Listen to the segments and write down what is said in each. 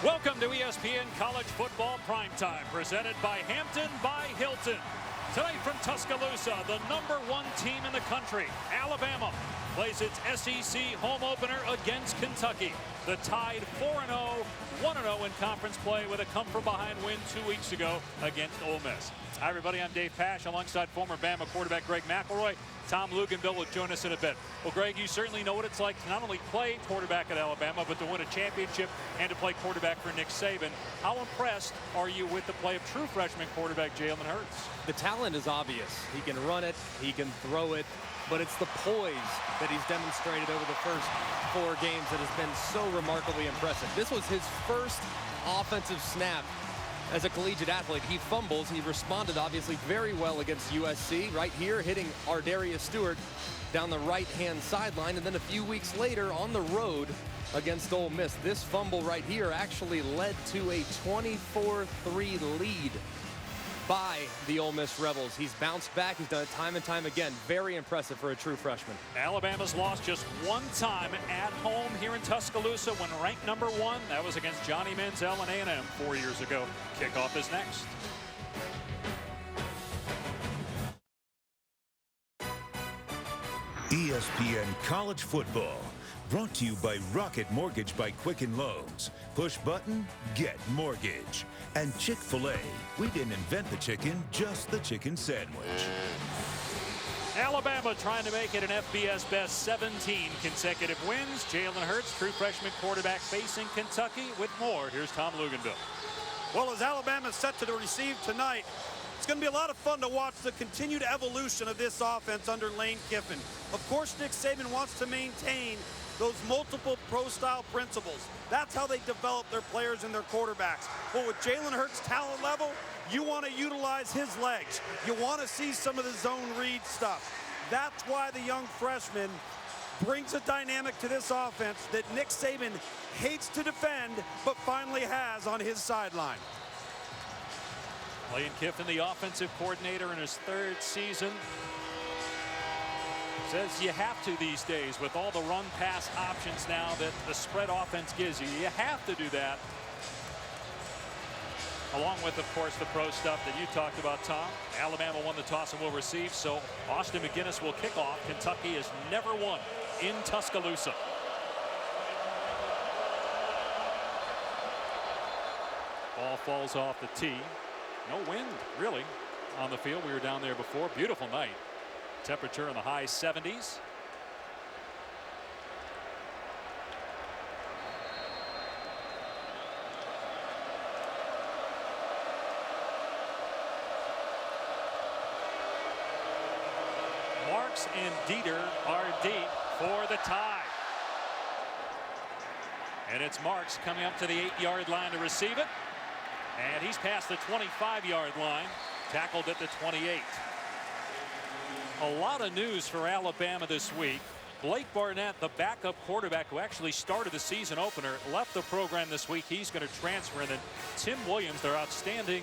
Welcome to ESPN College Football Primetime, presented by Hampton by Hilton. Tonight from Tuscaloosa, the #1 team in the country, Alabama, plays its SEC home opener against Kentucky. The Tide 4-0, 1-0 in conference play with a come-from-behind win 2 weeks ago against Ole Miss. Hi, everybody. I'm Dave Pasch alongside former Bama quarterback Greg McElroy. Tom Luginbill will join us in a bit. Well, Greg, you certainly know what it's like to not only play quarterback at Alabama, but to win a championship and to play quarterback for Nick Saban. How impressed are you with the play of true freshman quarterback Jalen Hurts? The talent is obvious. He can run it, he can throw it, but it's the poise that he's demonstrated over the first 4 games that has been so remarkably impressive. This was his first offensive snap as a collegiate athlete. He fumbles. He responded obviously very well against USC right here, hitting Ardarius Stewart down the right-hand sideline. And then a few weeks later on the road against Ole Miss, this fumble right here actually led to a 24-3 lead by the Ole Miss Rebels. He's bounced back. He's done it time and time again. Very impressive for a true freshman. Alabama's lost just 1 time at home here in Tuscaloosa when ranked #1. That was against Johnny Manziel and A&M 4 years ago. Kickoff is next. ESPN College Football, brought to you by Rocket Mortgage by Quicken Loans. Push button, get mortgage. And Chick-fil-A. We didn't invent the chicken, just the chicken sandwich. Alabama trying to make it an FBS best 17 consecutive wins. Jalen Hurts, true freshman quarterback, facing Kentucky. With more, here's Tom Luginbill. Well, as Alabama is set to receive tonight, it's going to be a lot of fun to watch the continued evolution of this offense under Lane Kiffin. Of course, Nick Saban wants to maintain those multiple pro-style principles. That's how they develop their players and their quarterbacks. But with Jalen Hurts' talent level, you want to utilize his legs. You want to see some of the zone read stuff. That's why the young freshman brings a dynamic to this offense that Nick Saban hates to defend, but finally has on his sideline. Lane Kiffin, the offensive coordinator in his 3rd season, says you have to these days with all the run-pass options now that the spread offense gives you. You have to do that. Along with, of course, the pro stuff that you talked about, Tom. Alabama won the toss and will receive, so Austin McGinnis will kick off. Kentucky has never won in Tuscaloosa. Ball falls off the tee. No wind, really, on the field. We were down there before. Beautiful night. Temperature in the high 70s. Marks and Dieter are deep for the tie. And it's Marks coming up to the 8-yard line to receive it. And he's past the 25-yard line, tackled at the 28. A lot of news for Alabama this week. Blake Barnett, the backup quarterback who actually started the season opener, left the program this week. He's going to transfer. And then Tim Williams, their outstanding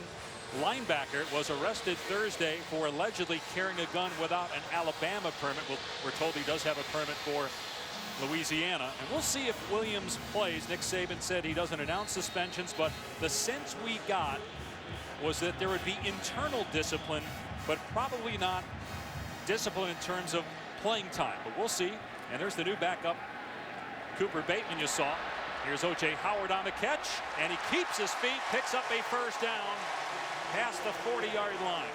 linebacker, was arrested Thursday for allegedly carrying a gun without an Alabama permit. Well, we're told he does have a permit for Louisiana, and we'll see if Williams plays. Nick Saban said he doesn't announce suspensions, but the sense we got was that there would be internal discipline, but probably not discipline in terms of playing time. But we'll see. And there's the new backup, Cooper Bateman, you saw. Here's O.J. Howard on the catch, and he keeps his feet, picks up a first down past the 40-yard line.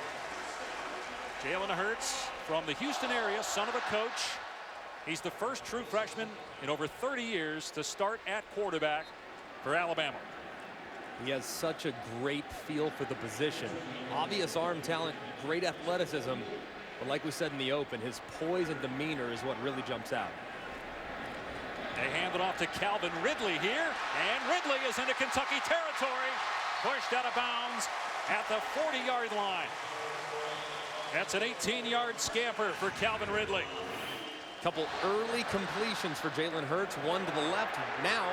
Jalen Hurts from the Houston area, son of a coach. He's the first true freshman in over 30 years to start at quarterback for Alabama. He has such a great feel for the position. Obvious arm talent, great athleticism. But like we said in the open, his poise and demeanor is what really jumps out. They hand it off to Calvin Ridley here. And Ridley is into Kentucky territory. Pushed out of bounds at the 40-yard line. That's an 18-yard scamper for Calvin Ridley. Couple early completions for Jalen Hurts, one to the left. Now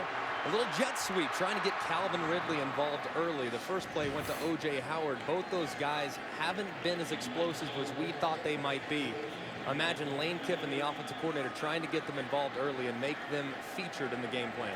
a little jet sweep trying to get Calvin Ridley involved early. The first play went to O.J. Howard. Both those guys haven't been as explosive as we thought they might be. Imagine Lane Kiffin, the offensive coordinator, trying to get them involved early and make them featured in the game plan.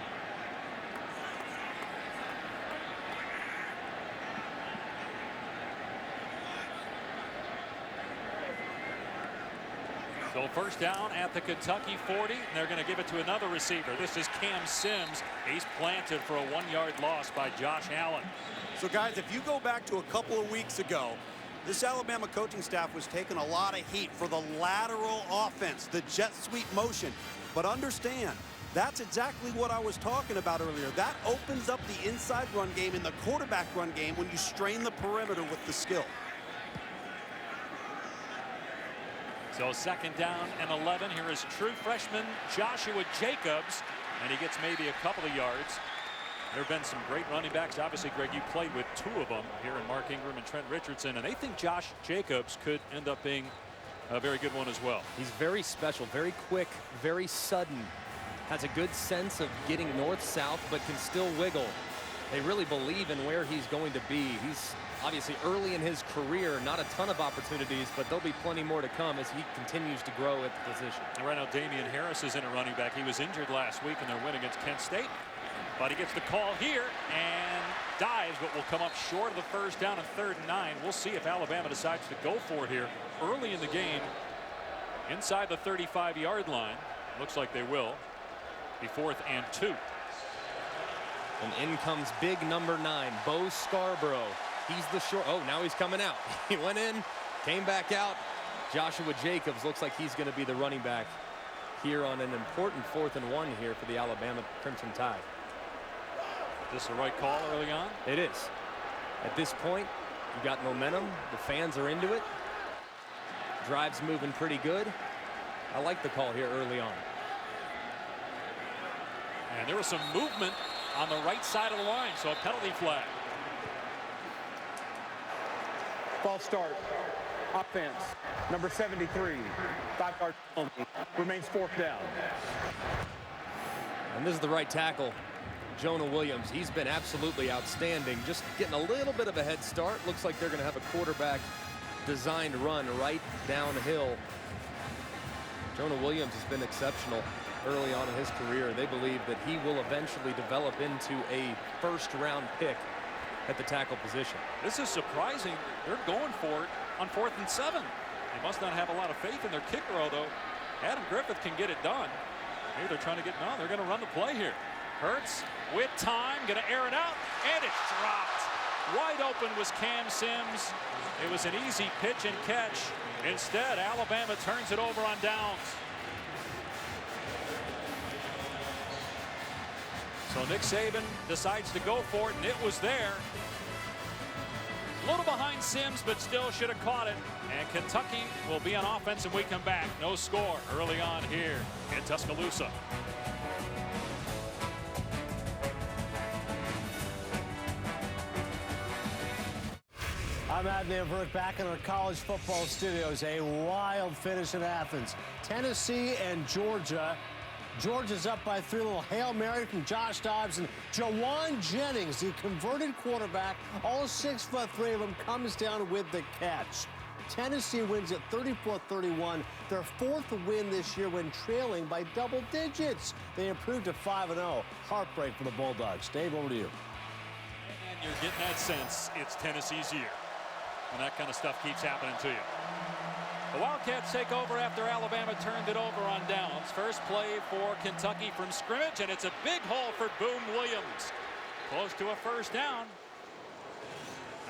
So first down at the Kentucky 40. And they're going to give it to another receiver. This is Cam Sims. He's planted for a 1-yard loss by Josh Allen. So guys, if you go back to a couple of weeks ago, this Alabama coaching staff was taking a lot of heat for the lateral offense, the jet sweep motion. But understand, that's exactly what I was talking about earlier. That opens up the inside run game and the quarterback run game when you strain the perimeter with the skill. So second down and 11. Here is true freshman Joshua Jacobs, and he gets maybe a couple of yards. There have been some great running backs. Obviously, Greg, you played with 2 of them here in Mark Ingram and Trent Richardson, and they think Josh Jacobs could end up being a very good one as well. He's very special, very quick, very sudden. Has a good sense of getting north-south, but can still wiggle. They really believe in where he's going to be. He's obviously early in his career, not a ton of opportunities, but there'll be plenty more to come as he continues to grow at the position. And right now, Damian Harris is in a running back. He was injured last week in their win against Kent State. But he gets the call here and dives, but will come up short of the first down and 3rd and 9. We'll see if Alabama decides to go for it here early in the game inside the 35-yard line. Looks like they will. Be 4th and 2. And in comes big number 9, Bo Scarborough. He's the short. Oh, now he's coming out. He went in, came back out. Joshua Jacobs looks like he's going to be the running back here on an important 4th and 1 here for the Alabama Crimson Tide. Is this the right call early on? It is. At this point, you got momentum. The fans are into it. Drive's moving pretty good. I like the call here early on. And there was some movement on the right side of the line, so a penalty flag. False start. Offense. Number 73. 5-yard penalty. Remains 4th down. And this is the right tackle, Jonah Williams. He's been absolutely outstanding. Just getting a little bit of a head start. Looks like they're going to have a quarterback designed run right downhill. Jonah Williams has been exceptional early on in his career. They believe that he will eventually develop into a 1st-round pick at the tackle position. This is surprising. They're going for it on 4th and 7. They must not have a lot of faith in their kicker, although Adam Griffith can get it done. Maybe they're trying to get, no, they're going to run the play here. Hurts with time, going to air it out, and it's dropped. Wide open was Cam Sims. It was an easy pitch and catch. Instead, Alabama turns it over on downs. So Nick Saban decides to go for it, and it was there. A little behind Sims, but still should have caught it. And Kentucky will be on offense when we come back. No score early on here in Tuscaloosa. I'm Adnan Burke back in our college football studios. A wild finish in Athens. Tennessee and Georgia. Georgia's up by 3. Little Hail Mary from Josh Dobbs and Jawan Jennings, the converted quarterback. All 6'3" of them comes down with the catch. Tennessee wins at 34-31. Their 4th win this year when trailing by double digits. They improved to 5-0. Heartbreak for the Bulldogs. Dave, over to you. And you're getting that sense it's Tennessee's year when that kind of stuff keeps happening to you. The Wildcats take over after Alabama turned it over on downs. First play for Kentucky from scrimmage, and it's a big hole for Boom Williams. Close to a 1st down.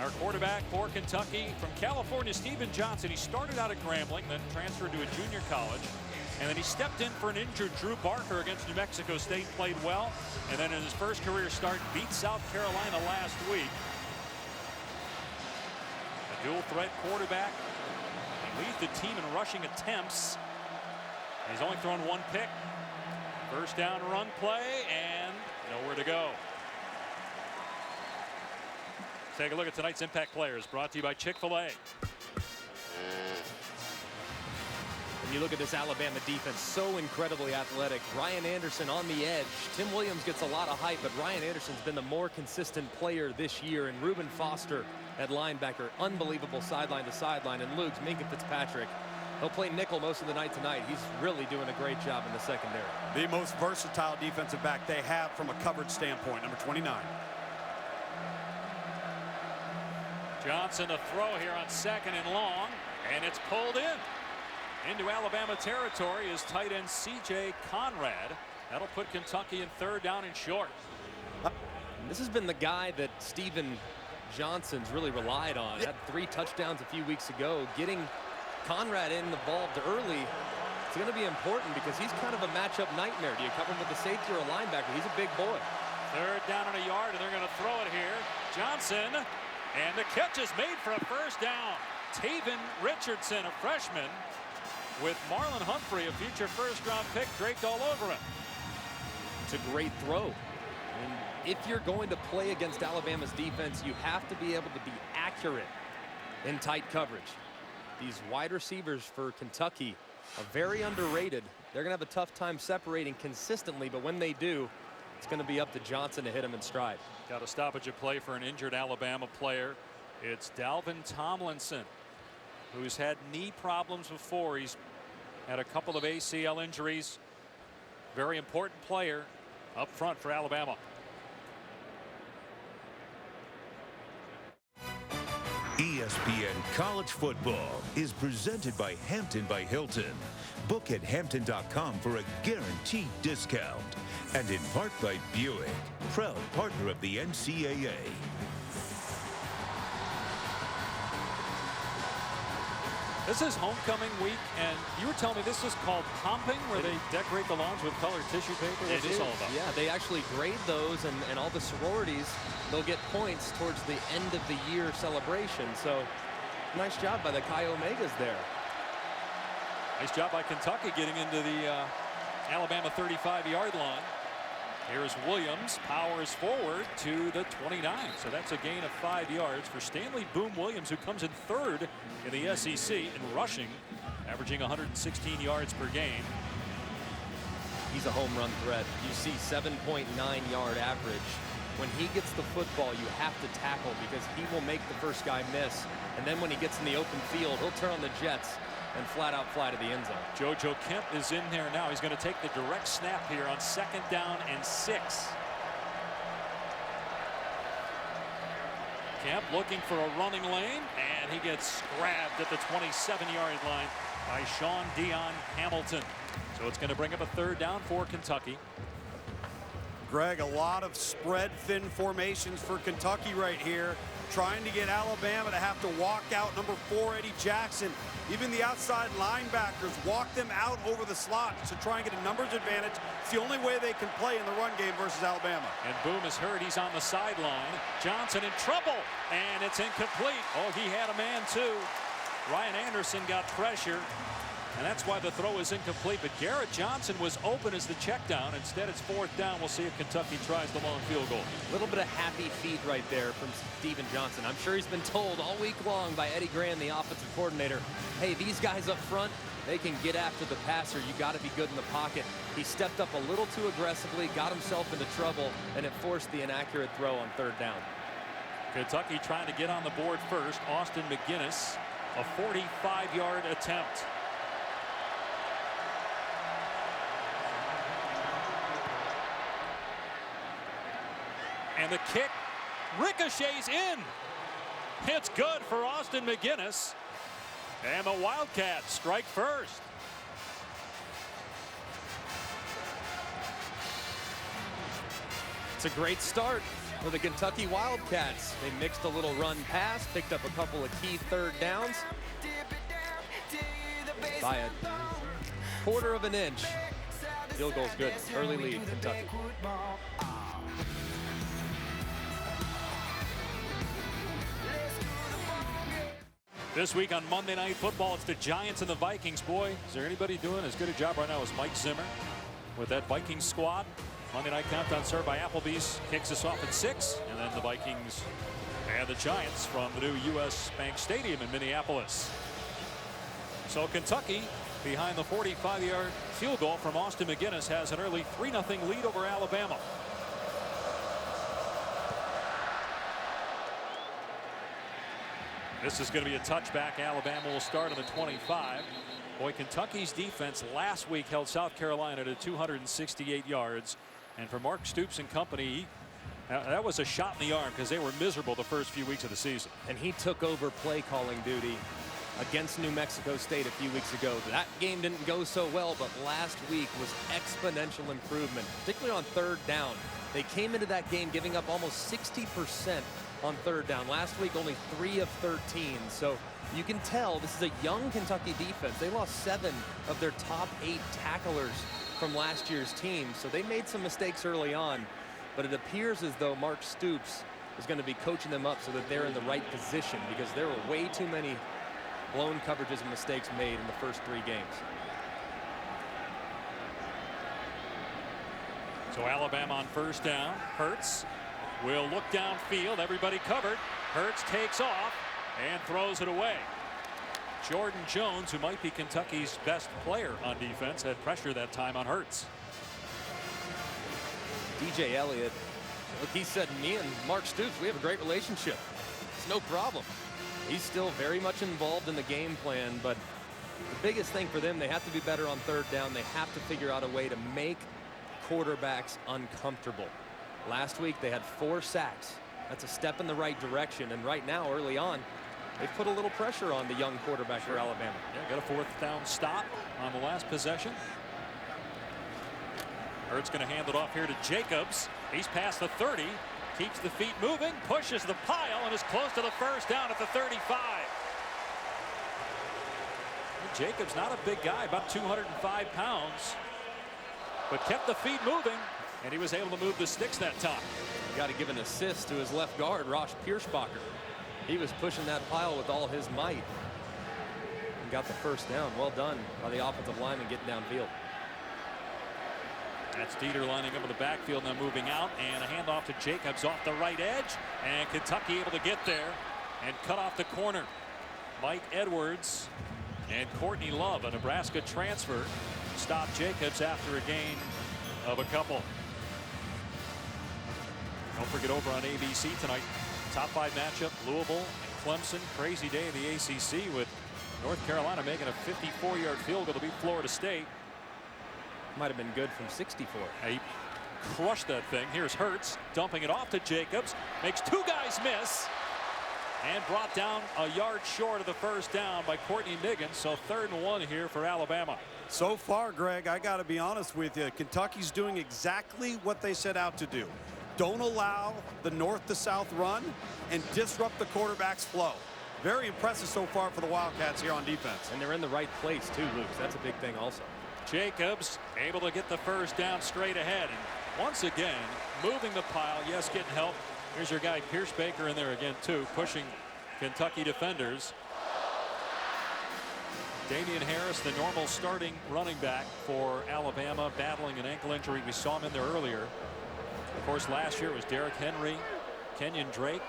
Our quarterback for Kentucky from California, Steven Johnson. He started out at Grambling, then transferred to a junior college. And then he stepped in for an injured Drew Barker against New Mexico State, played well. And then in his first career start, beat South Carolina last week. A dual threat quarterback. He leads the team in rushing attempts. He's only thrown 1 pick. First down run play and nowhere to go. Take a look at tonight's impact players, brought to you by Chick-fil-A. When you look at this Alabama defense, so incredibly athletic. Ryan Anderson on the edge. Tim Williams gets a lot of hype, but Ryan Anderson's been the more consistent player this year. And Reuben Foster at linebacker, unbelievable sideline to sideline. And Luke's Minkah Fitzpatrick. He'll play nickel most of the night tonight. He's really doing a great job in the secondary. The most versatile defensive back they have from a coverage standpoint, number 29. Johnson a throw here on 2nd and long, and it's pulled in. Into Alabama territory is tight end C.J. Conrad. That'll put Kentucky in 3rd down and short. This has been the guy that Steven Johnson's really relied on. Had 3 touchdowns a few weeks ago. Getting Conrad involved early, it's going to be important because he's kind of a matchup nightmare. Do you cover him with a safety or a linebacker? He's a big boy. 3rd down and a yard, and they're going to throw it here. Johnson, and the catch is made for a 1st down. Taven Richardson, a freshman, with Marlon Humphrey, a future 1st-round pick, draped all over him. It's a great throw. And if you're going to play against Alabama's defense, you have to be able to be accurate in tight coverage. These wide receivers for Kentucky are very underrated. They're going to have a tough time separating consistently, but when they do, it's going to be up to Johnson to hit him in stride. Got a stoppage of play for an injured Alabama player. It's Dalvin Tomlinson, who's had knee problems before. He's had a couple of ACL injuries. Very important player up front for Alabama. ESPN College Football is presented by Hampton by Hilton. Book at Hampton.com for a guaranteed discount. And in part by Buick, proud partner of the NCAA. This is homecoming week, and you were telling me this is called pomping, where they decorate the lawns with colored tissue paper. What's this all about? Yeah, they actually grade those, and all the sororities, they'll get points towards the end of the year celebration. So nice job by the Chi Omegas there. Nice job by Kentucky getting into the Alabama 35-yard line. Here's Williams, powers forward to the 29. So that's a gain of 5 yards for Stanley Boom Williams, who comes in 3rd in the SEC in rushing, averaging 116 yards per game. He's a home run threat. You see 7.9-yard average. When he gets the football, you have to tackle because he will make the first guy miss. And then when he gets in the open field, he'll turn on the jets and flat out fly to the end zone. JoJo Kemp is in there now. He's going to take the direct snap here on 2nd down and 6. Kemp looking for a running lane, and he gets grabbed at the 27-yard line by Sean Dion Hamilton. So it's going to bring up a 3rd down for Kentucky. Greg, a lot of spread thin formations for Kentucky right here, trying to get Alabama to have to walk out number 4, Eddie Jackson. Even the outside linebackers walk them out over the slot to try and get a numbers advantage. It's the only way they can play in the run game versus Alabama. And Boom is hurt. He's on the sideline. Johnson in trouble, and it's incomplete. Oh, he had a man too. Ryan Anderson got pressure, and that's why the throw is incomplete. But Garrett Johnson was open as the check down. Instead, it's 4th down. We'll see if Kentucky tries the long field goal. A little bit of happy feet right there from Steven Johnson. I'm sure he's been told all week long by Eddie Gran, the offensive coordinator, hey, these guys up front, they can get after the passer. You got to be good in the pocket. He stepped up a little too aggressively, got himself into trouble, and it forced the inaccurate throw on 3rd down. Kentucky trying to get on the board first. Austin McGinnis, a 45-yard attempt. And the kick ricochets in. It's good for Austin McGinnis. And the Wildcats strike first. It's a great start for the Kentucky Wildcats. They mixed a little run pass, picked up a couple of key 3rd downs by a 1/4 of an inch. Field goal's good. Early lead, Kentucky. This week on Monday Night Football, it's the Giants and the Vikings. Boy, is there anybody doing as good a job right now as Mike Zimmer with that Vikings squad? Monday Night Countdown served by Applebee's kicks us off at 6, and then the Vikings and the Giants from the new U.S. Bank Stadium in Minneapolis. So Kentucky, behind the 45-yard field goal from Austin McGinnis, has an early 3-0 lead over Alabama. This is going to be a touchback. Alabama will start on the 25. Boy, Kentucky's defense last week held South Carolina to 268 yards. And for Mark Stoops and company, that was a shot in the arm because they were miserable the first few weeks of the season. And he took over play calling duty against New Mexico State a few weeks ago. That game didn't go so well, but last week was exponential improvement, particularly on third down. They came into that game giving up almost 60% on third down. Last week, only 3 of 13. So you can tell this is a young Kentucky defense. They lost 7 of their top 8 tacklers from last year's team. So they made some mistakes early on, but it appears as though Mark Stoops is going to be coaching them up so that they're in the right position, because there were way too many blown coverages and mistakes made in the first 3 games. So Alabama on first down. Hurts will look downfield. Everybody covered. Hurts takes off and throws it away. Jordan Jones, who might be Kentucky's best player on defense, had pressure that time on Hurts. DJ Elliott, look, he said, me and Mark Stoops, we have a great relationship. It's no problem. He's still very much involved in the game plan, but the biggest thing for them, they have to be better on third down. They have to figure out a way to make quarterbacks uncomfortable. Last week, they had 4 sacks. That's a step in the right direction, and right now, early on, they've put a little pressure on the young quarterback for Alabama. Yeah, got a 4th down stop on the last possession. Hurts going to hand it off here to Jacobs. He's past the 30. Keeps the feet moving, pushes the pile, and is close to the first down at the 35. Jacobs, not a big guy, about 205 pounds, but kept the feet moving, and he was able to move the sticks that time. Got to give an assist to his left guard, Rosh Pierschbacher. He was pushing that pile with all his might and got the first down. Well done by the offensive lineman getting downfield. That's Dieter lining up in the backfield, now moving out, and a handoff to Jacobs off the right edge, and Kentucky able to get there and cut off the corner. Mike Edwards and Courtney Love, a Nebraska transfer, stopped Jacobs after a gain of a couple. Don't forget, over on ABC tonight, top 5 matchup, Louisville and Clemson. Crazy day in the ACC with North Carolina making a 54-yard field goal to beat Florida State. Might have been good from 64. He crushed that thing. Here's Hurts dumping it off to Jacobs. Makes 2 guys miss. And brought down a yard short of the first down by Courtney Niggins. So 3rd and 1 here for Alabama. So far, Greg, I got to be honest with you. Kentucky's doing exactly what they set out to do. Don't allow the north to south run and disrupt the quarterback's flow. Very impressive so far for the Wildcats here on defense. And they're in the right place too, Luke. That's a big thing also. Jacobs able to get the first down straight ahead, and once again moving the pile. Yes, getting help. Here's your guy Pierschbacher in there again too, pushing Kentucky defenders. Damian Harris, the normal starting running back for Alabama, battling an ankle injury. We saw him in there earlier. Of course, last year it was Derrick Henry, Kenyon Drake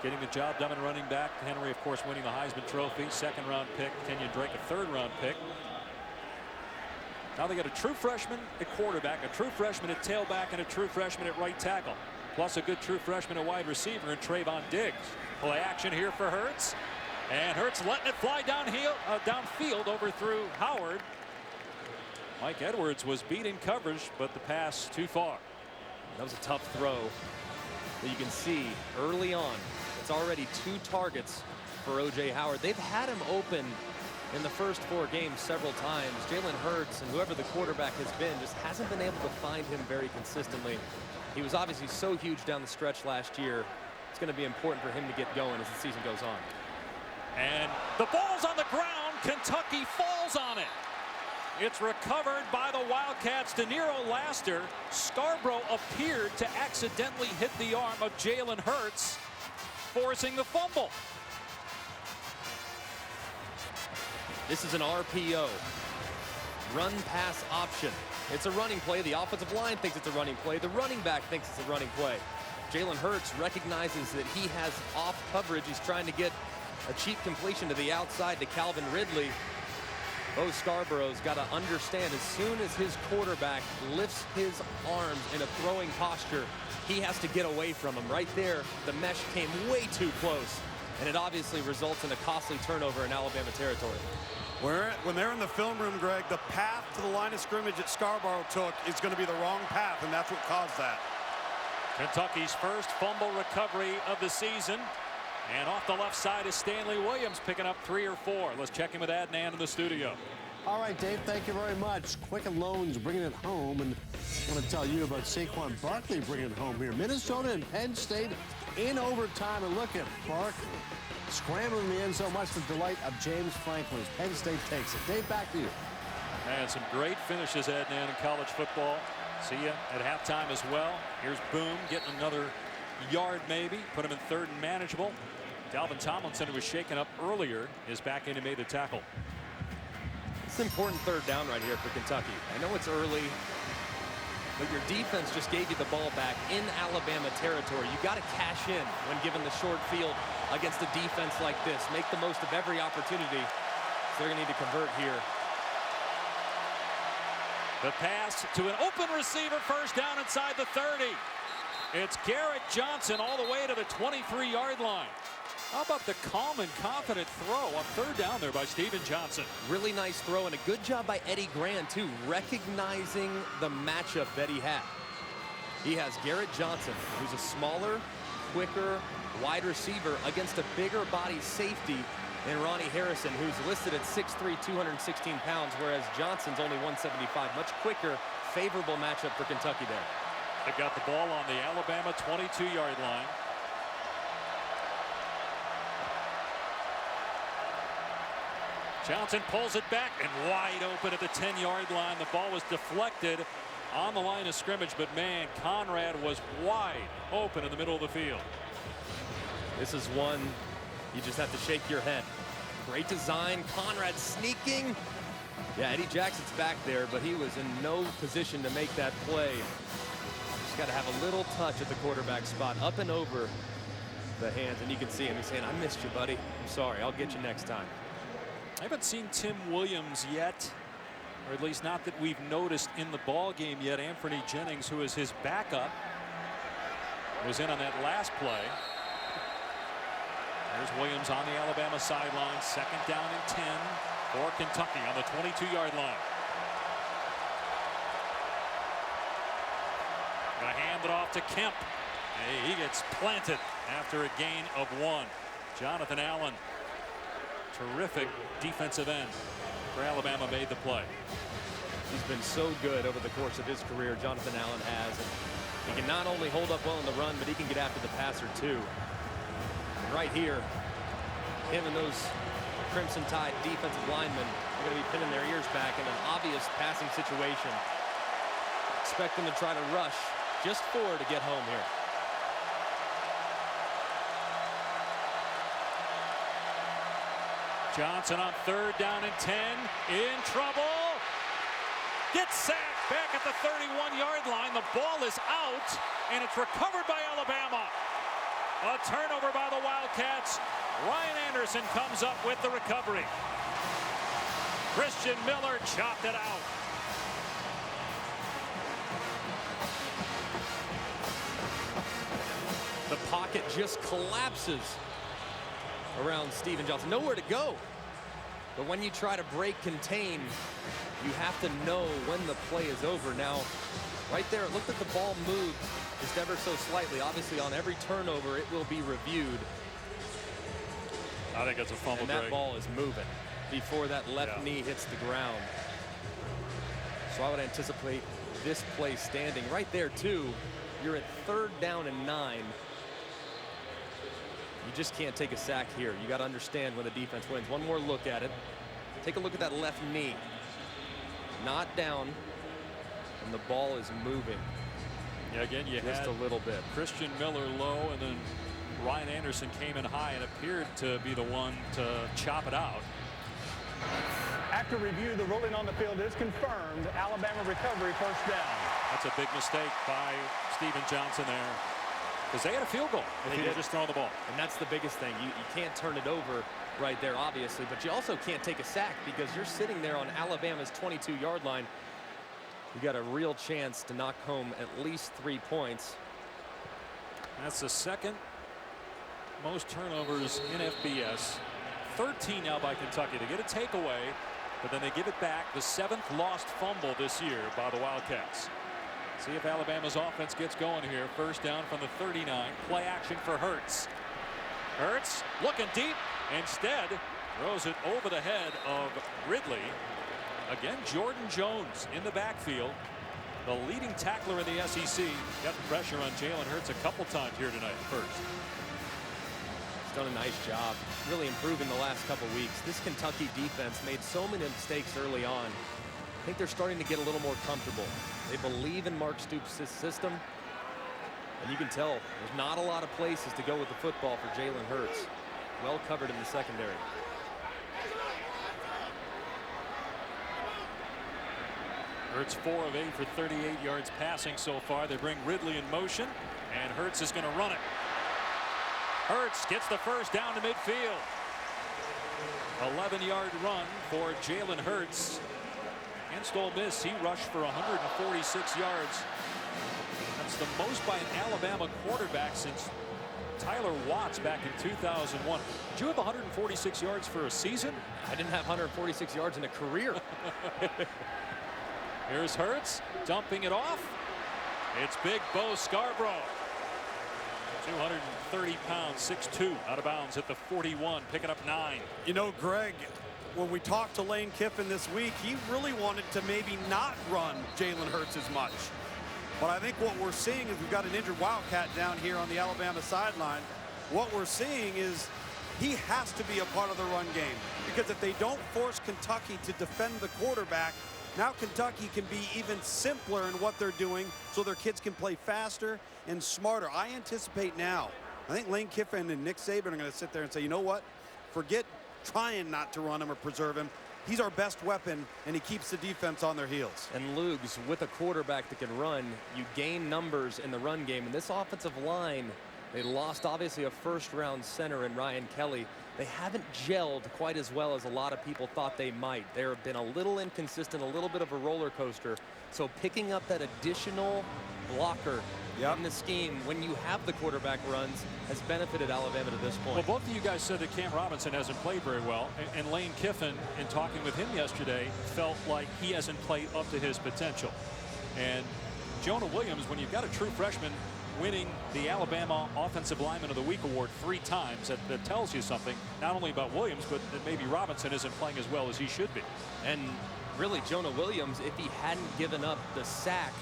getting the job done in running back. Henry, of course, winning the Heisman Trophy, 2nd round pick. Kenyon Drake, a 3rd round pick. Now they got a true freshman at quarterback, a true freshman at tailback, and a true freshman at right tackle, plus a good true freshman at wide receiver in Trayvon Diggs. Play action here for Hurts, and Hurts letting it fly downfield, overthrew Howard. Mike Edwards was beating coverage, but the pass too far. That was a tough throw. But you can see early on, it's already 2 targets for O.J. Howard. They've had him open in the first 4 games several times. Jalen Hurts and whoever the quarterback has been just hasn't been able to find him very consistently. He was obviously so huge down the stretch last year. It's going to be important for him to get going as the season goes on. And the ball's on the ground. Kentucky falls on it. It's recovered by the Wildcats. Deniro Laster. Scarborough appeared to accidentally hit the arm of Jalen Hurts, forcing the fumble. This is an RPO. Run pass option. It's a running play. The offensive line thinks it's a running play. The running back thinks it's a running play. Jalen Hurts recognizes that he has off coverage. He's trying to get a cheap completion to the outside to Calvin Ridley. Bo Scarborough's got to understand, as soon as his quarterback lifts his arms in a throwing posture, he has to get away from him. Right there, the mesh came way too close, and it obviously results in a costly turnover in Alabama territory. When they're in the film room, Greg, the path to the line of scrimmage that Scarborough took is going to be the wrong path, and that's what caused that. Kentucky's first fumble recovery of the season. And off the left side is Stanley Williams picking up 3 or 4. Let's check in with Adnan in the studio. All right, Dave, thank you very much. Quicken Loans bringing it home, and I want to tell you about Saquon Barkley bringing it home here. Minnesota and Penn State in overtime, and look at Barkley scrambling the end zone, much to the delight of James Franklin as Penn State takes it. Dave, back to you. And some great finishes, Adnan, in college football. See ya at halftime as well. Here's Boom getting another yard maybe. Put him in third and manageable. Dalvin Tomlinson, who was shaken up earlier, is back in and made the tackle. It's an important third down right here for Kentucky. I know it's early, but your defense just gave you the ball back in Alabama territory. You got to cash in when given the short field against a defense like this. Make the most of every opportunity. So they're going to need to convert here. The pass to an open receiver, first down inside the 30. It's Garrett Johnson all the way to the 23-yard line. How about the calm and confident throw on third down there by Steven Johnson? Really nice throw, and a good job by Eddie Grand, too, recognizing the matchup that he had. He has Garrett Johnson, who's a smaller, quicker, wide receiver against a bigger body safety than Ronnie Harrison, who's listed at 6'3", 216 pounds, whereas Johnson's only 175. Much quicker, favorable matchup for Kentucky there. They've got the ball on the Alabama 22-yard line. Johnson pulls it back and wide open at the 10-yard line. The ball was deflected on the line of scrimmage, but man, Conrad was wide open in the middle of the field. This is one you just have to shake your head. Great design. Conrad sneaking. Yeah, Eddie Jackson's back there, but he was in no position to make that play. Just got to have a little touch at the quarterback spot, up and over the hands, and you can see him. He's saying, "I missed you, buddy. I'm sorry. I'll get you next time." I haven't seen Tim Williams yet, or at least not that we've noticed in the ball game yet. Anthony Jennings, who is his backup, was in on that last play. There's Williams on the Alabama sideline. Second down and 10 for Kentucky on the 22-yard line. Gonna hand it off to Kemp. He gets planted after a gain of 1. Jonathan Allen, terrific defensive end for Alabama, made the play. He's been so good over the course of his career, Jonathan Allen has. He can not only hold up well in the run, but he can get after the passer too. And right here, him and those Crimson Tide defensive linemen are going to be pinning their ears back in an obvious passing situation. Expect them to try to rush just 4 to get home here. Johnson on third down and 10, in trouble. Gets sacked back at the 31-yard line. The ball is out, and it's recovered by Alabama. A turnover by the Wildcats. Ryan Anderson comes up with the recovery. Christian Miller chopped it out. The pocket just collapses around Steven Johnson. Nowhere to go. But when you try to break contain, you have to know when the play is over. Now, right there, it looked like the ball moved just ever so slightly. Obviously, on every turnover, it will be reviewed. I think it's a fumble. And that ball is moving before that left knee hits the ground. So I would anticipate this play standing right there, too. You're at third down and 9. You just can't take a sack here. You got to understand when the defense wins. One more look at it. Take a look at that left knee. Not down, and the ball is moving. Yeah, again, you just had a little bit. Christian Miller low, and then Ryan Anderson came in high and appeared to be the one to chop it out. After review, the ruling on the field is confirmed. Alabama recovery, first down. That's a big mistake by Steven Johnson there, because they had a field goal if he had just thrown the ball. And that's the biggest thing. You can't turn it over right there, obviously, but you also can't take a sack because you're sitting there on Alabama's 22-yard line. You got a real chance to knock home at least 3 points. That's the second most turnovers in FBS. 13 now by Kentucky to get a takeaway, but then they give it back. The 7th lost fumble this year by the Wildcats. See if Alabama's offense gets going here. First down from the 39. Play action for Hurts. Hurts looking deep. Instead, throws it over the head of Ridley. Again, Jordan Jones in the backfield. The leading tackler in the SEC. Got pressure on Jalen Hurts a couple times here tonight first. He's done a nice job really improving the last couple weeks. This Kentucky defense made so many mistakes early on. I think they're starting to get a little more comfortable. They believe in Mark Stoops' system. And you can tell there's not a lot of places to go with the football for Jalen Hurts. Well covered in the secondary. Hurts 4 of 8 for 38 yards passing so far. They bring Ridley in motion, and Hurts is going to run it. Hurts gets the first down to midfield. 11-yard run for Jalen Hurts. Against Ole Miss, he rushed for 146 yards. That's the most by an Alabama quarterback since Tyler Watts back in 2001. Did you have 146 yards for a season? I didn't have 146 yards in a career. Here's Hurts dumping it off. It's Big Bo Scarborough. 230 pounds, 6'2", out of bounds at the 41, picking up 9. You know, Greg, when we talked to Lane Kiffin this week, he really wanted to maybe not run Jalen Hurts as much. But I think what we're seeing is we've got an injured Wildcat down here on the Alabama sideline. What we're seeing is he has to be a part of the run game, because if they don't force Kentucky to defend the quarterback, now Kentucky can be even simpler in what they're doing so their kids can play faster and smarter. I anticipate now, I think Lane Kiffin and Nick Saban are going to sit there and say, you know what, forget trying not to run him or preserve him. He's our best weapon, and he keeps the defense on their heels. And Lugs, with a quarterback that can run, you gain numbers in the run game. And this offensive line, they lost obviously a first-round center in Ryan Kelly. They haven't gelled quite as well as a lot of people thought they might. There have been a little inconsistent, a little bit of a roller coaster. So picking up that additional blocker in the scheme when you have the quarterback runs has benefited Alabama to this point. Well, both of you guys said that Cam Robinson hasn't played very well, and Lane Kiffin, in talking with him yesterday, felt like he hasn't played up to his potential. And Jonah Williams, when you've got a true freshman winning the Alabama Offensive Lineman of the Week award 3 times, that tells you something, not only about Williams, but that maybe Robinson isn't playing as well as he should be. And really, Jonah Williams, if he hadn't given up the sack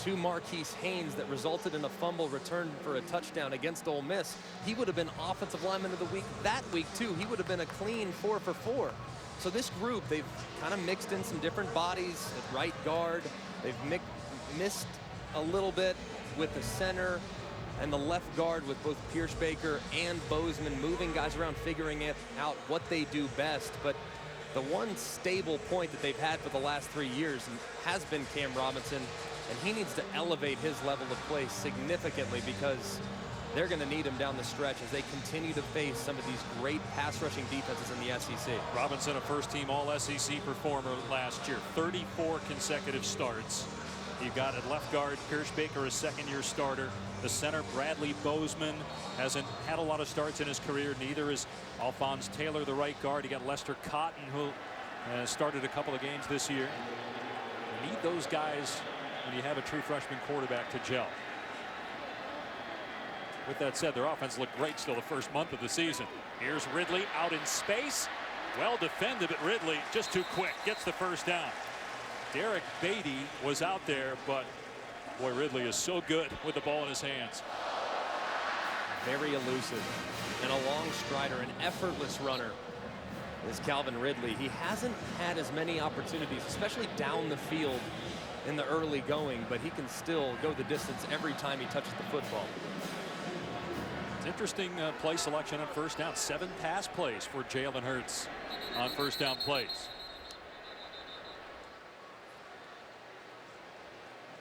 to Marquise Haynes that resulted in a fumble return for a touchdown against Ole Miss, he would have been Offensive Lineman of the Week that week too. He would have been a clean 4 for 4. So this group, they've kind of mixed in some different bodies at right guard. They've missed a little bit with the center and the left guard, with both Pierce Baker and Bozeman moving guys around, figuring out what they do best. But the one stable point that they've had for the last 3 years has been Cam Robinson, and he needs to elevate his level of play significantly, because they're going to need him down the stretch as they continue to face some of these great pass rushing defenses in the SEC. Robinson, a first-team All-SEC performer last year, 34 consecutive starts. You've got at left guard Pierce Baker, a second-year starter. The center, Bradley Bozeman, hasn't had a lot of starts in his career. Neither is Alphonse Taylor, the right guard. You got Lester Cotton, who started a couple of games this year. You need those guys when you have a true freshman quarterback to gel. With that said, their offense looked great still the first month of the season. Here's Ridley out in space. Well defended, but Ridley just too quick. Gets the first down. Derek Beatty was out there, but boy, Ridley is so good with the ball in his hands. Very elusive and a long strider, an effortless runner is Calvin Ridley. He hasn't had as many opportunities, especially down the field in the early going, but he can still go the distance every time he touches the football. It's interesting play selection on first down. 7 pass plays for Jalen Hurts on first down plays.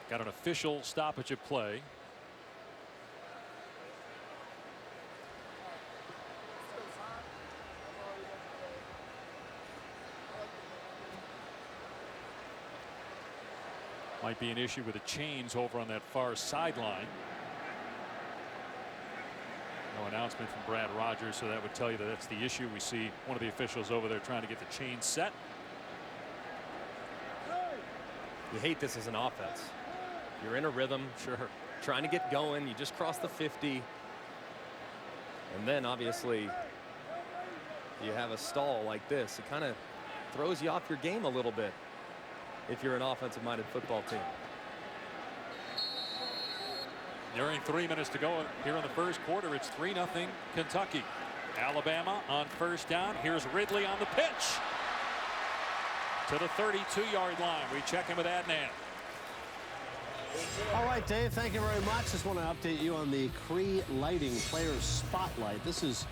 Got an official stoppage of play. Might be an issue with the chains over on that far sideline. No announcement from Brad Rogers, so that would tell you that that's the issue. We see one of the officials over there trying to get the chain set. You hate this as an offense. You're in a rhythm, sure, trying to get going. You just crossed the 50. And then obviously you have a stall like this. It kind of throws you off your game a little bit if you're an offensive-minded football team. During 3 minutes to go here in the first quarter, it's 3-0 Kentucky. Alabama on first down. Here's Ridley on the pitch to the 32-yard line. We check in with Adnan. All right, Dave, thank you very much. Just want to update you on the Cree Lighting Players Spotlight. This is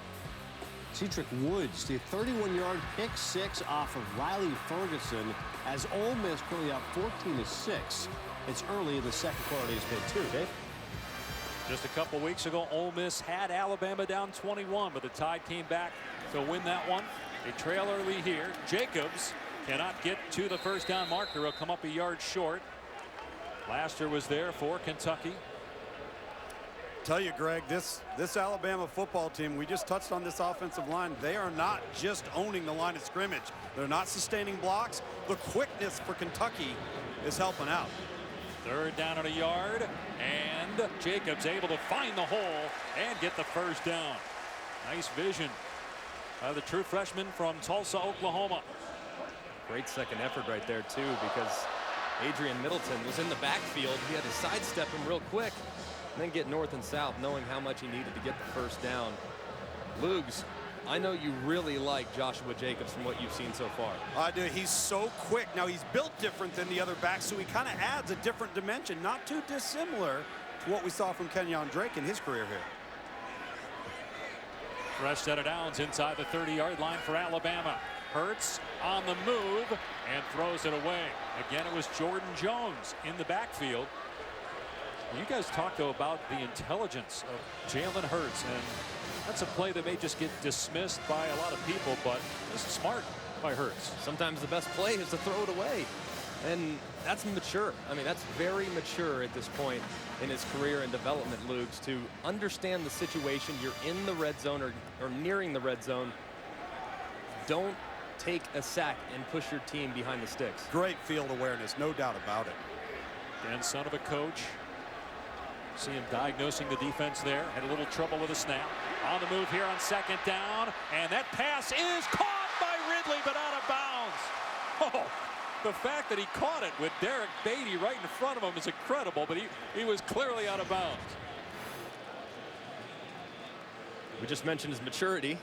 Cedric Woods, the 31-yard pick six off of Riley Ferguson as Ole Miss currently up 14-6. It's early in the second quarter. He's been two, Dave. Just a couple weeks ago, Ole Miss had Alabama down 21, but the Tide came back to win that one. They trail early here. Jacobs cannot get to the first down marker. He'll come up a yard short. Laster was there for Kentucky. Tell you, Greg, this Alabama football team, we just touched on this offensive line. They are not just owning the line of scrimmage. They're not sustaining blocks. The quickness for Kentucky is helping out. Third down at a yard, and Jacobs able to find the hole and get the first down. Nice vision by the true freshman from Tulsa, Oklahoma. Great second effort right there, too, because Adrian Middleton was in the backfield. He had to sidestep him real quick and then get north and south, knowing how much he needed to get the first down. Lugs, I know you really like Joshua Jacobs from what you've seen so far. I do. He's so quick. Now, he's built different than the other backs, so he kind of adds a different dimension, not too dissimilar to what we saw from Kenyon Drake in his career here. Fresh set of downs inside the 30-yard line for Alabama. Hurts on the move and throws it away. Again, it was Jordan Jones in the backfield. You guys talked, though, about the intelligence of Jalen Hurts, and that's a play that may just get dismissed by a lot of people, but this is smart by Hurts. Sometimes the best play is to throw it away, and that's mature. I mean, that's very mature at this point in his career and development, Lugs, to understand the situation. You're in the red zone or nearing the red zone. Don't take a sack and push your team behind the sticks. Great field awareness, no doubt about it. And son of a coach. See him diagnosing the defense there. Had a little trouble with a snap. On the move here on second down. And that pass is caught by Ridley, but out of bounds. Oh, the fact that he caught it with Derek Beatty right in front of him is incredible, but he was clearly out of bounds. We just mentioned his maturity.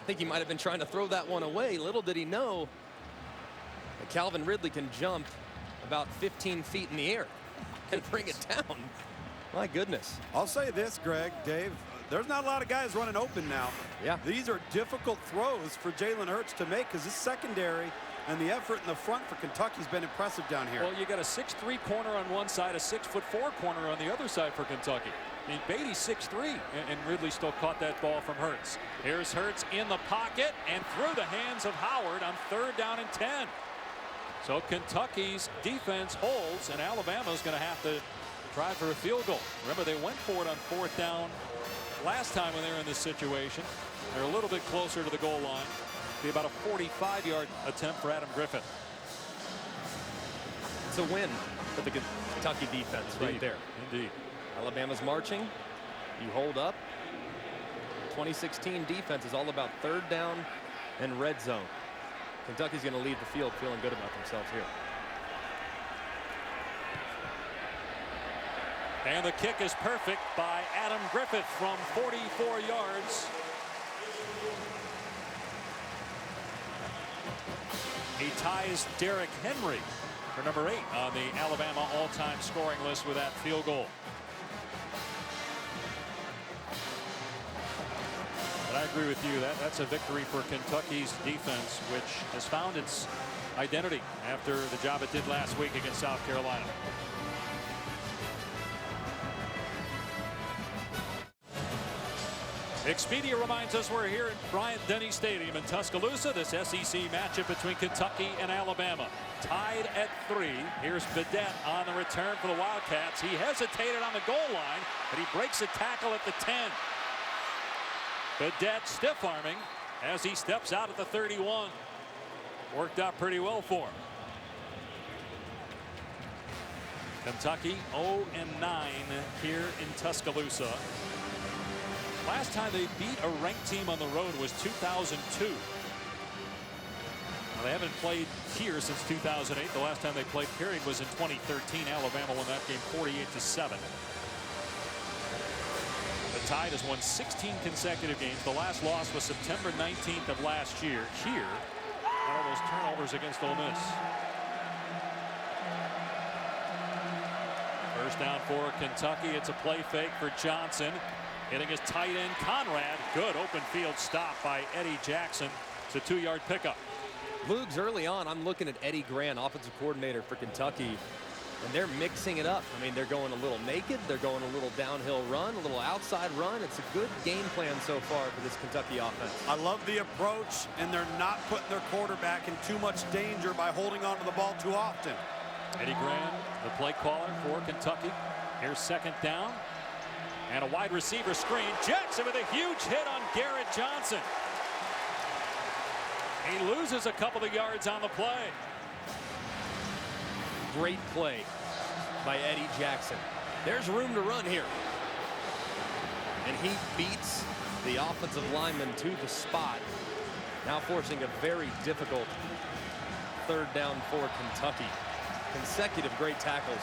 I think he might have been trying to throw that one away. Little did he know that Calvin Ridley can jump about 15 feet in the air and bring it down. My goodness. I'll say this, Greg, Dave, there's not a lot of guys running open now. Yeah. These are difficult throws for Jalen Hurts to make because this secondary and the effort in the front for Kentucky's been impressive down here. Well, you got a 6'3" corner on one side, a 6'4" corner on the other side for Kentucky. I mean, Beatty's 6'3", and Ridley still caught that ball from Hurts. Here's Hurts in the pocket and through the hands of Howard on third down and 10. So Kentucky's defense holds, and Alabama's going to have to try for a field goal. Remember, they went for it on fourth down last time when they were in this situation. They're a little bit closer to the goal line. Be about a 45-yard attempt for Adam Griffith. It's a win for the Kentucky defense right there. Indeed. Alabama's marching. You hold up. 2016 defense is all about third down and red zone. Kentucky's going to leave the field feeling good about themselves here. And the kick is perfect by Adam Griffith from 44 yards. He ties Derrick Henry for number 8 on the Alabama all-time scoring list with that field goal. But I agree with you. That's a victory for Kentucky's defense, which has found its identity after the job it did last week against South Carolina. Expedia reminds us we're here at Bryant-Denny Stadium in Tuscaloosa. This SEC matchup between Kentucky and Alabama. Tied at 3. Here's Vidette on the return for the Wildcats. He hesitated on the goal line, but he breaks a tackle at the 10. Vidette stiff-arming as he steps out at the 31. Worked out pretty well for him. Kentucky 0-9 here in Tuscaloosa. Last time they beat a ranked team on the road was 2002. Now, they haven't played here since 2008. The last time they played period was in 2013. Alabama won that game 48-7. The Tide has won 16 consecutive games. The last loss was September 19th of last year. Here, all those turnovers against Ole Miss. First down for Kentucky. It's a play fake for Johnson. Hitting his tight end Conrad. Good open field stop by Eddie Jackson. It's a 2-yard pickup. Lugs, early on, I'm looking at Eddie Grant, offensive coordinator for Kentucky, and they're mixing it up. I mean, they're going a little naked. They're going a little downhill run, a little outside run. It's a good game plan so far for this Kentucky offense. I love the approach, and they're not putting their quarterback in too much danger by holding on to the ball too often. Eddie Grant, the play caller for Kentucky. Here's second down. And a wide receiver screen. Jackson with a huge hit on Garrett Johnson. He loses a couple of yards on the play. Great play by Eddie Jackson. There's room to run here. And he beats the offensive lineman to the spot. Now forcing a very difficult third down for Kentucky. Consecutive great tackles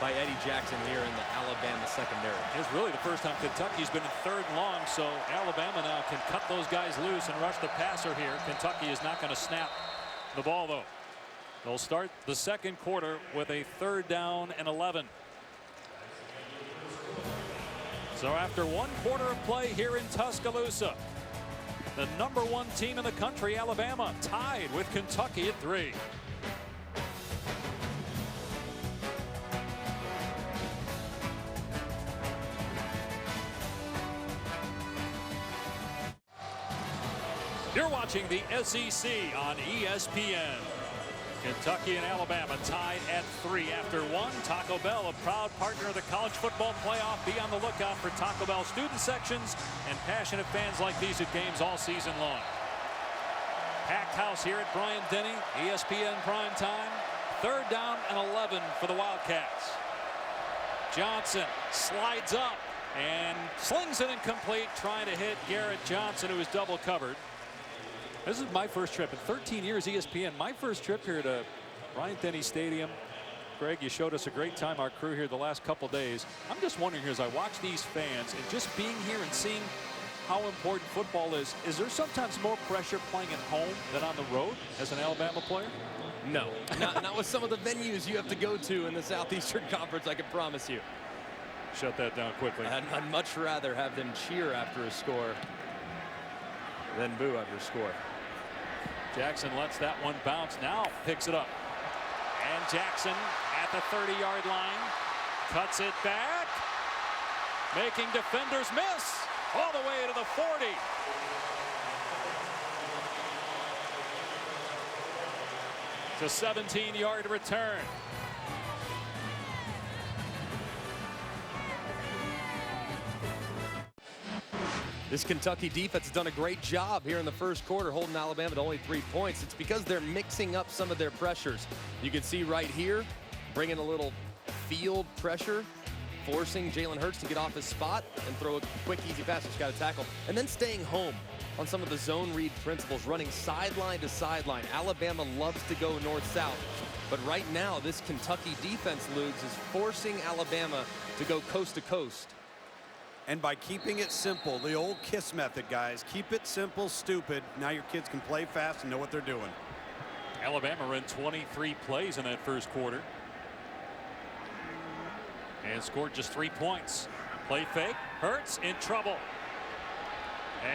by Eddie Jackson here in the Alabama secondary. It's really the first time Kentucky's been in third and long, so Alabama now can cut those guys loose and rush the passer here. Kentucky is not going to snap the ball, though. They'll start the second quarter with a 3rd down and 11. So after 1 quarter of play here in Tuscaloosa, the #1 team in the country, Alabama, tied with Kentucky at 3. You're watching the SEC on ESPN. Kentucky and Alabama tied at 3 after 1. Taco Bell, a proud partner of the College Football Playoff. Be on the lookout for Taco Bell student sections and passionate fans like these at games all season long. Packed house here at Bryant-Denny, ESPN prime time. 3rd down and 11 for the Wildcats. Johnson slides up and slings it incomplete, trying to hit Garrett Johnson, who is double covered. This is my first trip in 13 years ESPN. My first trip here to Bryant-Denny Stadium. Greg, you showed us a great time, our crew here the last couple days. I'm just wondering here as I watch these fans and just being here and seeing how important football is there sometimes more pressure playing at home than on the road as an Alabama player? No, not with some of the venues you have to go to in the Southeastern Conference, I can promise you. Shut that down quickly. I'd much rather have them cheer after a score than boo after a score. Jackson lets that one bounce, now picks it up. And Jackson at the 30-yard line, cuts it back, making defenders miss all the way to the 40. It's a 17-yard return. This Kentucky defense has done a great job here in the first quarter, holding Alabama to only 3 points. It's because they're mixing up some of their pressures. You can see right here, bringing a little field pressure, forcing Jalen Hurts to get off his spot and throw a quick, easy pass. Just got to tackle. And then staying home on some of the zone read principles, running sideline to sideline. Alabama loves to go north-south. But right now, this Kentucky defense, Lugs, is forcing Alabama to go coast to coast. And by keeping it simple, the old KISS method, guys. Keep it simple, stupid. Now your kids can play fast and know what they're doing. Alabama ran 23 plays in that first quarter. And scored just 3 points. Play fake. Hurts in trouble.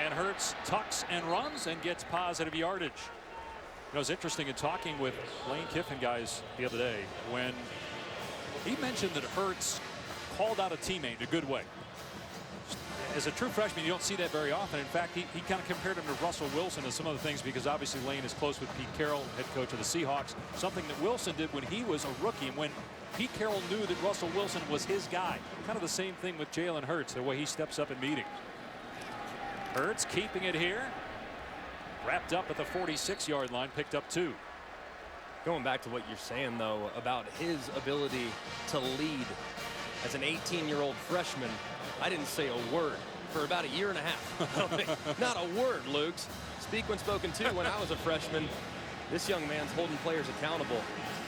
And Hurts tucks and runs and gets positive yardage. You know, it's interesting in talking with Lane Kiffin guys the other day when he mentioned that Hurts called out a teammate in a good way. As a true freshman, you don't see that very often. In fact, he kind of compared him to Russell Wilson and some other things because obviously Lane is close with Pete Carroll, head coach of the Seahawks. Something that Wilson did when he was a rookie and when Pete Carroll knew that Russell Wilson was his guy. Kind of the same thing with Jalen Hurts, the way he steps up in meetings. Hurts keeping it here. Wrapped up at the 46-yard line, picked up 2. Going back to what you're saying, though, about his ability to lead as an 18-year-old freshman, I didn't say a word for about a year and a half. I don't think, not a word, Lukes. Speak when spoken to. When I was a freshman, this young man's holding players accountable.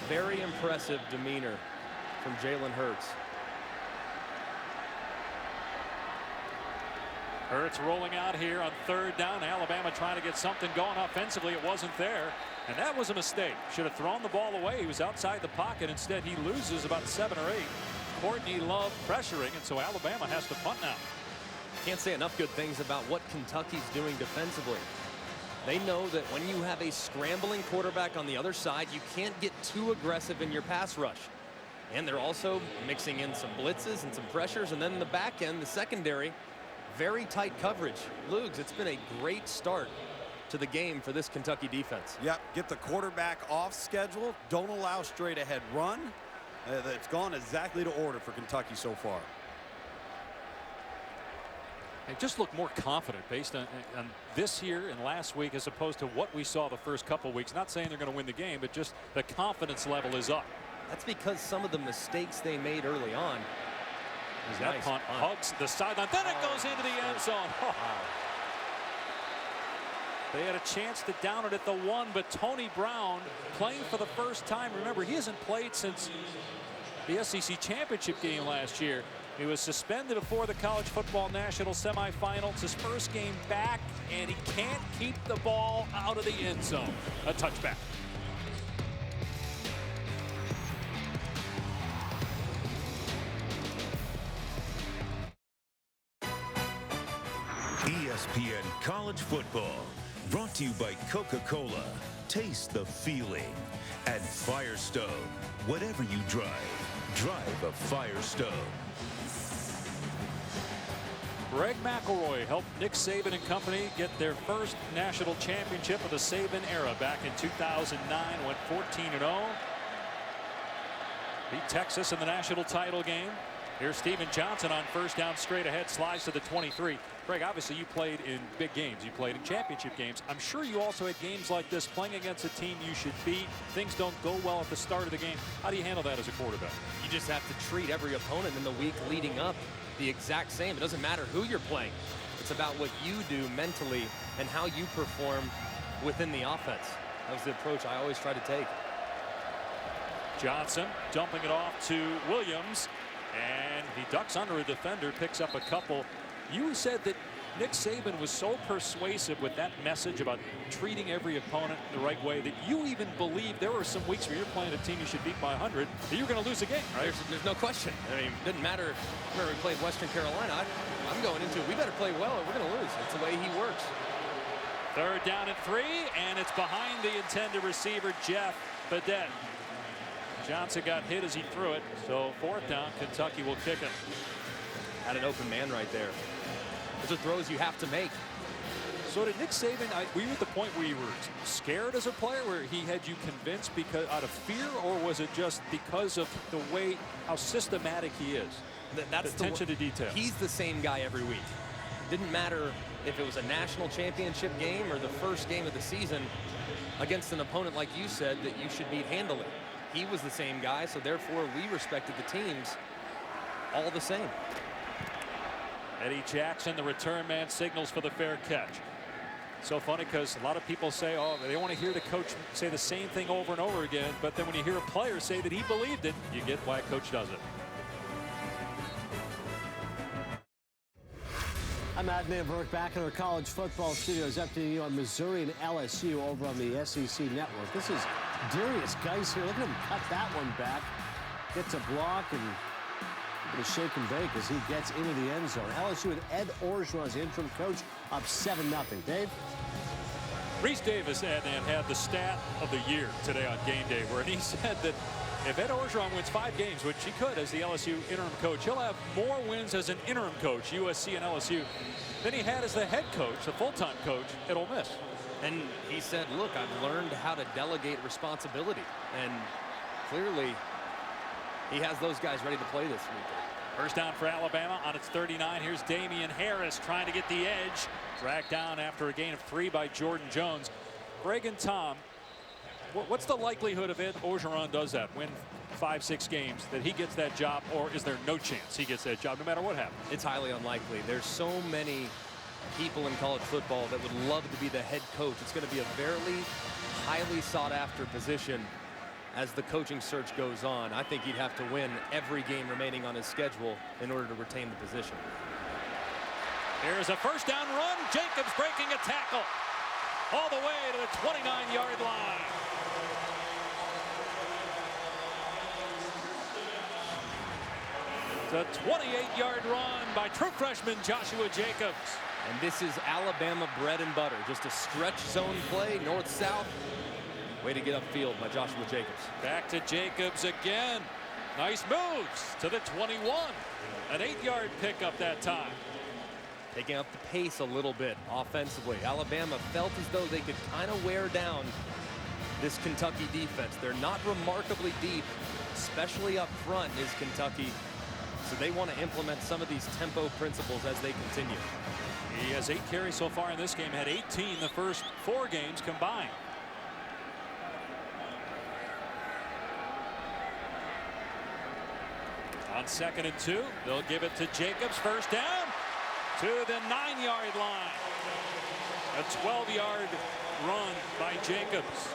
Very impressive demeanor from Jalen Hurts. Hurts rolling out here on 3rd down. Alabama trying to get something going offensively. It wasn't there. And that was a mistake. Should have thrown the ball away. He was outside the pocket. Instead, he loses about 7 or 8. Courtney Love pressuring, and so Alabama has to punt now. Can't say enough good things about what Kentucky's doing defensively. They know that when you have a scrambling quarterback on the other side, you can't get too aggressive in your pass rush. And they're also mixing in some blitzes and some pressures. And then in the back end, the secondary, very tight coverage. Lugs, it's been a great start to the game for this Kentucky defense. Yep, get the quarterback off schedule. Don't allow straight ahead run. It's gone exactly to order for Kentucky so far. They just look more confident based on this year and last week as opposed to what we saw the first couple weeks. Not saying they're going to win the game, but just the confidence level is up. That's because some of the mistakes they made early on. That Nice punt hugs the sideline. Then it goes into the end zone. Oh. They had a chance to down it at the 1, but Tony Brown playing for the first time. Remember, he hasn't played since the SEC championship game last year. He was suspended before the college football national semifinals. His first game back, and he can't keep the ball out of the end zone. A touchback. ESPN College Football, brought to you by Coca-Cola. Taste the feeling. And Firestone. Whatever you drive, drive a Firestone. Greg McElroy helped Nick Saban and company get their first national championship of the Saban era back in 2009. Went 14-0. Beat Texas in the national title game. Here's Steven Johnson on 1st down, straight ahead, slides to the 23. Greg, obviously you played in big games. You played in championship games. I'm sure you also had games like this, playing against a team you should beat. Things don't go well at the start of the game. How do you handle that as a quarterback? You just have to treat every opponent in the week leading up the exact same. It doesn't matter who you're playing. It's about what you do mentally and how you perform within the offense. That was the approach I always try to take. Johnson dumping it off to Williams. And he ducks under a defender, picks up a couple. You said that Nick Saban was so persuasive with that message about treating every opponent the right way that you even believe there were some weeks where you're playing a team you should beat by 100 that you're going to lose a game, right? There's no question. I mean, it didn't matter where we played Western Carolina. I'm going into it. We better play well or we're going to lose. It's the way he works. 3rd down and 3, and it's behind the intended receiver, Jeff Badet. Johnson got hit as he threw it, so 4th down, Kentucky will kick it. Had an open man right there. Those are throws you have to make. So did Nick Saban, were you at the point where you were scared as a player, where he had you convinced because out of fear, or was it just because of the way, how systematic he is? That's the attention to detail. He's the same guy every week. Didn't matter if it was a national championship game or the first game of the season against an opponent, like you said, that you should beat handily. He was the same guy, so therefore we respected the teams all the same. Eddie Jackson, the return man, signals for the fair catch. So funny because a lot of people say, oh, they want to hear the coach say the same thing over and over again, but then when you hear a player say that he believed it, you get why a coach does it. I'm Adnan Burke back in our college football studios, updating you on Missouri and LSU over on the SEC network. This is Darius Geis here. Look at him cut that one back. Gets a block and a shake and bake as he gets into the end zone. LSU with Ed Orgeron as interim coach, up 7-0. Dave? Reese Davis had the stat of the year today on game day, where he said that if Ed Orgeron wins 5 games, which he could as the LSU interim coach, he'll have more wins as an interim coach, USC and LSU, than he had as the head coach, the full-time coach at Ole Miss. And he said, look, I've learned how to delegate responsibility. And clearly, he has those guys ready to play this week. First down for Alabama on its 39. Here's Damian Harris trying to get the edge. Dragged down after a gain of 3 by Jordan Jones. Greg and Tom, what's the likelihood if Ed Orgeron does that? When 5-6 games that he gets that job, or is there no chance he gets that job no matter what happens? It's highly unlikely. There's so many people in college football that would love to be the head coach. It's going to be a very highly sought after position as the coaching search goes on. I think he'd have to win every game remaining on his schedule in order to retain the position. Here's a first down run. Jacobs breaking a tackle all the way to the 29-yard line. The 28-yard run by true freshman Joshua Jacobs. And this is Alabama bread and butter. Just a stretch zone play, north-south. Way to get upfield by Joshua Jacobs. Back to Jacobs again. Nice moves to the 21. An 8-yard pickup that time. Taking up the pace a little bit offensively. Alabama felt as though they could kind of wear down this Kentucky defense. They're not remarkably deep, especially up front is Kentucky. So they want to implement some of these tempo principles as they continue. He has 8 carries so far in this game, had 18 the first 4 games combined. On 2nd and 2, they'll give it to Jacobs. First down to the 9-yard line. A 12-yard run by Jacobs.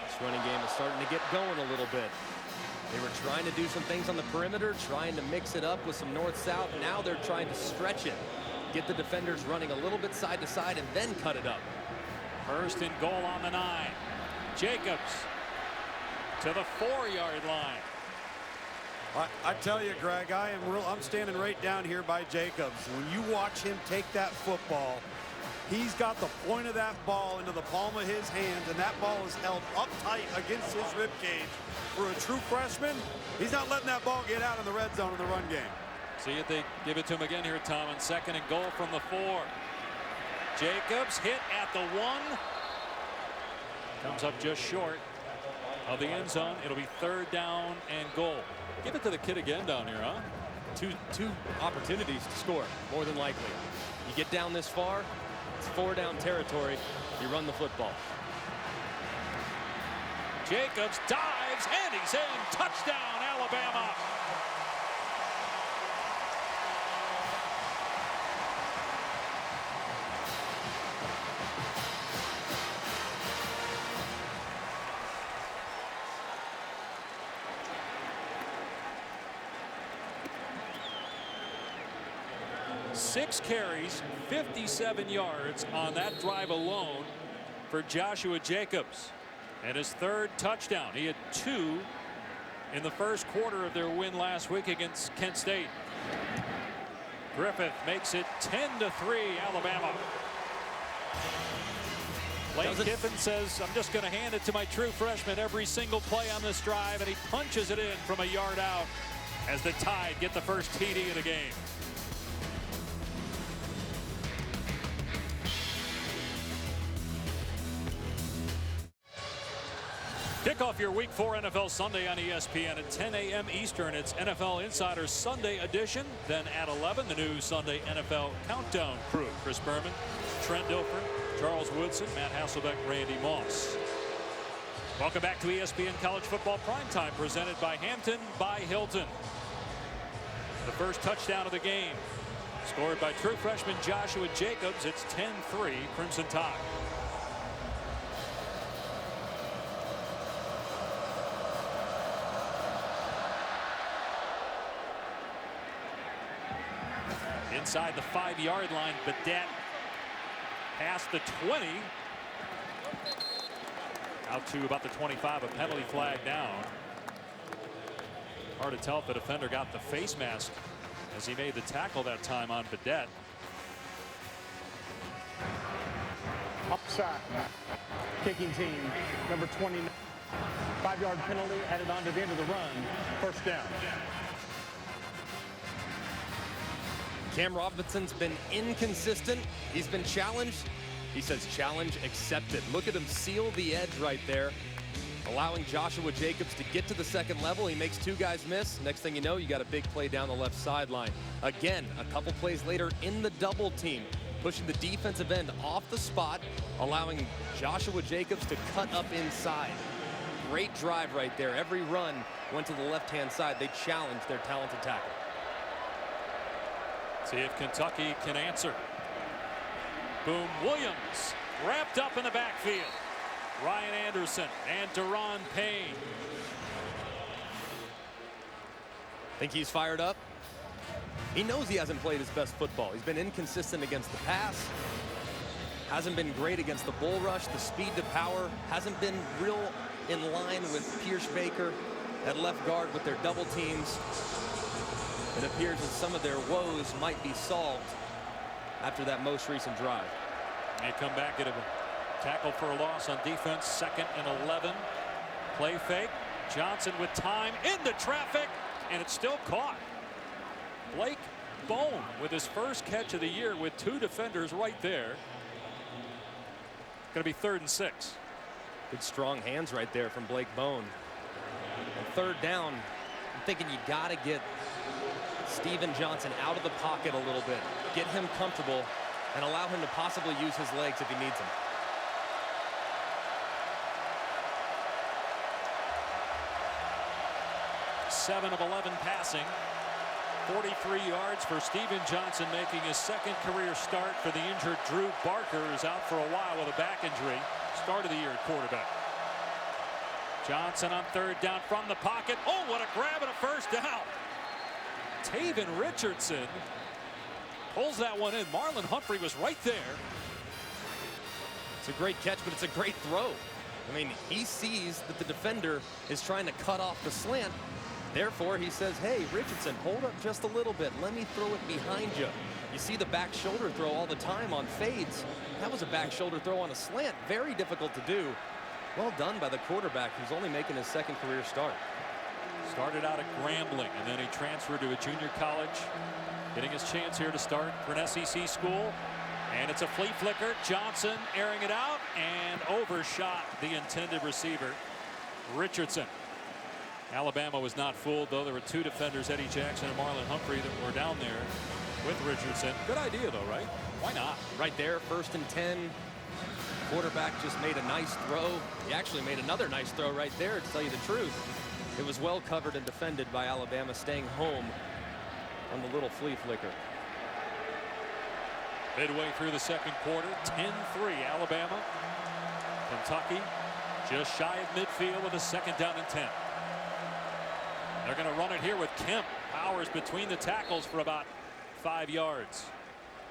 This running game is starting to get going a little bit. They were trying to do some things on the perimeter, trying to mix it up with some north-south. Now they're trying to stretch it, get the defenders running a little bit side to side, and then cut it up. First and goal on the 9. Jacobs to the 4-yard line. I tell you, Greg, I'm standing right down here by Jacobs. When you watch him take that football, he's got the point of that ball into the palm of his hand, and that ball is held up tight against his rib cage. For a true freshman, he's not letting that ball get out in the red zone in the run game. See if they give it to him again here, Tom, on 2nd and goal from the 4. Jacobs hit at the 1. Comes up just short of the end zone. It'll be 3rd down and goal. Give it to the kid again down here, huh? Two opportunities to score, more than likely. You get down this far, it's 4-down territory. You run the football. Jacobs dives, and he's in. Touchdown, Alabama. Six carries, 57 yards on that drive alone for Joshua Jacobs. And his 3rd touchdown. He had 2 in the first quarter of their win last week against Kent State. Griffith makes it 10-3 Alabama. Lane Kiffin says, I'm just going to hand it to my true freshman every single play on this drive, and he punches it in from a yard out as the Tide get the first TD of the game. Kick off your Week 4 NFL Sunday on ESPN at 10 a.m. Eastern. It's NFL Insider Sunday edition. Then at 11, the new Sunday NFL Countdown crew. Chris Berman, Trent Dilfer, Charles Woodson, Matt Hasselbeck, Randy Moss. Welcome back to ESPN College Football Primetime, presented by Hampton by Hilton. The first touchdown of the game scored by true freshman Joshua Jacobs. It's 10-3 Crimson Tide. Inside the 5-yard line, Badette past the 20. Out to about the 25, a penalty flag down. Hard to tell if the defender got the face mask as he made the tackle that time on Badette. Offside. Kicking team, number 29. 5-yard penalty added on to the end of the run. First down. Cam Robinson's been inconsistent. He's been challenged. He says challenge accepted. Look at him seal the edge right there, allowing Joshua Jacobs to get to the 2nd level. He makes 2 guys miss. Next thing you know, you got a big play down the left sideline. Again, a couple plays later in the double team, pushing the defensive end off the spot, allowing Joshua Jacobs to cut up inside. Great drive right there. Every run went to the left-hand side. They challenged their talented tackle. See if Kentucky can answer. Boom Williams wrapped up in the backfield. Ryan Anderson and Deron Payne. Think he's fired up? He knows he hasn't played his best football. He's been inconsistent against the pass. Hasn't been great against the bull rush. The speed to power hasn't been real in line with Pierce Baker at left guard with their double teams. It appears that some of their woes might be solved after that most recent drive. They come back at a tackle for a loss on defense. 2nd and 11. Play fake. Johnson with time into traffic, and it's still caught. Blake Bone with his first catch of the year with 2 defenders right there. Going to be 3rd and 6. Good strong hands right there from Blake Bone. And 3rd down, I'm thinking you got to get Steven Johnson out of the pocket a little bit. Get him comfortable and allow him to possibly use his legs if he needs them. Seven of 11 passing. 43 yards for Steven Johnson, making his 2nd career start for the injured Drew Barker, who's out for a while with a back injury. Start of the year at quarterback. Johnson on 3rd down from the pocket. Oh, what a grab and a 1st down. Taven Richardson pulls that one in. Marlon Humphrey was right there. It's a great catch, but it's a great throw. I mean, he sees that the defender is trying to cut off the slant. Therefore, he says, hey, Richardson, hold up just a little bit. Let me throw it behind you. You see the back shoulder throw all the time on fades. That was a back shoulder throw on a slant. Very difficult to do. Well done by the quarterback, who's only making his 2nd career start. Started out at Grambling, and then he transferred to a junior college. Getting his chance here to start for an SEC school. And it's a flea flicker. Johnson airing it out and overshot the intended receiver, Richardson. Alabama was not fooled, though. There were 2 defenders, Eddie Jackson and Marlon Humphrey, that were down there with Richardson. Good idea, though, right? Why not? Right there, 1st and 10. Quarterback just made a nice throw. He actually made another nice throw right there, to tell you the truth. It was well covered and defended by Alabama, staying home on the little flea flicker. Midway through the 2nd quarter, 10-3 Alabama. Kentucky just shy of midfield with a 2nd down and 10. They're going to run it here with Kemp. Powers between the tackles for about 5 yards.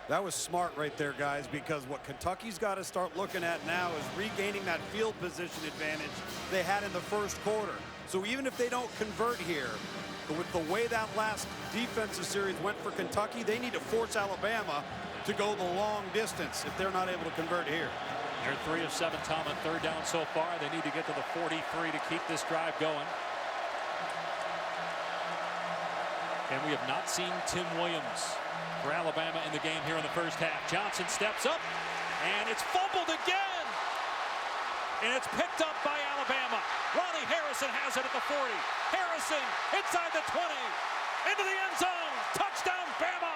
That was smart right there, guys, because what Kentucky's got to start looking at now is regaining that field position advantage they had in the 1st quarter. So even if they don't convert here, but with the way that last defensive series went for Kentucky, they need to force Alabama to go the long distance if they're not able to convert here. They're 3 of 7, Tom, on 3rd down so far. They need to get to the 43 to keep this drive going. And we have not seen Tim Williams for Alabama in the game here in the 1st half. Johnson steps up, and it's fumbled again. And it's picked up by Alabama. Ronnie Harrison has it at the 40. Harrison inside the 20. Into the end zone. Touchdown, Bama.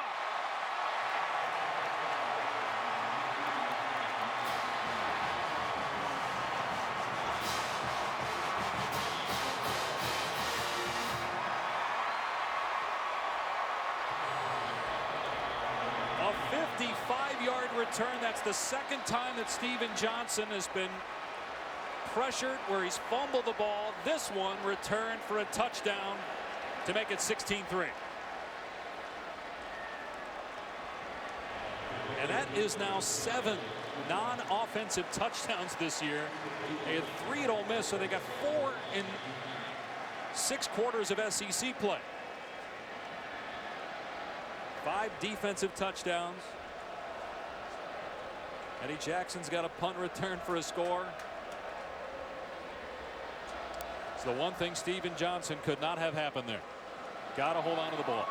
A 55-yard return. That's the 2nd time that Steven Johnson has been pressured where he's fumbled the ball. This one returned for a touchdown to make it 16-3. And that is now 7 non-offensive touchdowns this year. They had 3 at Ole Miss, so they got 4 in 6 quarters of SEC play. 5 defensive touchdowns. Eddie Jackson's got a punt return for a score. It's the one thing Steven Johnson could not have happened there. Got to hold on to the ball.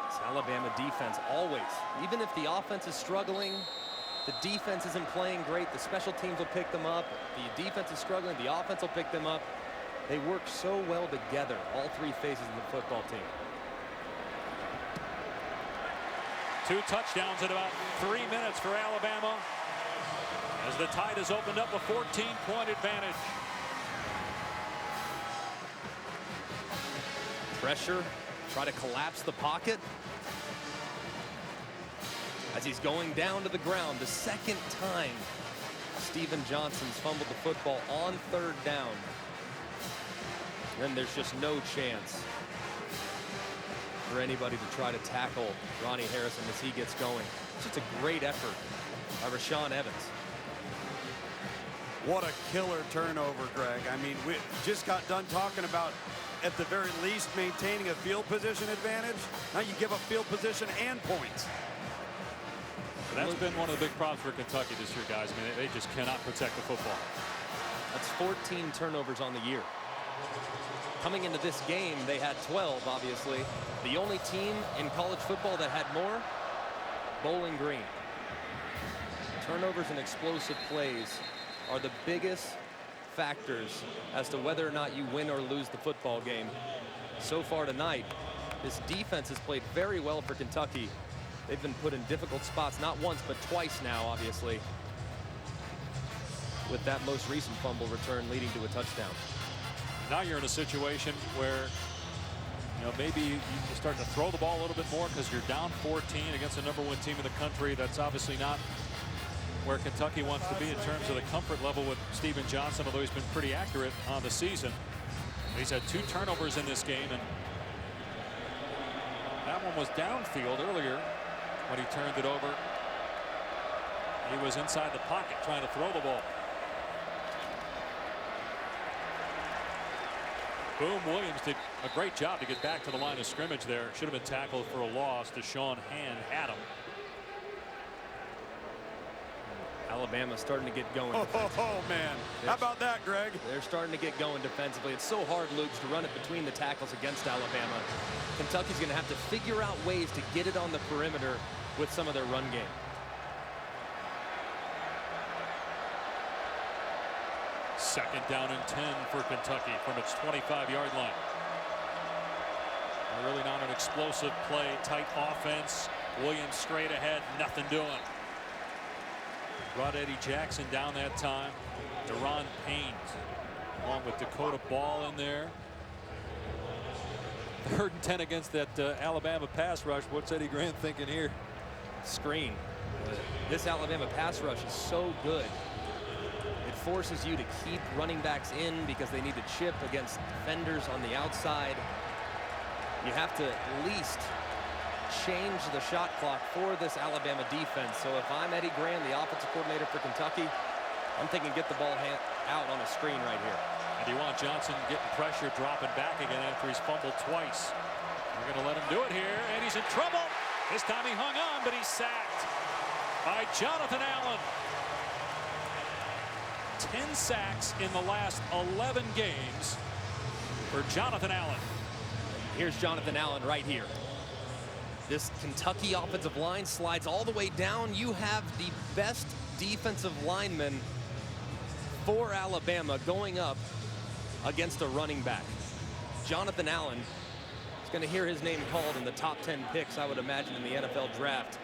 It's Alabama defense always. Even if the offense is struggling, the defense isn't playing great, the special teams will pick them up. The defense is struggling, the offense will pick them up. They work so well together, all 3 phases of the football team. 2 touchdowns in about 3 minutes for Alabama, as the Tide has opened up a 14-point advantage. Pressure, try to collapse the pocket. As he's going down to the ground, the second time Steven Johnson's fumbled the football on 3rd down. Then there's just no chance for anybody to try to tackle Ronnie Harrison as he gets going. It's just a great effort by Rashaan Evans. What a killer turnover, Greg. I mean, we just got done talking about, at the very least, maintaining a field position advantage. Now you give up field position and points. That's been one of the big problems for Kentucky this year, guys. I mean, they just cannot protect the football. That's 14 turnovers on the year. Coming into this game, they had 12, obviously. The only team in college football that had more, Bowling Green. Turnovers and explosive plays are the biggest factors as to whether or not you win or lose the football game. So far tonight, this defense has played very well for Kentucky. They've been put in difficult spots, not once, but twice now, obviously, with that most recent fumble return leading to a touchdown. Now you're in a situation where, you know, maybe you start to throw the ball a little bit more because you're down 14 against the #1 team in the country. That's obviously not where Kentucky wants to be in terms of the comfort level with Steven Johnson, although he's been pretty accurate on the season. He's had 2 turnovers in this game, and that one was downfield earlier when he turned it over. He was inside the pocket trying to throw the ball. Boom Williams did a great job to get back to the line of scrimmage there. Should have been tackled for a loss. Deshaun Hand had him. Alabama starting to get going. Oh man. How about that, Greg? They're starting to get going defensively. It's so hard, Luke, to run it between the tackles against Alabama. Kentucky's going to have to figure out ways to get it on the perimeter with some of their run game. Second down and 10 for Kentucky from its 25-yard line. Really not an explosive play, tight offense. Williams straight ahead, nothing doing. Brought Eddie Jackson down that time. Deron Payne along with Dakota Ball in there. 3rd and 10 against that Alabama pass rush. What's Eddie Grant thinking here? Screen. This Alabama pass rush is so good. It forces you to keep running backs in because they need to chip against defenders on the outside. You have to at least change the shot clock for this Alabama defense. So if I'm Eddie Graham, the offensive coordinator for Kentucky, I'm thinking get the ball out on a screen right here. And DeJuan Johnson getting pressure, dropping back again after he's fumbled twice. We're going to let him do it here, and he's in trouble. This time he hung on, but he's sacked by Jonathan Allen. 10 sacks in the last 11 games for Jonathan Allen. Here's Jonathan Allen right here. This Kentucky offensive line slides all the way down. You have the best defensive lineman for Alabama going up against a running back. Jonathan Allen is going to hear his name called in the top 10 picks, I would imagine, in the NFL draft.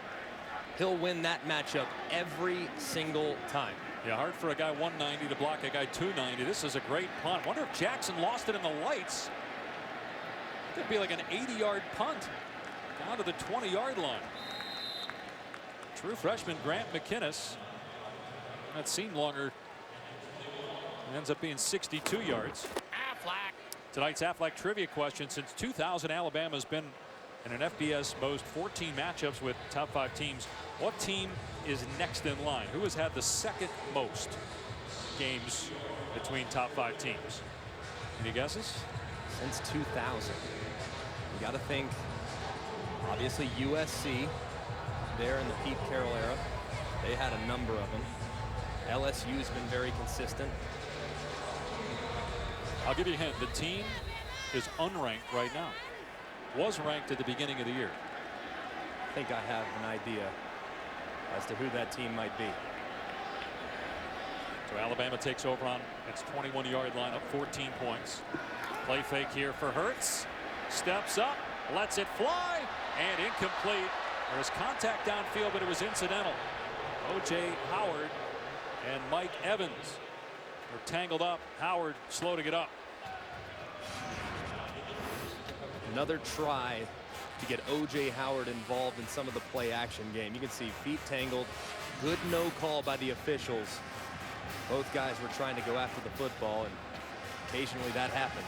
He'll win that matchup every single time. Yeah, hard for a guy 190 to block a guy 290. This is a great punt. Wonder if Jackson lost it in the lights. Could be like an 80-yard punt down to the 20-yard line. True freshman Grant McInnes. That seemed longer. It ends up being 62 yards. Aflac. Tonight's Aflac trivia question. Since 2000, Alabama's been in an FBS most 14 matchups with top 5 teams. What team is next in line? Who has had the second most games between top 5 teams? Any guesses? Since 2000. You got to think, obviously, USC there in the Pete Carroll era. They had a number of them. LSU's been very consistent. I'll give you a hint. The team is unranked right now. Was ranked at the beginning of the year. I think I have an idea as to who that team might be. So Alabama takes over on its 21-yard line, up 14 points. Play fake here for Hurts. Steps up, lets it fly, and incomplete. There was contact downfield, but it was incidental. O.J. Howard and Mike Evans were tangled up. Howard slow to get up. Another try to get O.J. Howard involved in some of the play action game. You can see feet tangled. Good no call by the officials. Both guys were trying to go after the football, and occasionally that happens.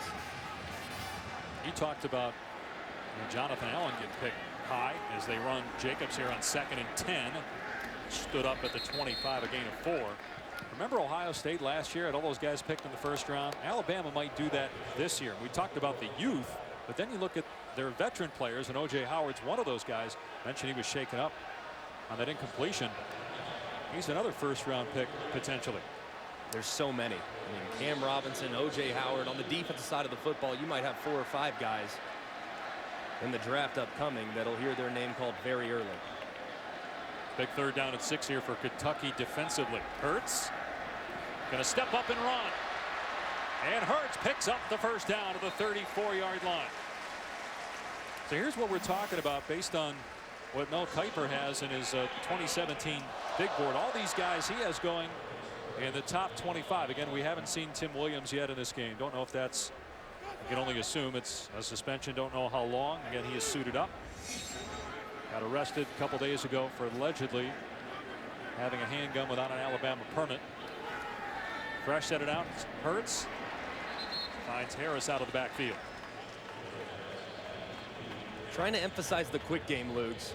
He talked about Jonathan Allen getting picked high as they run Jacobs here on 2nd and 10. Stood up at the 25, a gain of 4. Remember Ohio State last year had all those guys picked in the first round? Alabama might do that this year. We talked about the youth, but then you look at their veteran players, and O.J. Howard's one of those guys. Mentioned he was shaken up on that incompletion. He's another first-round pick potentially. There's so many. I mean, Cam Robinson, O.J. Howard. On the defensive side of the football, you might have 4 or 5 guys in the draft upcoming that'll hear their name called very early. Big 3rd down and 6 here for Kentucky defensively. Hurts going to step up and run. And Hurts picks up the first down to the 34-yard line. So here's what we're talking about based on what Mel Kiper has in his 2017 big board. All these guys he has going in the top 25. Again, we haven't seen Tim Williams yet in this game. Don't know if that's, I can only assume it's a suspension. Don't know how long. Again, he is suited up. Got arrested a couple days ago for allegedly having a handgun without an Alabama permit. Fresh set it out. Hurts finds Harris out of the backfield. Trying to emphasize the quick game, Ludes.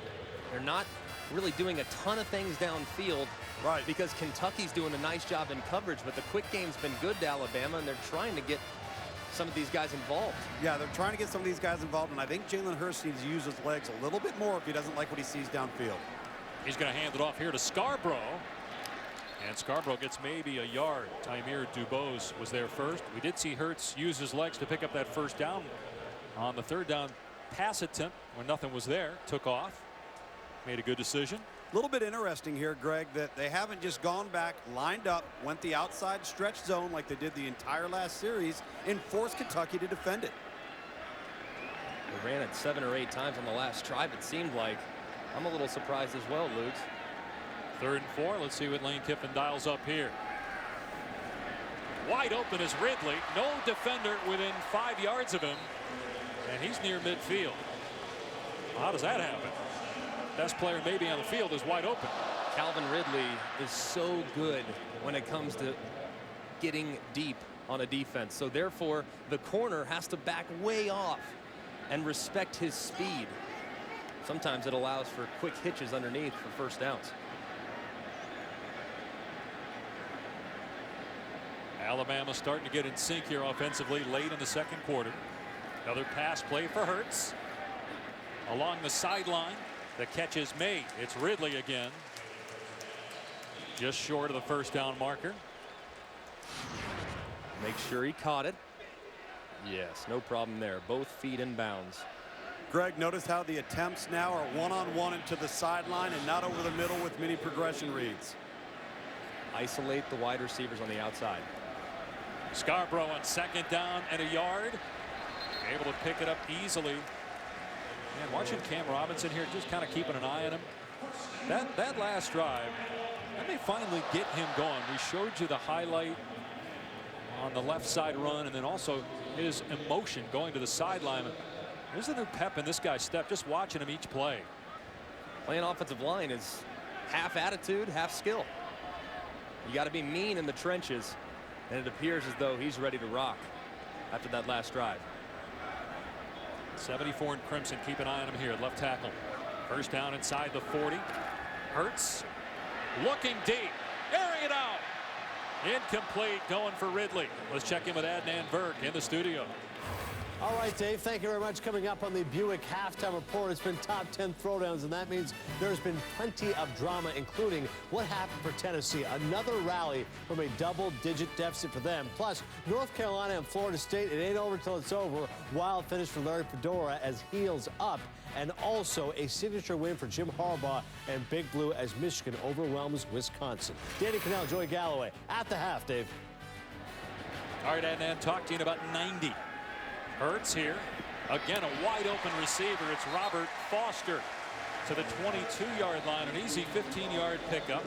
They're not really doing a ton of things downfield. Right. Because Kentucky's doing a nice job in coverage, but the quick game's been good to Alabama, and they're trying to get some of these guys involved. Yeah, they're trying to get some of these guys involved, and I think Jalen Hurts needs to use his legs a little bit more if he doesn't like what he sees downfield. He's going to hand it off here to Scarborough. And Scarborough gets maybe a yard. Tymir Dubose was there first. We did see Hurts use his legs to pick up that first down on the 3rd down pass attempt when nothing was there. Took off. Made a good decision. A little bit interesting here, Greg, that they haven't just gone back, lined up, went the outside stretch zone like they did the entire last series, and forced Kentucky to defend it. They ran it 7 or 8 times on the last drive, it seemed like. I'm a little surprised as well, Ludes. 3rd and 4. Let's see what Lane Kiffin dials up here. Wide open is Ridley. No defender within 5 yards of him. And he's near midfield. How does that happen? Best player maybe on the field is wide open. Calvin Ridley is so good when it comes to getting deep on a defense. So therefore, the corner has to back way off and respect his speed. Sometimes it allows for quick hitches underneath for first downs. Alabama starting to get in sync here offensively late in the 2nd quarter. Another pass play for Hurts. Along the sideline. The catch is made. It's Ridley again. Just short of the first down marker. Make sure he caught it. Yes, no problem there. Both feet in bounds. Greg, notice how the attempts now are one-on-one into the sideline and not over the middle with many progression reads. Isolate the wide receivers on the outside. Scarborough on 2nd down and a yard. Able to pick it up easily. Man, watching Cam Robinson here, just kind of keeping an eye on him. That last drive, and they finally get him going. We showed you the highlight on the left side run, and then also his emotion going to the sideline. There's a new pep in this guy's step, just watching him each play. Playing offensive line is half attitude, half skill. You got to be mean in the trenches, and it appears as though he's ready to rock after that last drive. 74 in crimson. Keep an eye on him here. Left tackle. First down inside the 40. Hurts looking deep. Airing it out. Incomplete. Going for Ridley. Let's check in with Adnan Virk in the studio. All right, Dave, thank you very much. Coming up on the Buick Halftime Report, it's been top 10 throwdowns, and that means there's been plenty of drama, including what happened for Tennessee. Another rally from a double-digit deficit for them. Plus, North Carolina and Florida State, it ain't over till it's over. Wild finish for Larry Fedora as heels up, and also a signature win for Jim Harbaugh and Big Blue as Michigan overwhelms Wisconsin. Danny Cannell, Joey Galloway at the half, Dave. All right, Adnan, talk to you in about 90. Hurts here. Again, a wide open receiver. It's Robert Foster to the 22-yard line. An easy 15-yard pickup.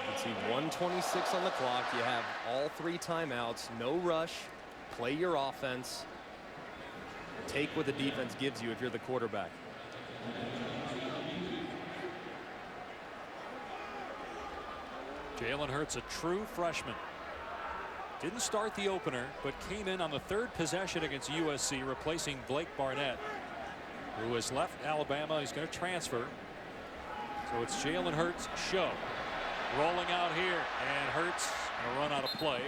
Let's see, 1:26 on the clock. You have all 3 timeouts. No rush. Play your offense. Take what the defense gives you if you're the quarterback. Jalen Hurts, a true freshman. Didn't start the opener, but came in on the 3rd possession against USC, replacing Blake Barnett, who has left Alabama. He's going to transfer. So it's Jalen Hurts' show. Rolling out here, and Hurts going to run out of play,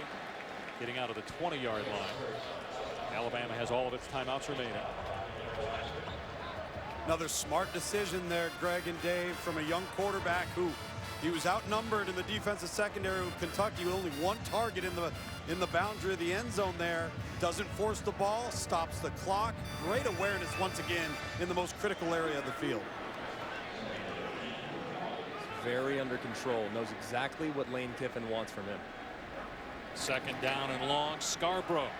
getting out of the 20-yard line. Alabama has all of its timeouts remaining. Another smart decision there, Greg and Dave, from a young quarterback who he was outnumbered in the defensive secondary with Kentucky with only 1 target in the boundary of the end zone there. Doesn't force the ball, stops the clock. Great awareness once again in the most critical area of the field. Very under control, knows exactly what Lane Kiffin wants from him. 2nd down and long. Scarborough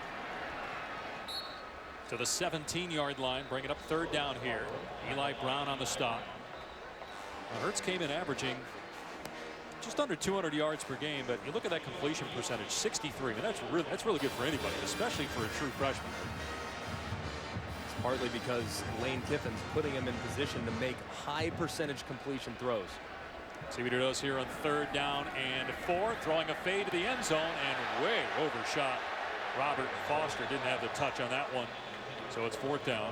to the 17-yard line, bring it up 3rd down here. Eli Brown on the stop. Now, Hurts came in averaging just under 200 yards per game, but you look at that completion percentage, 63. I mean, that's really good for anybody, especially for a true freshman. It's partly because Lane Kiffin's putting him in position to make high percentage completion throws. See what he does here on 3rd down and 4, throwing a fade to the end zone and way overshot. Robert Foster didn't have the touch on that one, so it's 4th down.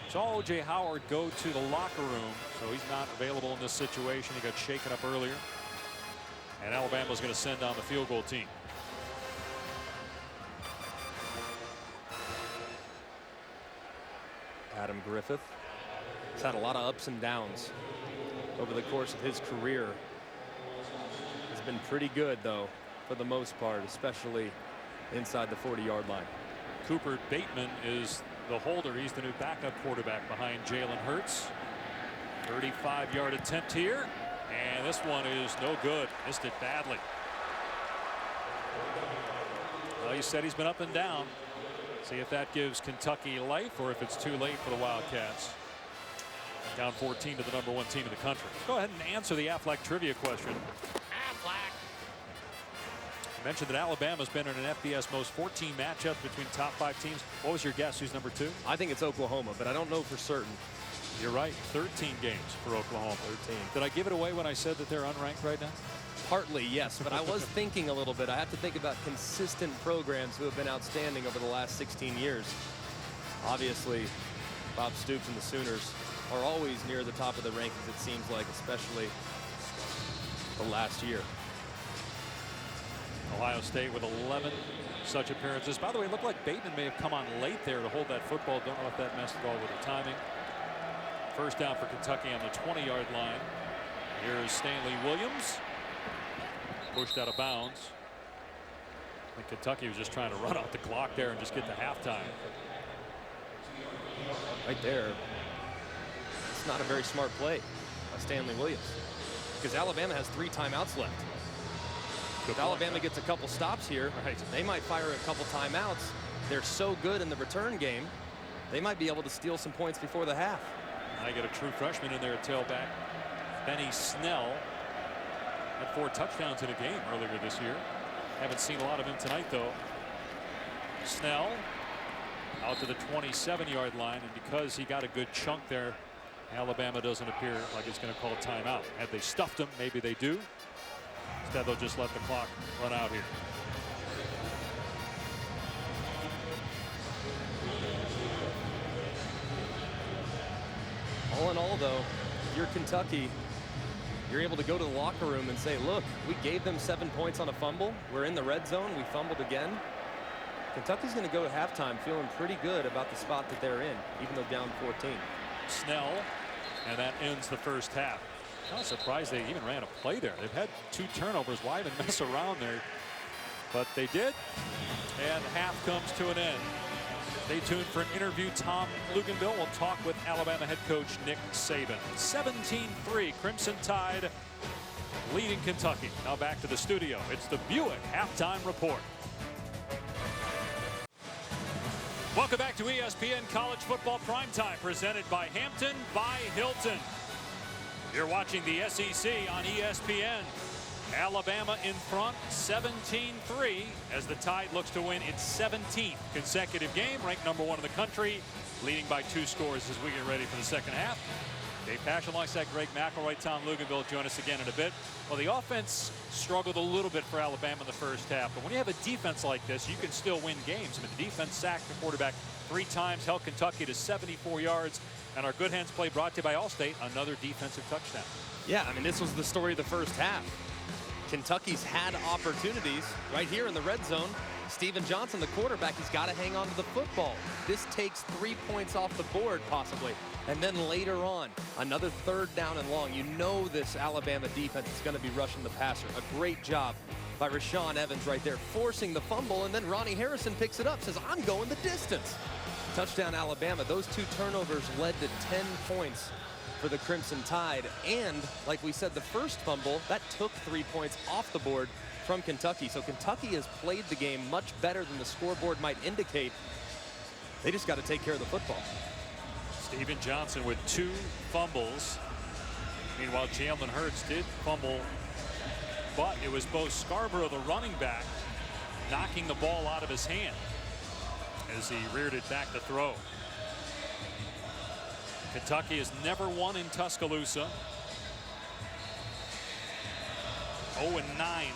Saw O.J. Howard go to the locker room, so he's not available in this situation. He got shaken up earlier. And Alabama's going to send down the field goal team. Adam Griffith has had a lot of ups and downs over the course of his career. Has been pretty good, though, for the most part, especially inside the 40-yard line. Cooper Bateman is the holder. He's the new backup quarterback behind Jalen Hurts. 35-yard attempt here. And this one is no good. Missed it badly. Well, he said he's been up and down. See if that gives Kentucky life or if it's too late for the Wildcats. Down 14 to the #1 team in the country. Go ahead and answer the Aflac trivia question. Aflac. You mentioned that Alabama's been in an FBS most 14 matchups between top 5 teams. What was your guess? Who's number 2? I think it's Oklahoma, but I don't know for certain. You're right. 13 games for Oklahoma. 13. Did I give it away when I said that they're unranked right now? Partly, yes, but I was thinking a little bit. I have to think about consistent programs who have been outstanding over the last 16 years. Obviously, Bob Stoops and the Sooners are always near the top of the rankings, it seems like, especially the last year. Ohio State with 11 such appearances. By the way, it looked like Bateman may have come on late there to hold that football. Don't know if that messed at all with the timing. 1st down for Kentucky on the 20-yard line. Here's Stanley Williams. Pushed out of bounds. I think Kentucky was just trying to run out the clock there and just get to halftime. Right there. It's not a very smart play by Stanley Williams, because Alabama has 3 timeouts left. If Alabama gets a couple stops here, they might fire a couple timeouts. They're so good in the return game, they might be able to steal some points before the half. I get a true freshman in there at tailback. Benny Snell had 4 touchdowns in a game earlier this year. Haven't seen a lot of him tonight, though. Snell out to the 27-yard line, and because he got a good chunk there, Alabama doesn't appear like it's going to call a timeout. Had they stuffed him, maybe they do. Instead, they'll just let the clock run out here. All in all, though, if you're Kentucky, you're able to go to the locker room and say, look, we gave them 7 points on a fumble. We're in the red zone. We fumbled again. Kentucky's going to go to halftime feeling pretty good about the spot that they're in, even though down 14. Snell, and that ends the first half. I'm surprised they even ran a play there. They've had 2 turnovers. Why even mess around there? But they did, and half comes to an end. Stay tuned for an interview. Tom Luginbill will talk with Alabama head coach Nick Saban. 17-3, Crimson Tide leading Kentucky. Now back to the studio. It's the Buick Halftime Report. Welcome back to ESPN College Football Primetime, presented by Hampton by Hilton. You're watching the SEC on ESPN. Alabama in front 17-3 as the Tide looks to win its 17th consecutive game, ranked #1 in the country. leading by 2 scores as we get ready for the second half. Dave Pasch alongside Greg McElroy, Tom Luginbill join us again in a bit. Well, the offense struggled a little bit for Alabama in the first half, but when you have a defense like this, you can still win games. I mean, the defense sacked the quarterback 3 times, held Kentucky to 74 yards, and our Good Hands play brought to you by Allstate, another defensive touchdown. Yeah, I mean, this was the story of the first half. Kentucky's had opportunities right here in the red zone. Steven Johnson, the quarterback, he's got to hang on to the football. This takes 3 points off the board, possibly. And then later on, another 3rd down and long. You know this Alabama defense is going to be rushing the passer. A great job by Rashaan Evans right there, forcing the fumble, and then Ronnie Harrison picks it up, says, I'm going the distance. Touchdown Alabama. Those 2 turnovers led to 10 points for the Crimson Tide. And like we said, the first fumble, that took 3 points off the board from Kentucky. So Kentucky has played the game much better than the scoreboard might indicate. They just got to take care of the football. Steven Johnson with 2 fumbles. Meanwhile, Jalen Hurts did fumble, but it was Bo Scarborough, the running back, knocking the ball out of his hand as he reared it back to throw. Kentucky has never won in Tuscaloosa. 0-9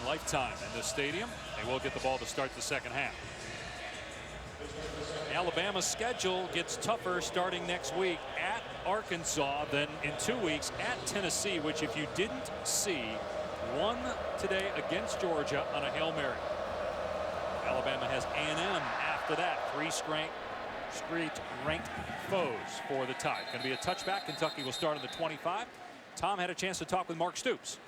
lifetime in this stadium. They will get the ball to start the second half. Alabama's schedule gets tougher starting next week at Arkansas, then in 2 weeks at Tennessee, which if you didn't see, won today against Georgia on a Hail Mary. Alabama has A&M after that. 3 straight ranked foes for the Tide. Going to be a touchback. Kentucky will start on the 25. Tom had a chance to talk with Mark Stoops.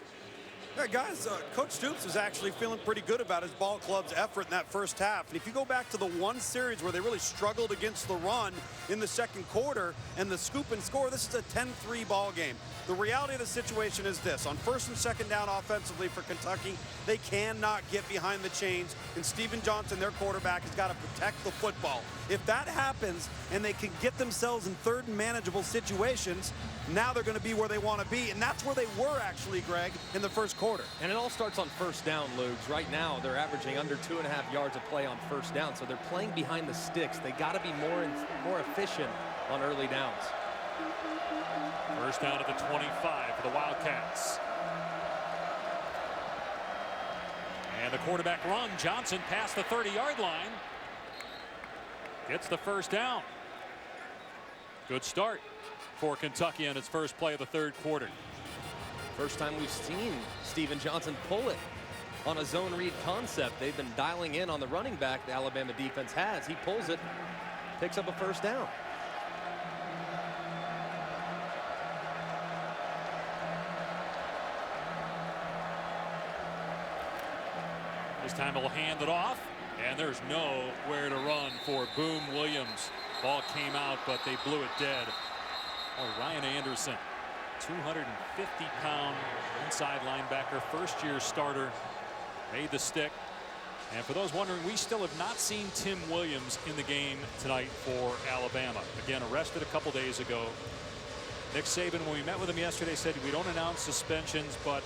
Yeah, guys, Coach Stoops is actually feeling pretty good about his ball club's effort in that first half. And if you go back to the one series where they really struggled against the run in the second quarter and the scoop and score, this is a 10-3 ball game. The reality of the situation is this. On 1st and 2nd down offensively for Kentucky, they cannot get behind the chains. And Steven Johnson, their quarterback, has got to protect the football. If that happens and they can get themselves in 3rd and manageable situations, now they're going to be where they want to be. And that's where they were actually, Greg, in the first quarter. And it all starts on 1st down, Lugs. Right now, they're averaging under 2.5 yards of play on 1st down. So they're playing behind the sticks. They got to be more efficient on early downs. First down at the 25 for the Wildcats. And the quarterback run. Johnson past the 30-yard line. Gets the first down. Good start for Kentucky on its first play of the 3rd quarter. First time we've seen Steven Johnson pull it on a zone read concept. They've been dialing in on the running back the Alabama defense has. He pulls it, picks up a first down. This time he'll hand it off, and there's nowhere to run for Boom Williams. Ball came out, but they blew it dead. Oh, Ryan Anderson, 250-pound inside linebacker, first-year starter, made the stick. And for those wondering, we still have not seen Tim Williams in the game tonight for Alabama. Again, arrested a couple days ago. Nick Saban, when we met with him yesterday, said we don't announce suspensions, but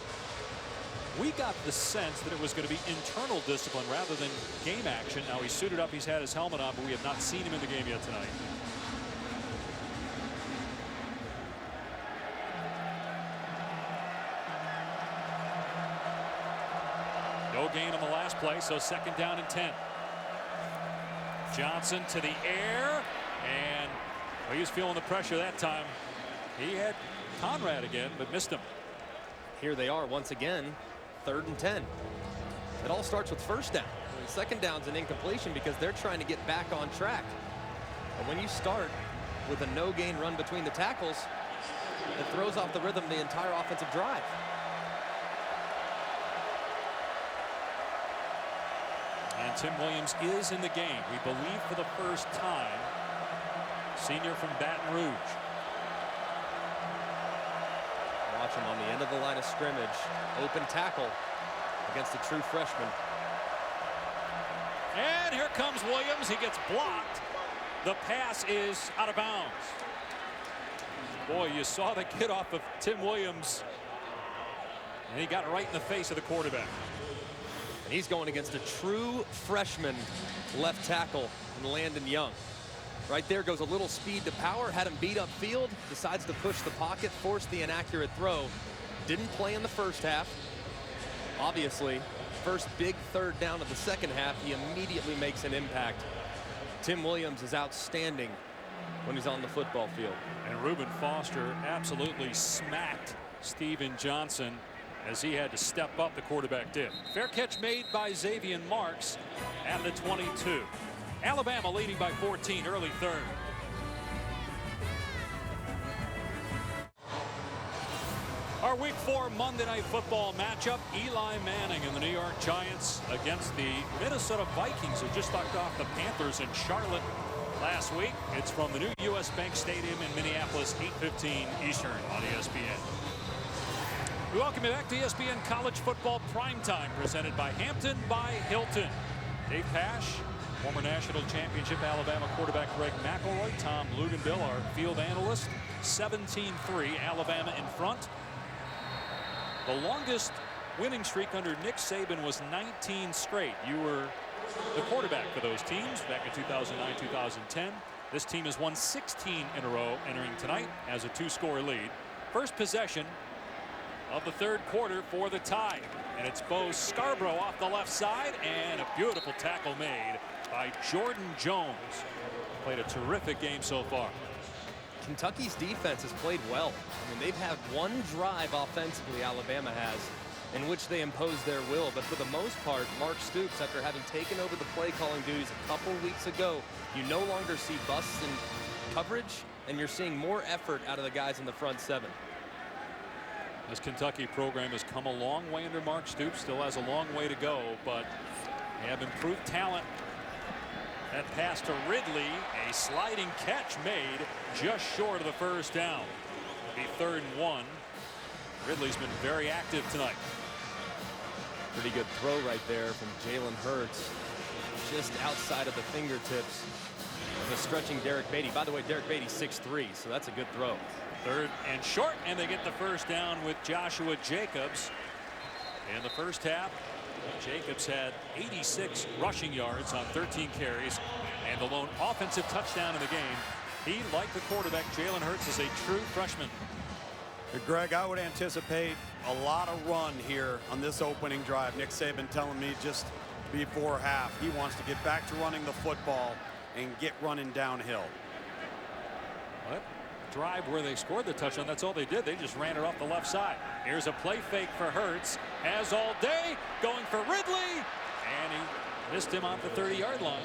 we got the sense that it was going to be internal discipline rather than game action. Now he's suited up, he's had his helmet on, but we have not seen him in the game yet tonight. No gain on the last play, so 2nd down and 10. Johnson to the air, and he was feeling the pressure that time. He had Conrad again, but missed him. Here they are once again, 3rd and 10. It all starts with 1st down. And 2nd down's an incompletion because they're trying to get back on track. And when you start with a no-gain run between the tackles, it throws off the rhythm of the entire offensive drive. And Tim Williams is in the game, we believe, for the first time. Senior from Baton Rouge. Watch him on the end of the line of scrimmage. Open tackle against a true freshman. And here comes Williams. He gets blocked. The pass is out of bounds. Boy, you saw the kid off of Tim Williams. And he got it right in the face of the quarterback. And he's going against a true freshman left tackle in Landon Young. Right there goes a little speed to power, had him beat up field, decides to push the pocket, force the inaccurate throw. Didn't play in the first half. Obviously, first big third down of the second half, he immediately makes an impact. Tim Williams is outstanding when he's on the football field. And Reuben Foster absolutely smacked Steven Johnson as he had to step up, the quarterback did. Fair catch made by Xavier Marks at the 22. Alabama leading by 14 early third. Our Week 4 Monday Night Football matchup, Eli Manning and the New York Giants against the Minnesota Vikings, who just knocked off the Panthers in Charlotte last week. It's from the new U.S. Bank Stadium in Minneapolis, 8:15 Eastern on ESPN. We welcome you back to ESPN College Football Primetime, presented by Hampton by Hilton. Dave Pasch, former national championship Alabama quarterback Greg McElroy, Tom Luganville, our field analyst. 17-3, Alabama in front. The longest winning streak under Nick Saban was 19 straight. You were the quarterback for those teams back in 2009-2010. This team has won 16 in a row entering tonight as a 2-score lead. First possession of the third quarter for the Tide. And it's Bo Scarborough off the left side, and a beautiful tackle made by Jordan Jones. Played a terrific game so far. Kentucky's defense has played well. I mean, they've had one drive offensively, Alabama has, in which they imposed their will. But for the most part, Mark Stoops, after having taken over the play calling duties a couple weeks ago, you no longer see busts in coverage, and you're seeing more effort out of the guys in the front seven. This Kentucky program has come a long way under Mark Stoops, still has a long way to go, but they have improved talent. That pass to Ridley, a sliding catch made just short of the first down. It'll be 3rd and 1. Ridley's been very active tonight. Pretty good throw right there from Jalen Hurts, just outside of the fingertips of the stretching Derek Beatty. By the way, Derek Beatty 6'3", so that's a good throw. 3rd and short, and they get the first down with Joshua Jacobs. In the first half, Jacobs had 86 rushing yards on 13 carries and the lone offensive touchdown in the game. He, like the quarterback Jalen Hurts, is a true freshman. Greg, I would anticipate a lot of run here on this opening drive. Nick Saban telling me just before half he wants to get back to running the football and get running downhill. What? Drive where they scored the touchdown, that's all they did. They just ran it off the left side. Here's a play fake for Hurts, as all day, going for Ridley, and he missed him off the 30-yard line.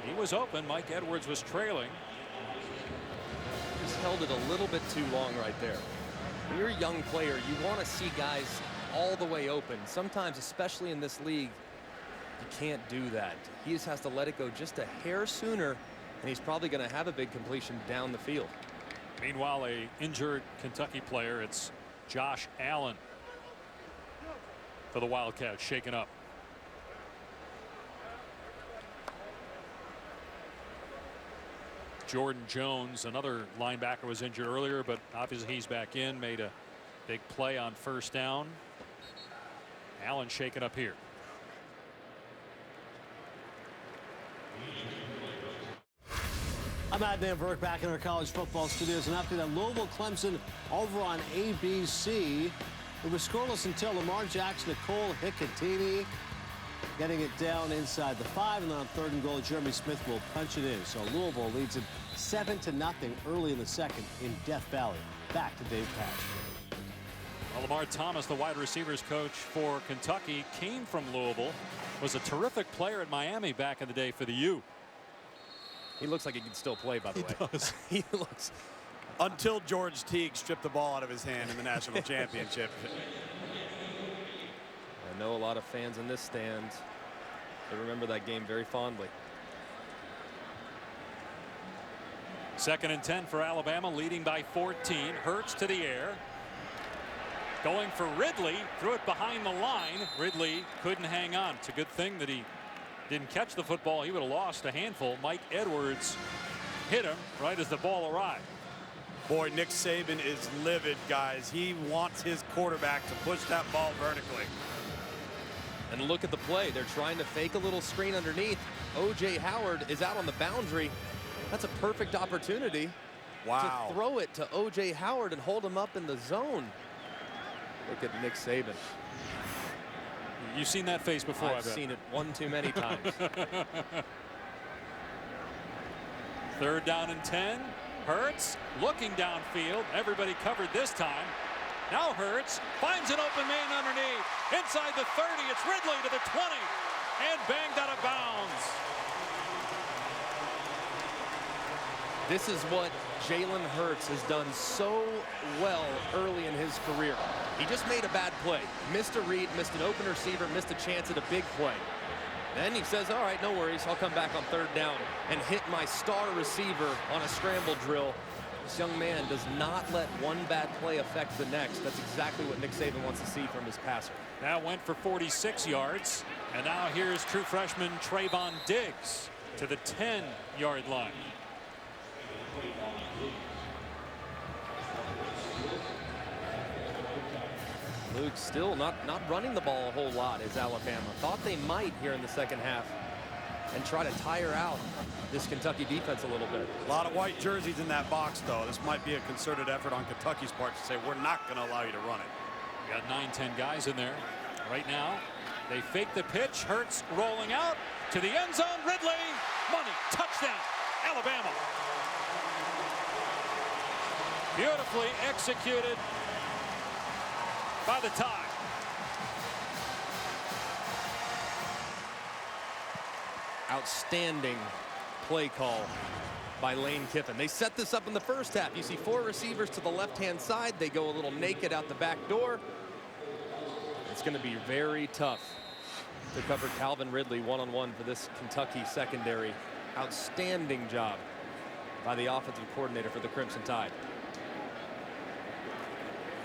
He was open. Mike Edwards was trailing. Just held it a little bit too long right there. When you're a young player, you want to see guys all the way open. Sometimes, especially in this league, you can't do that. He just has to let it go just a hair sooner, and he's probably going to have a big completion down the field. Meanwhile, a injured Kentucky player, it's Josh Allen for the Wildcats, shaken up. Jordan Jones, another linebacker, was injured earlier, but obviously he's back in, made a big play on first down. Allen shaken up here. I'm Adnan Virk back in our college football studios. An update on Louisville Clemson over on ABC. It was scoreless until Lamar Jackson to Cole Hikatini, getting it down inside the 5, and then on 3rd and goal, Jeremy Smith will punch it in. So Louisville leads it 7-0 early in the second in Death Valley. Back to Dave Pasch. Well, Lamar Thomas, the wide receivers coach for Kentucky, came from Louisville, was a terrific player at Miami back in the day for the U. He looks like he can still play, by the way. He does. He looks. Until George Teague stripped the ball out of his hand in the national championship. I know a lot of fans in this stand. They remember that game very fondly. 2nd and 10 for Alabama, leading by 14. Hurts to the air. Going for Ridley, threw it behind the line. Ridley couldn't hang on. It's a good thing that he didn't catch the football. He would have lost a handful. Mike Edwards hit him right as the ball arrived. Boy, Nick Saban is livid, guys. He wants his quarterback to push that ball vertically. And look at the play. They're trying to fake a little screen underneath. O.J. Howard is out on the boundary. That's a perfect opportunity Wow. to throw it to O.J. Howard and hold him up in the zone. Look at Nick Saban. You've seen that face before, I've seen it one too many times. 3rd down and 10. Hurts looking downfield. Everybody covered this time. Now Hurts finds an open man underneath. Inside the 30, it's Ridley to the 20 and banged out of bounds. This is what Jalen Hurts has done so well early in his career. He just made a bad play. Missed a read, missed an open receiver, missed a chance at a big play. Then he says, all right, no worries. I'll come back on 3rd down and hit my star receiver on a scramble drill. This young man does not let one bad play affect the next. That's exactly what Nick Saban wants to see from his passer. That went for 46 yards. And now here's true freshman Trayvon Diggs to the 10-yard line. Luke still not running the ball a whole lot is Alabama. Thought they might here in the second half and try to tire out this Kentucky defense a little bit. A lot of white jerseys in that box, though. This might be a concerted effort on Kentucky's part to say, we're not going to allow you to run it. You got 9-10 guys in there. Right now, they fake the pitch. Hurts rolling out to the end zone. Ridley, money, touchdown, Alabama. Beautifully executed by the Tide. Outstanding play call by Lane Kiffin. They set this up in the first half. You see 4 receivers to the left-hand side. They go a little naked out the back door. It's going to be very tough to cover Calvin Ridley one-on-one for this Kentucky secondary. Outstanding job by the offensive coordinator for the Crimson Tide.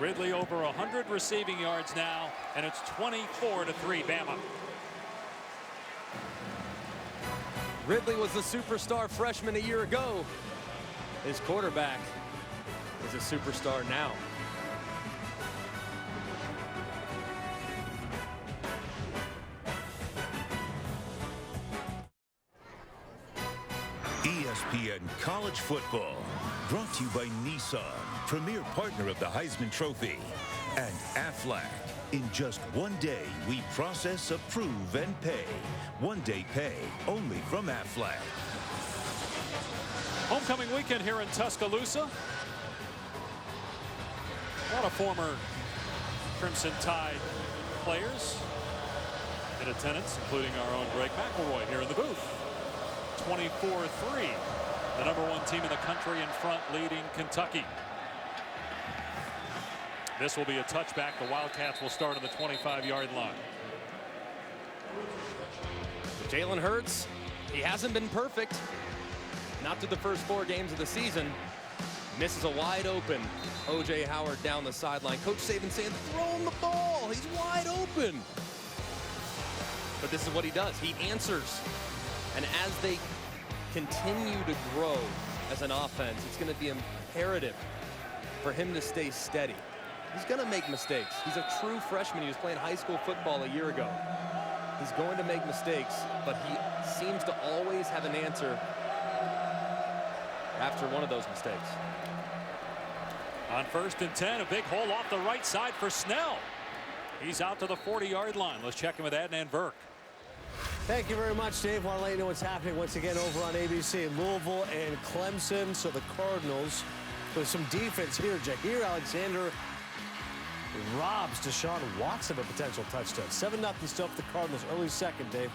Ridley over 100 receiving yards now, and it's 24-3 Bama. Ridley was the superstar freshman a year ago. His quarterback is a superstar now. ESPN College Football, brought to you by Nissan, premier partner of the Heisman Trophy, and Aflac. In just one day, we process, approve, and pay. One-day pay, only from Aflac. Homecoming weekend here in Tuscaloosa. A lot of former Crimson Tide players in attendance, including our own Greg McElroy here in the booth. 24-3, the #1 team in the country in front, leading Kentucky. This will be a touchback. The Wildcats will start on the 25-yard line. Jalen Hurts, he hasn't been perfect. Not through the first 4 games of the season. Misses a wide open O.J. Howard down the sideline. Coach Saban saying, throw him the ball. He's wide open. But this is what he does. He answers. And as they continue to grow as an offense, it's going to be imperative for him to stay steady. He's going to make mistakes. He's a true freshman. He was playing high school football a year ago. He's going to make mistakes, but he seems to always have an answer after one of those mistakes. On 1st and 10, a big hole off the right side for Snell. He's out to the 40-yard line. Let's check in with Adnan Virk. Thank you very much, Dave. Want to let you know what's happening once again over on ABC. Louisville and Clemson. So the Cardinals with some defense here. Jair Alexander robs Deshaun Watson of a potential touchdown. 7-0 still up the Cardinals early second, Dave.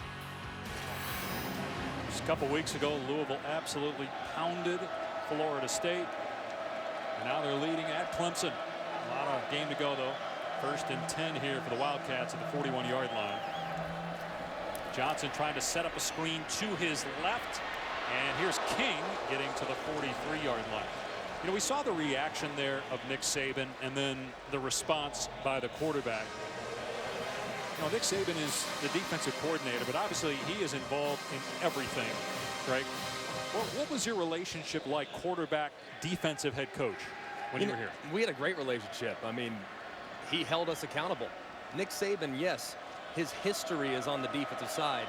Just a couple weeks ago, Louisville absolutely pounded Florida State. And now they're leading at Clemson. A lot of game to go, though. 1st and 10 here for the Wildcats at the 41-yard line. Johnson trying to set up a screen to his left. And here's King getting to the 43-yard line. You know, we saw the reaction there of Nick Saban and then the response by the quarterback. You know, Nick Saban is the defensive coordinator, but obviously he is involved in everything, right? What was your relationship like, quarterback, defensive head coach, when you were here? We had a great relationship. I mean, he held us accountable. Nick Saban, yes, his history is on the defensive side.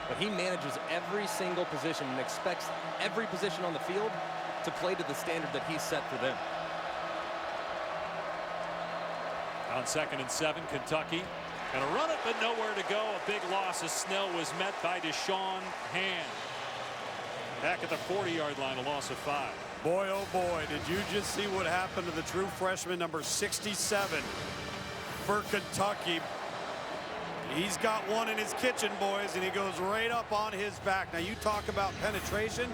but he manages every single position and expects every position on the field to play to the standard that he's set for them. On 2nd and 7, Kentucky gonna run it, but nowhere to go. A big loss as Snell was met by Deshaun Hand. Back at the 40-yard line, a loss of 5. Boy, oh boy, did you just see what happened to the true freshman, number 67 for Kentucky. He's got one in his kitchen, boys, and he goes right up on his back. Now, you talk about penetration.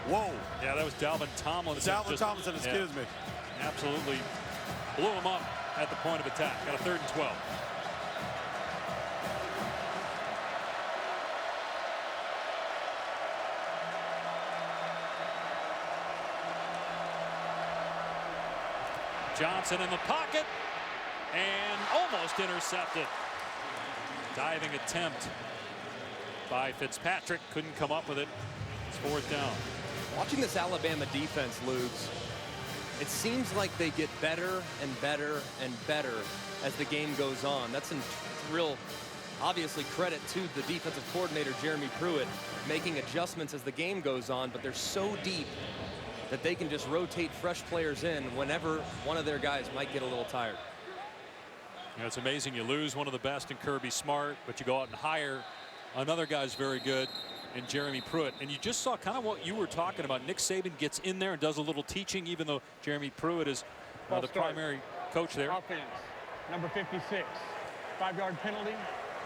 Whoa. Yeah, that was Dalvin Tomlinson. Tomlinson, excuse me. Absolutely blew him up at the point of attack. Got a 3rd and 12. Johnson in the pocket and almost intercepted. Diving attempt by Fitzpatrick, couldn't come up with it. It's 4th down. Watching this Alabama defense, Ludes, it seems like they get better and better and better as the game goes on. That's a real, obviously, credit to the defensive coordinator, Jeremy Pruitt, making adjustments as the game goes on, but they're so deep that they can just rotate fresh players in whenever one of their guys might get a little tired. You know, it's amazing. You lose one of the best in Kirby Smart, but you go out and hire another guy's very good in Jeremy Pruitt. And you just saw kind of what you were talking about. Nick Saban gets in there and does a little teaching, even though Jeremy Pruitt is the primary coach there. Offense, number 56, 5-yard penalty,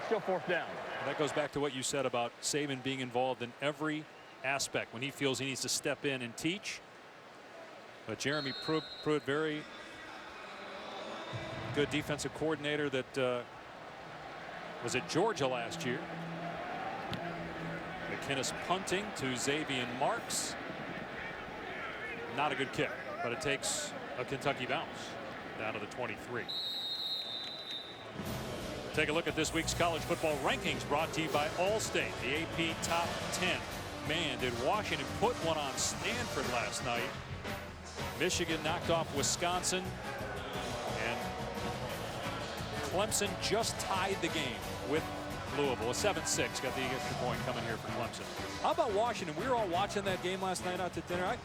still 4th down. And that goes back to what you said about Saban being involved in every aspect when he feels he needs to step in and teach. But Jeremy Pruitt, very good defensive coordinator that was at Georgia last year. McKinnis punting to Xavier Marks. Not a good kick, but it takes a Kentucky bounce down to the 23. Take a look at this week's college football rankings brought to you by Allstate. The AP Top 10. Man, did Washington put one on Stanford last night. Michigan knocked off Wisconsin, and Clemson just tied the game with Louisville. A 7-6, got the extra point coming here for Clemson. How about Washington? We were all watching that game last night out to dinner.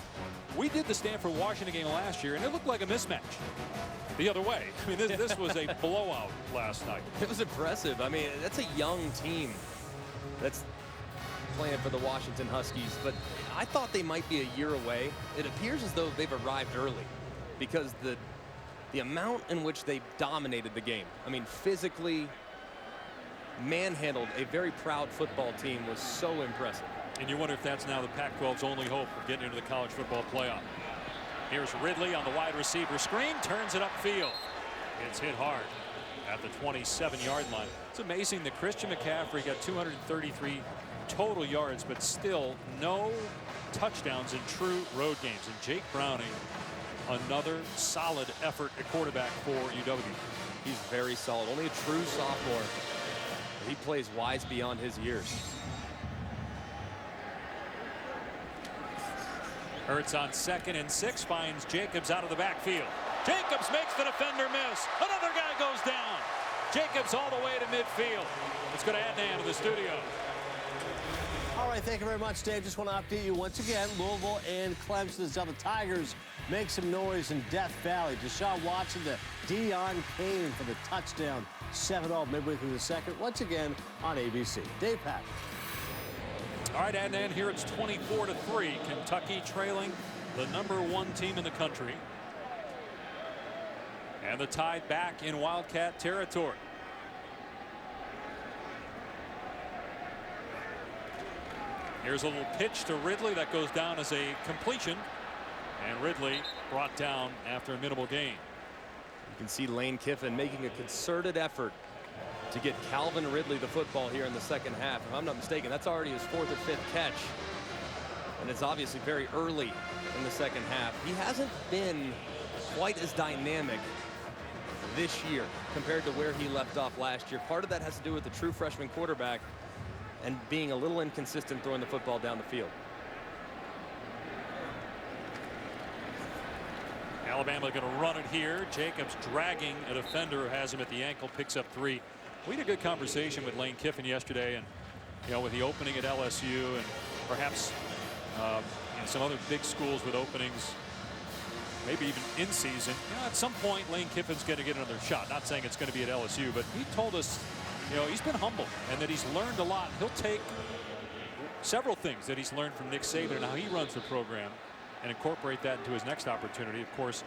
We did the Stanford-Washington game last year, and it looked like a mismatch the other way. I mean, this was a blowout last night. It was impressive. I mean, that's a young team that's playing for the Washington Huskies, but I thought they might be a year away. It appears as though they've arrived early because the amount in which they dominated the game. I mean, physically manhandled a very proud football team was so impressive. And you wonder if that's now the Pac-12's only hope of getting into the college football playoff. Here's Ridley on the wide receiver screen, turns it upfield. It's hit hard at the 27-yard line. It's amazing that Christian McCaffrey got 233 total yards, but still no touchdowns in true road games. And Jake Browning, another solid effort at quarterback for UW. He's very solid. Only a true sophomore. He plays wise beyond his years. Hurts on 2nd and 6, finds Jacobs out of the backfield. Jacobs makes the defender miss. Another guy goes down. Jacobs all the way to midfield. Let's go to Adnan to the studio. All right, thank you very much, Dave. Just want to update you once again. Louisville and Clemson as the Tigers make some noise in Death Valley. Deshaun Watson to Deion Kane for the touchdown. 7-0 midway through the second. Once again on ABC. Dave Pack. All right, Adnan, here it's 24-3. Kentucky trailing the #1 team in the country. And the Tide back in Wildcat territory. Here's a little pitch to Ridley that goes down as a completion. And Ridley brought down after a minimal gain. You can see Lane Kiffin making a concerted effort to get Calvin Ridley the football here in the second half. If I'm not mistaken, that's already his 4th or 5th catch. And it's obviously very early in the second half. He hasn't been quite as dynamic this year compared to where he left off last year. Part of that has to do with the true freshman quarterback and being a little inconsistent throwing the football down the field. Alabama going to run it here. Jacobs dragging a defender who has him at the ankle, picks up 3. We had a good conversation with Lane Kiffin yesterday, and with the opening at LSU and perhaps some other big schools with openings, maybe even in season, at some point Lane Kiffin's going to get another shot. Not saying it's going to be at LSU, but he told us, he's been humble and that he's learned a lot. He'll take several things that he's learned from Nick Saban and how he runs the program and incorporate that into his next opportunity. Of course,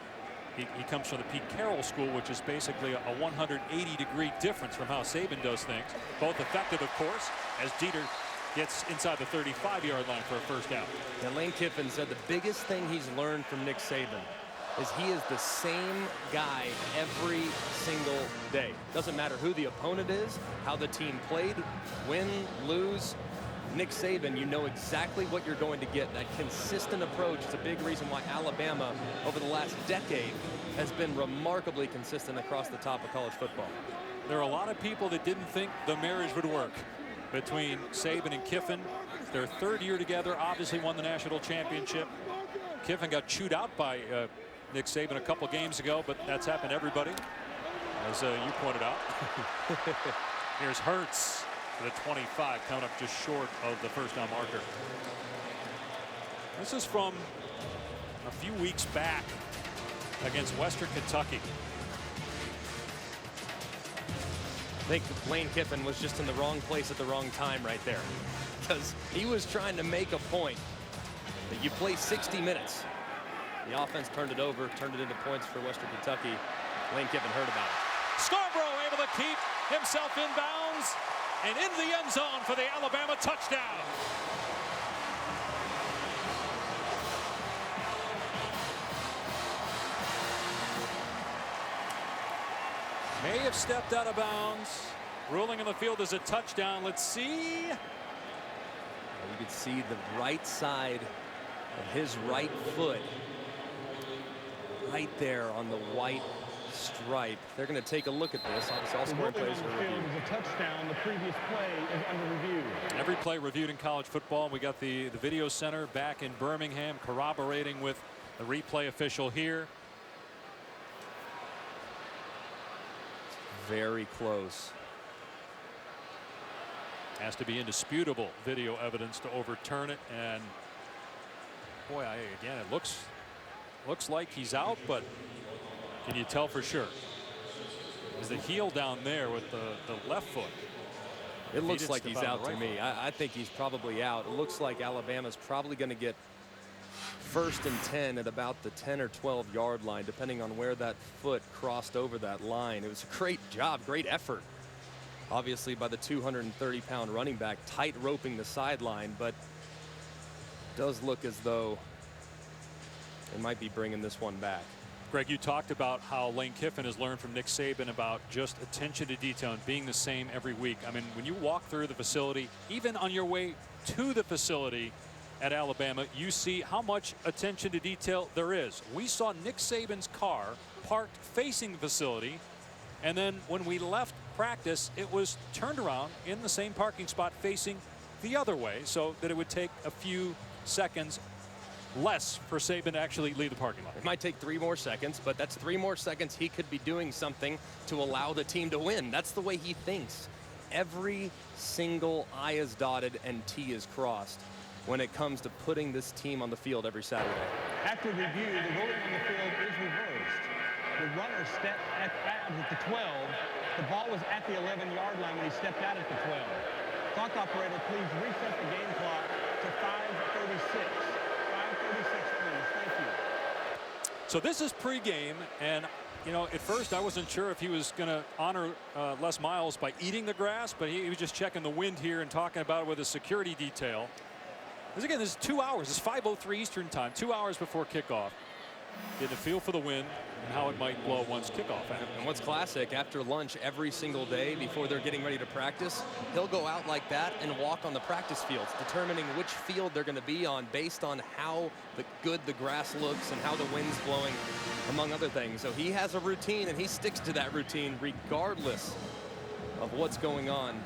he comes from the Pete Carroll School, which is basically a 180-degree difference from how Saban does things. Both effective, of course, as Dieter gets inside the 35-yard line for a first down. And Lane Kiffin said the biggest thing he's learned from Nick Saban is he is the same guy every single day. Doesn't matter who the opponent is, how the team played, win, lose. Nick Saban, you know exactly what you're going to get. That consistent approach is a big reason why Alabama, over the last decade, has been remarkably consistent across the top of college football. There are a lot of people that didn't think the marriage would work between Saban and Kiffin. Their third year together, obviously won the national championship. Kiffin got chewed out by Nick Saban a couple games ago, but that's happened to everybody, as you pointed out. Here's Hurts for the 25, coming up just short of the first down marker. This is from a few weeks back against Western Kentucky. I think Lane Kiffin was just in the wrong place at the wrong time right there, because he was trying to make a point that you play 60 minutes. The offense turned it over, turned it into points for Western Kentucky. Lane Kiffin heard about it. Scarborough able to keep himself in bounds and into the end zone for the Alabama touchdown. May have stepped out of bounds. Ruling on the field as a touchdown. Let's see. You could see the right side of his right foot right there on the white stripe. They're going to take a look at this. Obviously, all scoring plays are reviewed. Is a touchdown. The previous play is under review. Every play reviewed in college football. We got the video center back in Birmingham corroborating with the replay official here. Very close. Has to be indisputable video evidence to overturn it. And boy, again, it looks like he's out, but can you tell for sure? Is the heel down there with the left foot? It looks like he's out to me. I think he's probably out. It looks like Alabama's probably going to get 1st and 10 at about the 10 or 12 yard line, depending on where that foot crossed over that line. It was a great job, great effort, obviously, by the 230-pound running back, tight roping the sideline, but it does look as though they might be bringing this one back. Greg, you talked about how Lane Kiffin has learned from Nick Saban about just attention to detail and being the same every week. I mean, when you walk through the facility, even on your way to the facility at Alabama, you see how much attention to detail there is. We saw Nick Saban's car parked facing the facility, and then when we left practice, it was turned around in the same parking spot facing the other way, so that it would take a few seconds less for Saban to actually leave the parking lot. It might take 3 more seconds, but that's 3 more seconds he could be doing something to allow the team to win. That's the way he thinks. Every single I is dotted and T is crossed when it comes to putting this team on the field every Saturday. After review, the ruling on the field is reversed. The runner stepped at the 12. The ball was at the 11-yard line when he stepped out at the 12. Clock operator, please reset the game clock to 5:36. 5:36, please. Thank you. So this is pregame, and at first I wasn't sure if he was going to honor Les Miles by eating the grass, but he was just checking the wind here and talking about it with a security detail. Again, this is 2 hours. It's 5:03 Eastern time, 2 hours before kickoff. Getting a feel for the wind and how it might blow once kickoff. And what's classic, after lunch every single day before they're getting ready to practice, he'll go out like that and walk on the practice fields, determining which field they're going to be on based on how good the grass looks and how the wind's blowing, among other things. So he has a routine, and he sticks to that routine regardless of what's going on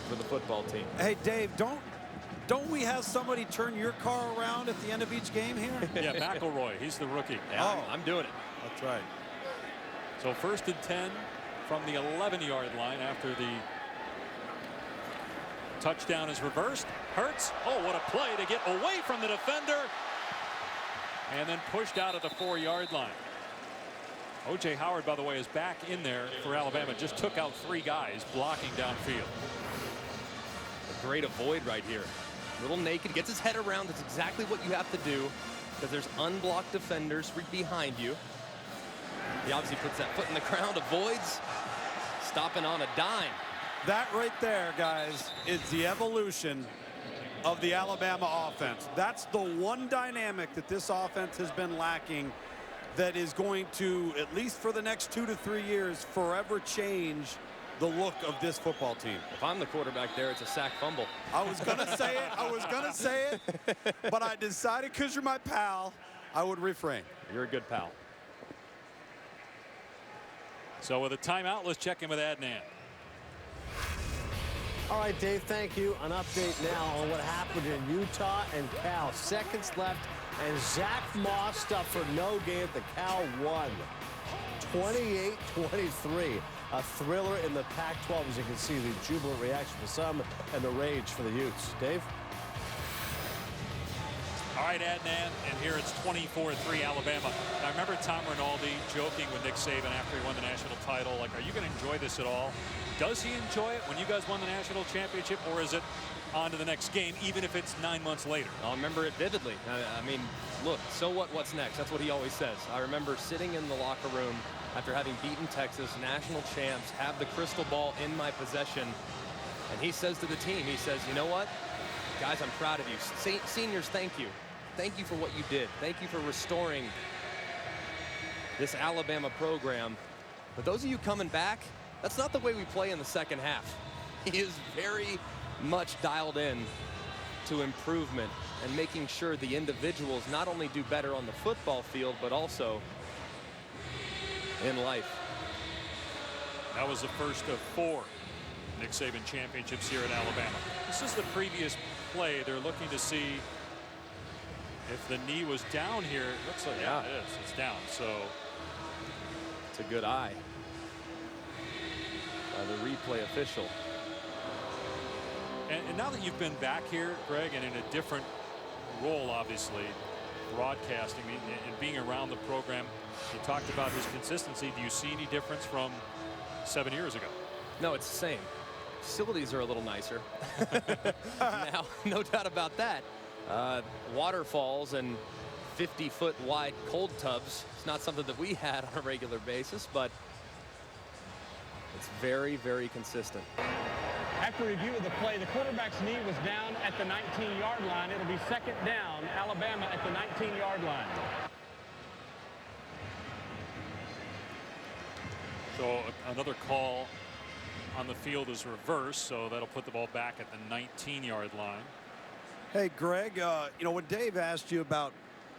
for the football team. Hey, Dave, don't we have somebody turn your car around at the end of each game here? Yeah, McElroy, he's the rookie. Yeah, I'm doing it. That's right. So 1st and 10 from the 11-yard line after the Touchdown is reversed. Hurts. Oh, what a play to get away from the defender. And then pushed out at the 4-yard line. O.J. Howard, by the way, is back in there for Alabama. Just took out 3 guys blocking downfield. A great avoid right here. Little naked, gets his head around. That's exactly what you have to do because there's unblocked defenders behind you. He obviously puts that foot in the ground, avoids, stopping on a dime. That right there, guys, is the evolution of the Alabama offense. That's the one dynamic that this offense has been lacking that is going to, at least for the next 2 to 3 years, forever change the look of this football team. If I'm the quarterback there, it's a sack fumble. I was going to say it. I was going to say it. But I decided, because you're my pal, I would refrain. You're a good pal. So with a timeout, let's check in with Adnan. All right, Dave, thank you. An update now on what happened in Utah and Cal. Seconds left, and Zach Moss stuffed for no gain. The Cal won 28-23. A thriller in the Pac-12, as you can see, the jubilant reaction for some and the rage for the Utes. Dave? All right, Adnan, and here it's 24-3 Alabama. I remember Tom Rinaldi joking with Nick Saban after he won the national title, like, are you going to enjoy this at all? Does he enjoy it when you guys won the national championship, or is it on to the next game, even if it's 9 months later? I'll remember it vividly. I mean, look, so what? What's next? That's what he always says. I remember sitting in the locker room after having beaten Texas, national champs, have the crystal ball in my possession, and he says to the team, he says, you know what? Guys, I'm proud of you. Seniors, thank you. Thank you for what you did. Thank you for restoring this Alabama program. But those of you coming back, that's not the way we play in the second half. He is very much dialed in to improvement and making sure the individuals not only do better on the football field, but also in life. That was the first of 4 Nick Saban championships here at Alabama. This is the previous play. They're looking to see if the knee was down here. It looks like, yeah, it is. It's down. So it's a good eye by the replay official. And now that you've been back here, Greg, and in a different role, obviously, broadcasting and being around the program, you talked about his consistency. Do you see any difference from 7 years ago? No, it's the same. Facilities are a little nicer. Now, no doubt about that. Waterfalls and 50-foot wide cold tubs. It's not something that we had on a regular basis, but it's very, very consistent. After review of the play, the quarterback's knee was down at the 19-yard line. It'll be second down, Alabama at the 19-yard line. So another call on the field is reversed, so that'll put the ball back at the 19-yard line. Hey, Greg, you know, when Dave asked you about,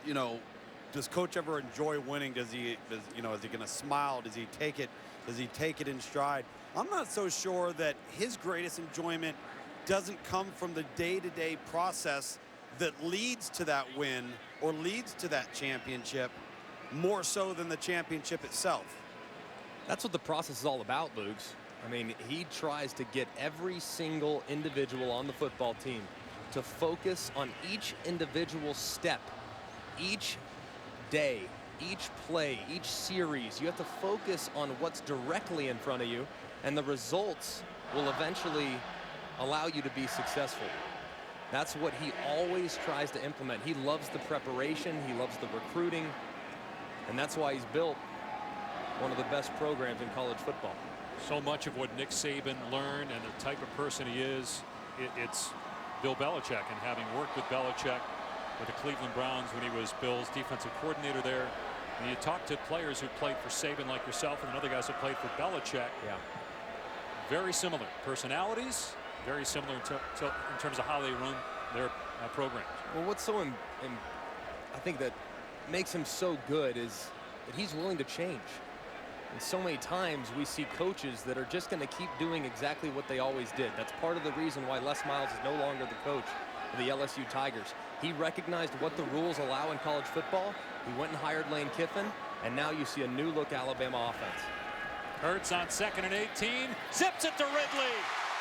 you know, does coach ever enjoy winning? Is he going to smile? Does he take it in stride? I'm not so sure that his greatest enjoyment doesn't come from the day-to-day process that leads to that win or leads to that championship, more so than the championship itself. That's what the process is all about, Lugs. I mean, he tries to get every single individual on the football team to focus on each individual step, each day, each play, each series. You have to focus on what's directly in front of you, and the results will eventually allow you to be successful. That's what he always tries to implement. He loves the preparation, he loves the recruiting, and that's why he's built one of the best programs in college football. So much of what Nick Saban learned and the type of person he is, it's Bill Belichick, and having worked with Belichick with the Cleveland Browns when he was Bill's defensive coordinator there, and you talk to players who played for Saban like yourself and other guys who played for Belichick. Yeah. Very similar personalities, very similar in terms of how they run their programs. Well, what's so I think that makes him so good is that he's willing to change. And so many times we see coaches that are just going to keep doing exactly what they always did. That's part of the reason why Les Miles is no longer the coach of the LSU Tigers. He recognized what the rules allow in college football. He went and hired Lane Kiffin, and now you see a new look Alabama offense. Hurts on 2nd and 18, zips it to Ridley.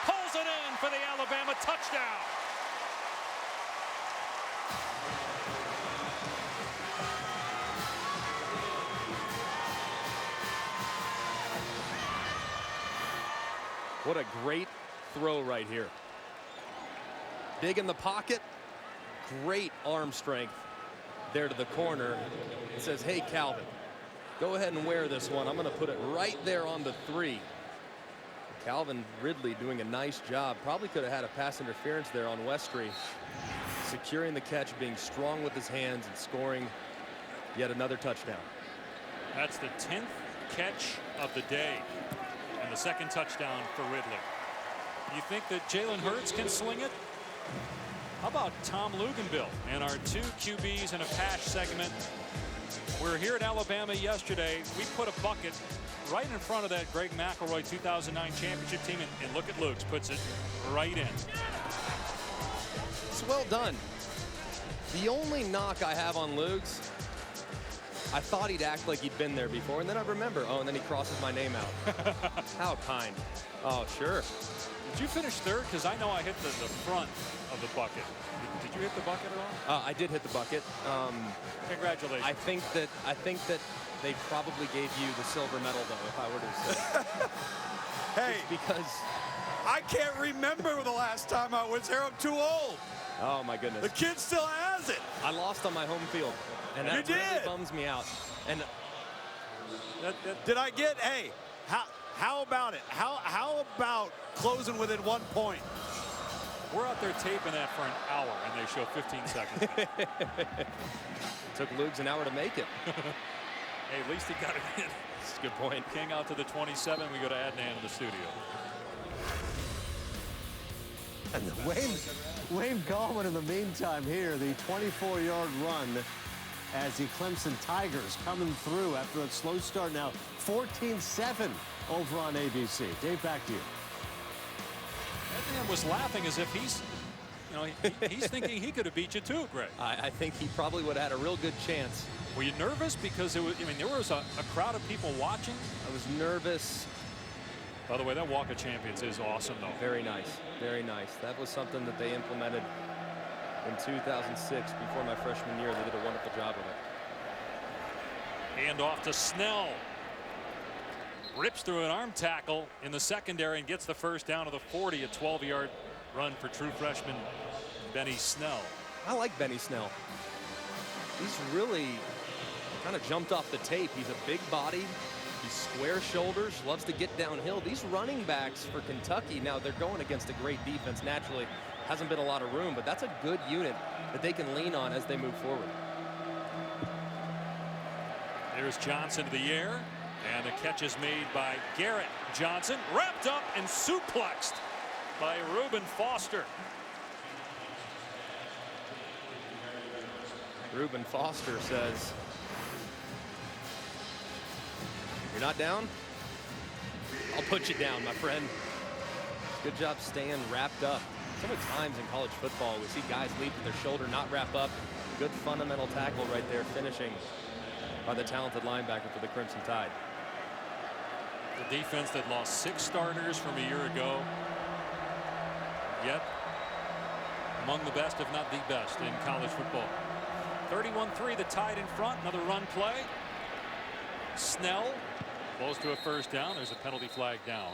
pulls it in for the Alabama touchdown. What a great throw right here. Big in the pocket, great arm strength there to the corner. It says, hey, Calvin, go ahead and wear this one. I'm going to put it right there on the 3. Calvin Ridley doing a nice job. Probably could have had a pass interference there on Westry. Securing the catch, being strong with his hands, and scoring yet another touchdown. That's the 10th catch of the day and the second touchdown for Ridley. You think that Jalen Hurts can sling it? How about Tom Luginbill and our 2 QBs in a patch segment? We're here at Alabama yesterday. We put a bucket right in front of that Greg McElroy 2009 championship team, and look at Luke's, puts it right in. It's well done. The only knock I have on Luke's, I thought he'd act like he'd been there before, and then I remember, oh, and then he crosses my name out. How kind. Oh, sure. Did you finish third? Because I know I hit the front of the bucket. Did you hit the bucket at all? I did hit the bucket. Congratulations. I think that they probably gave you the silver medal, though, if I were to say. Hey, Just because. I can't remember the last time I was here. I'm too old. Oh my goodness. The kid still has it. I lost on my home field, and that You really did. bums me out. And Did I get? Hey, how about it? How about closing within 1 point? We're out there taping that for an hour, and they show 15 seconds. took Luke's an hour to make it. Hey, at least he got it in. That's a good point. King out to the 27. We go to Adnan in the studio. And Wayne Gallman in the meantime here, the 24-yard run as the Clemson Tigers coming through after a slow start. Now 14-7 over on ABC. Dave, back to you. Adnan was laughing as if he's thinking he could have beat you too, Greg. I think he probably would have had a real good chance. Were you nervous? Because there was a crowd of people watching. I was nervous. By the way, that Walk of Champions is awesome, though. Very nice. Very nice. That was something that they implemented in 2006 before my freshman year. They did a wonderful job with it. Hand off to Snell. Rips through an arm tackle in the secondary and gets the first down to the 40. A 12-yard run for true freshman Benny Snell. I like Benny Snell. He's really kind of jumped off the tape. He's a big body. He's square shoulders, loves to get downhill. These running backs for Kentucky, now they're going against a great defense. Naturally, hasn't been a lot of room, but that's a good unit that they can lean on as they move forward. There's Johnson to the air, and the catch is made by Garrett Johnson, wrapped up and suplexed by Reuben Foster. Reuben Foster says, "You're not down? I'll put you down, my friend." Good job staying wrapped up. So many times in college football we see guys leap with their shoulder, not wrap up. Good fundamental tackle right there, finishing by the talented linebacker for the Crimson Tide. The defense that lost 6 starters from a year ago, yet among the best, if not the best, in college football. 31-3, the Tide in front. Another run play. Snell close to a first down. There's a penalty flag down.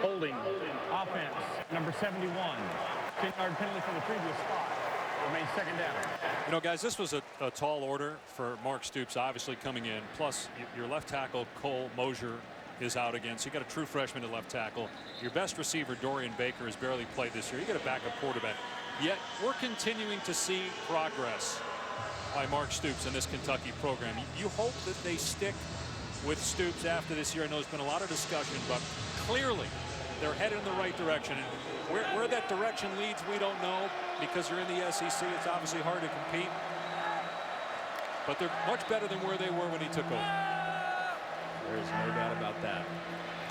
Holding. Offense. Number 71. 10-yard penalty from the previous spot. Remains second down. You know, guys, this was a tall order for Mark Stoops, obviously coming in. Plus, your left tackle, Cole Mosier, is out again. So you got a true freshman at left tackle. Your best receiver, Dorian Baker, has barely played this year. You got a backup quarterback. Yet we're continuing to see progress by Mark Stoops in this Kentucky program. You hope that they stick with Stoops after this year. I know there's been a lot of discussion, but clearly they're headed in the right direction. And where that direction leads, we don't know, because you're in the SEC. It's obviously hard to compete. But they're much better than where they were when he took over. There is no doubt about that.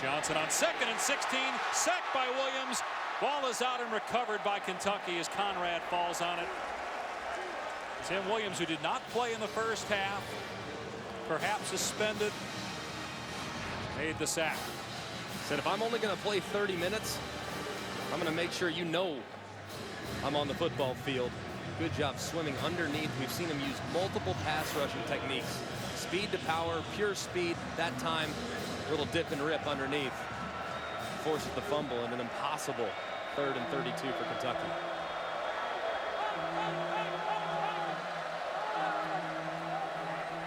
Johnson on 2nd and 16, sacked by Williams. Ball is out and recovered by Kentucky as Conrad falls on it. Tim Williams, who did not play in the first half, perhaps suspended, made the sack. Said, if I'm only going to play 30 minutes, I'm going to make sure you know I'm on the football field. Good job swimming underneath. We've seen him use multiple pass rushing techniques. Speed to power, pure speed. That time, a little dip and rip underneath. Forces the fumble and an impossible 3rd and 32 for Kentucky.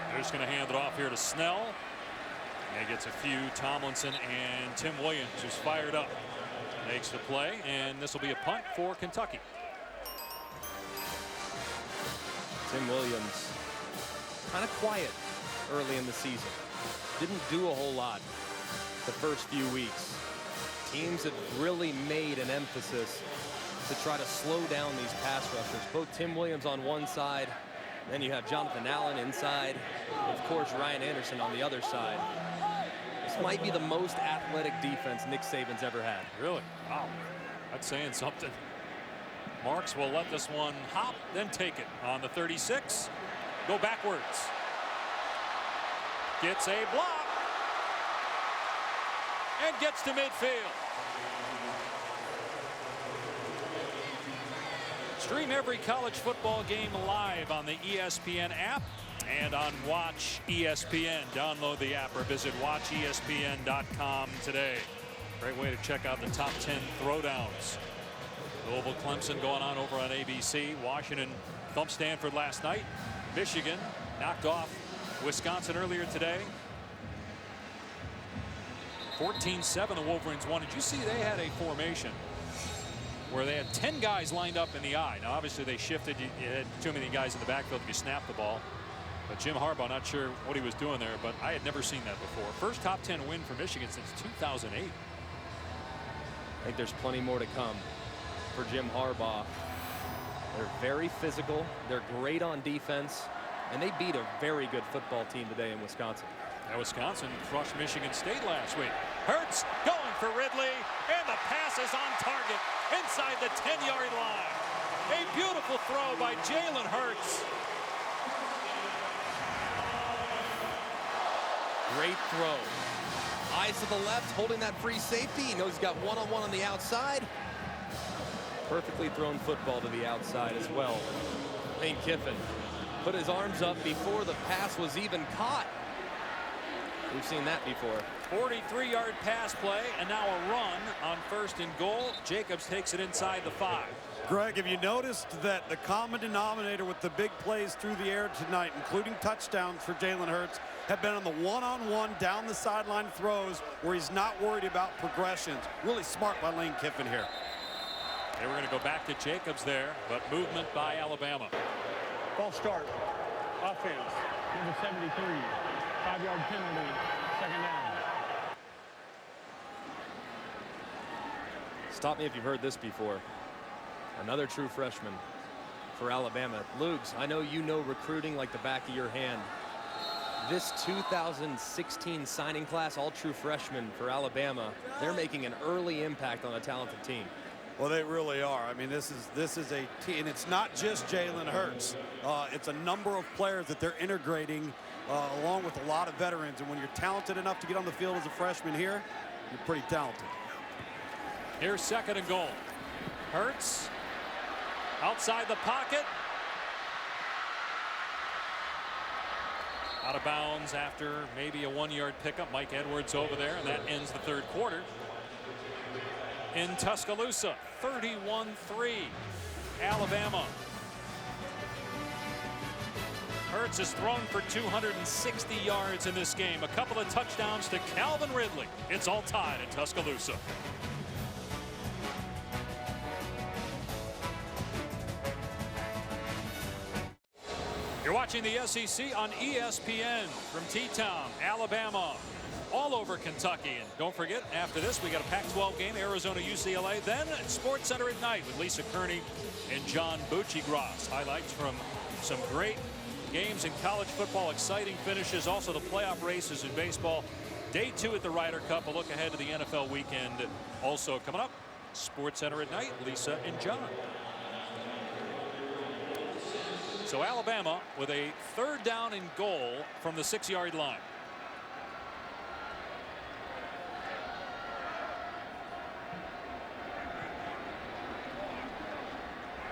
They're just going to hand it off here to Snell. And he gets a few. Tomlinson and Tim Williams, who's fired up, makes the play, and this will be a punt for Kentucky. Tim Williams, kind of quiet early in the season. Didn't do a whole lot the first few weeks. Teams have really made an emphasis to try to slow down these pass rushers. Both Tim Williams on one side, then you have Jonathan Allen inside, and of course Ryan Anderson on the other side. This might be the most athletic defense Nick Saban's ever had. Really? Wow. That's saying something. Marks will let this one hop, then take it on the 36. Go backwards. Gets a block. And gets to midfield. Stream every college football game live on the ESPN app and on Watch ESPN. Download the app or visit watchespn.com today. Great way to check out the top 10 throwdowns. Louisville Clemson going on over on ABC. Washington thumped Stanford last night. Michigan knocked off Wisconsin earlier today. 14-7 the Wolverines won. Did you see they had a formation where they had 10 guys lined up in the I? Now obviously they shifted. You had too many guys in the backfield if you snapped the ball. But Jim Harbaugh, not sure what he was doing there, but I had never seen that before. First top 10 win for Michigan since 2008. I think there's plenty more to come for Jim Harbaugh. They're very physical. They're great on defense. And they beat a very good football team today in Wisconsin. Now Wisconsin crushed Michigan State last week. Hurts going for Ridley, and the pass is on target inside the 10-yard line. A beautiful throw by Jalen Hurts. Great throw. Eyes to the left, holding that free safety. He knows he's got one-on-one on the outside. Perfectly thrown football to the outside as well. Lane Kiffin put his arms up before the pass was even caught. We've seen that before. 43-yard pass play, and now a run on 1st and goal. Jacobs takes it inside the 5. Greg, have you noticed that the common denominator with the big plays through the air tonight, including touchdowns for Jalen Hurts, have been on the one-on-one down the sideline throws where he's not worried about progressions. Really smart by Lane Kiffin here. They were going to go back to Jacobs there, but movement by Alabama. False start. Offense. Number 73. 5-yard penalty. 2nd down. Stop me if you've heard this before. Another true freshman for Alabama. Lugs, I know you know recruiting like the back of your hand. This 2016 signing class, all true freshmen for Alabama, they're making an early impact on a talented team. Well, they really are. I mean, this is a team, and it's not just Jalen Hurts. It's a number of players that they're integrating along with a lot of veterans. And when you're talented enough to get on the field as a freshman here, you're pretty talented. Here's 2nd and goal. Hurts outside the pocket. Out of bounds after maybe a 1-yard pickup. Mike Edwards over there, and that ends the 3rd quarter. In Tuscaloosa, 31-3, Alabama. Hurts has thrown for 260 yards in this game. A couple of touchdowns to Calvin Ridley. It's all tied in Tuscaloosa. You're watching the SEC on ESPN from T-Town, Alabama, all over Kentucky. And don't forget, after this, we got a Pac-12 game, Arizona, UCLA. Then at SportsCenter at night with Lisa Kearney and John Bucci-Gross. Highlights from some great games in college football, exciting finishes, also the playoff races in baseball. Day 2 at the Ryder Cup. A look ahead to the NFL weekend. Also coming up, Sports Center at night, Lisa and John. So Alabama with a 3rd down and goal from the 6-yard line.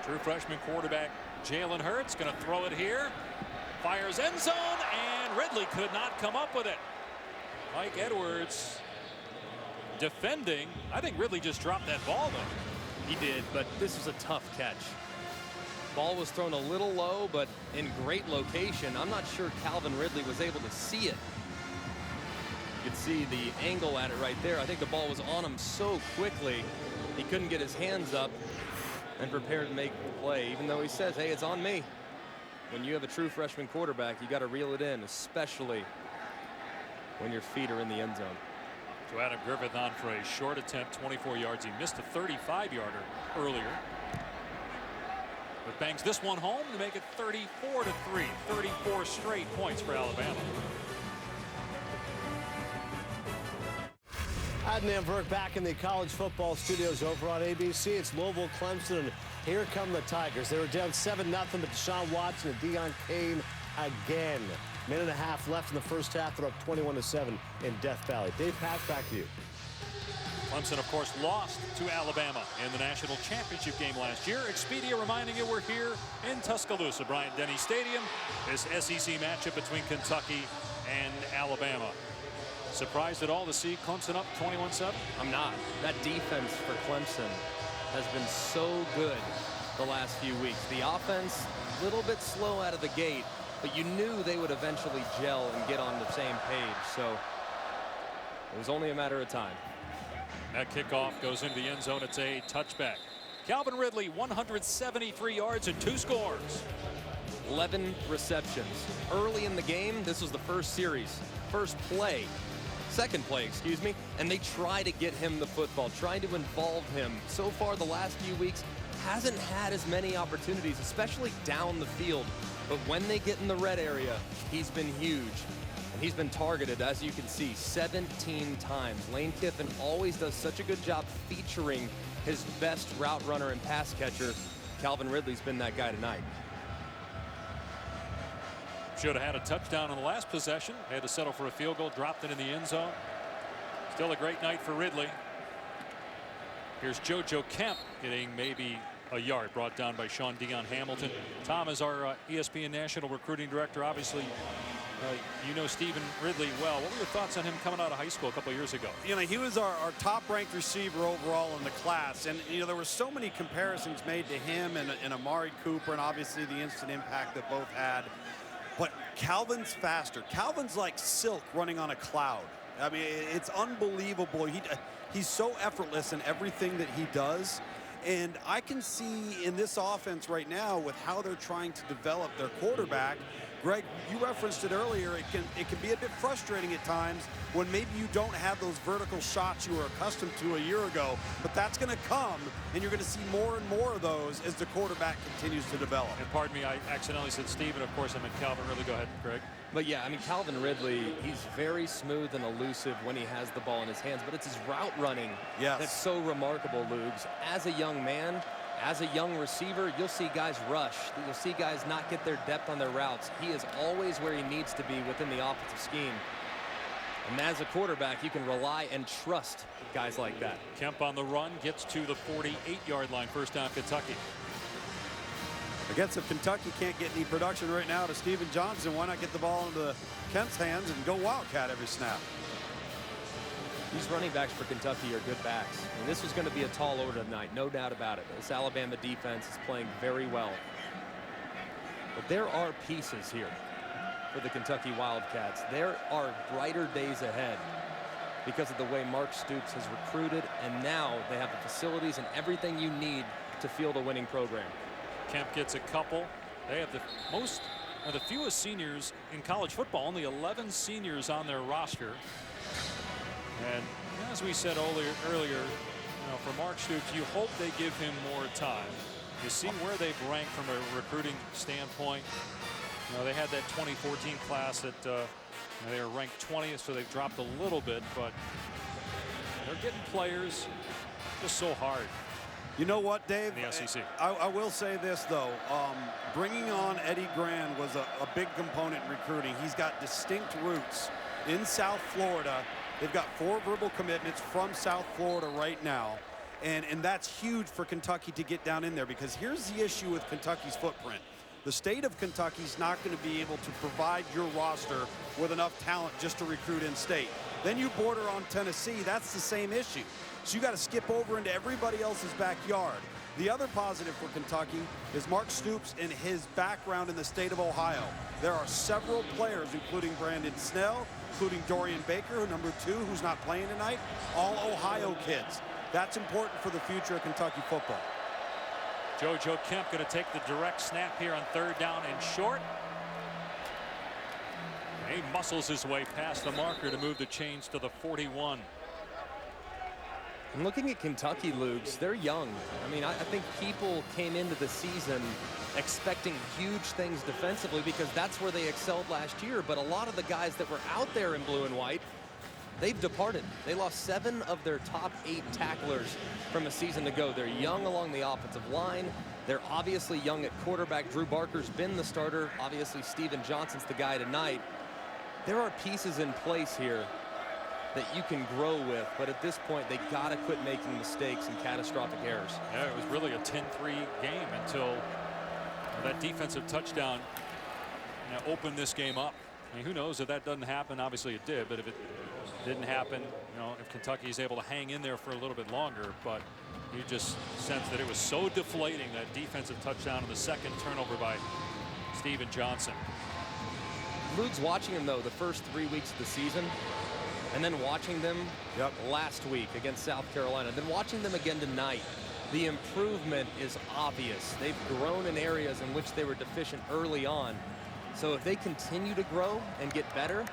True freshman quarterback Jalen Hurts going to throw it here. Fires end zone, and Ridley could not come up with it. Mike Edwards defending. I think Ridley just dropped that ball, though. He did, but this was a tough catch. Ball was thrown a little low, but in great location. I'm not sure Calvin Ridley was able to see it. You could see the angle at it right there. I think the ball was on him so quickly, he couldn't get his hands up and prepare to make the play, even though he says, hey, it's on me. When you have a true freshman quarterback, you got to reel it in, especially when your feet are in the end zone. So Adam Griffith on for a short attempt, 24 yards. He missed a 35-yarder earlier. But bangs this one home to make it 34-3. 34 straight points for Alabama. Adnan Burke back in the college football studios over on ABC. It's Louisville, Clemson, and here come the Tigers. They were down 7-0, but Deshaun Watson and Deion Kane again. Minute and a half left in the first half. They're up 21-7 in Death Valley. Dave Pack, back to you. Clemson, of course, lost to Alabama in the national championship game last year. Expedia reminding you we're here in Tuscaloosa, Bryant-Denny Stadium. This SEC matchup between Kentucky and Alabama. Surprised at all to see Clemson up 21-7? I'm not. That defense for Clemson has been so good the last few weeks. The offense, a little bit slow out of the gate, but you knew they would eventually gel and get on the same page. So it was only a matter of time. That kickoff goes into the end zone. It's a touchback. Calvin Ridley, 173 yards and 2 scores. 11 receptions. Early in the game, this was the first second play, excuse me, and they try to get him the football, trying to involve him. So far, the last few weeks, hasn't had as many opportunities, especially down the field. But when they get in the red area, he's been huge. And he's been targeted, as you can see, 17 times. Lane Kiffin always does such a good job featuring his best route runner and pass catcher. Calvin Ridley's been that guy tonight. Should have had a touchdown on the last possession. Had to settle for a field goal, dropped it in the end zone. Still a great night for Ridley. Here's JoJo Kemp getting maybe a yard, brought down by Sean Dion Hamilton. Tom is our ESPN National Recruiting Director. Obviously, you know Stephen Ridley well. What were your thoughts on him coming out of high school a couple of years ago? You know, he was our top-ranked receiver overall in the class. And, you know, there were so many comparisons made to him and Amari Cooper, and obviously the instant impact that both had. But Calvin's faster. Calvin's like silk running on a cloud. I mean, it's unbelievable. He's so effortless in everything that he does. And I can see in this offense right now with how they're trying to develop their quarterback. Greg, you referenced it earlier. It can be a bit frustrating at times when maybe you don't have those vertical shots you were accustomed to a year ago. But that's going to come, and you're going to see more and more of those as the quarterback continues to develop. And pardon me, I accidentally said Stephen. Of course, I meant Calvin Ridley. Go ahead, Greg. But yeah, I mean, Calvin Ridley, he's very smooth and elusive when he has the ball in his hands, but it's his route running that's so remarkable, Lugs. As a young man, as a young receiver, you'll see guys rush. You'll see guys not get their depth on their routes. He is always where he needs to be within the offensive scheme. And as a quarterback, you can rely and trust guys like that. Kemp on the run, gets to the 48-yard line. First down, Kentucky. I guess if Kentucky can't get any production right now to Steven Johnson, why not get the ball into Kemp's hands and go Wildcat every snap? These running backs for Kentucky are good backs. And this was going to be a tall order tonight, no doubt about it. This Alabama defense is playing very well. But there are pieces here for the Kentucky Wildcats. There are brighter days ahead because of the way Mark Stoops has recruited, and now they have the facilities and everything you need to field a winning program. Kemp gets a couple. They have the fewest seniors in college football, only 11 seniors on their roster. And as we said earlier, you know, for Mark Stoops, you hope they give him more time. You see where they've ranked from a recruiting standpoint. You know, they had that 2014 class that they were ranked 20th, so they've dropped a little bit, but they're getting players just so hard. You know what, Dave? In the SEC. I will say this, though. Bringing on Eddie Gran was a big component in recruiting. He's got distinct roots in South Florida. They've got 4 verbal commitments from South Florida right now. And that's huge for Kentucky to get down in there, because here's the issue with Kentucky's footprint. The state of Kentucky's not going to be able to provide your roster with enough talent just to recruit in state. Then you border on Tennessee. That's the same issue. So you got to skip over into everybody else's backyard. The other positive for Kentucky is Mark Stoops and his background in the state of Ohio. There are several players, including Brandon Snell, including Dorian Baker, number 2, who's not playing tonight, all Ohio kids. That's important for the future of Kentucky football. JoJo Kemp going to take the direct snap here on 3rd down and short. He muscles his way past the marker to move the chains to the 41. And looking at Kentucky, Luke's, they're young. I mean, I think people came into the season expecting huge things defensively because that's where they excelled last year. But a lot of the guys that were out there in blue and white, they've departed. They lost 7 of their top 8 tacklers from a season ago. They're young along the offensive line. They're obviously young at quarterback. Drew Barker's been the starter. Obviously, Steven Johnson's the guy tonight. There are pieces in place here that you can grow with, but at this point, they got to quit making mistakes and catastrophic errors. Yeah, it was really a 10-3 game until that defensive touchdown opened this game up. I mean, who knows if that doesn't happen? Obviously it did, but if it didn't happen, if Kentucky is able to hang in there for a little bit longer, but you just sense that it was so deflating, that defensive touchdown and the second turnover by Steven Johnson. Luke's watching him, though, the first 3 weeks of the season, and then watching them last week against South Carolina, then watching them again tonight. The improvement is obvious. They've grown in areas in which they were deficient early on. So if they continue to grow and get better,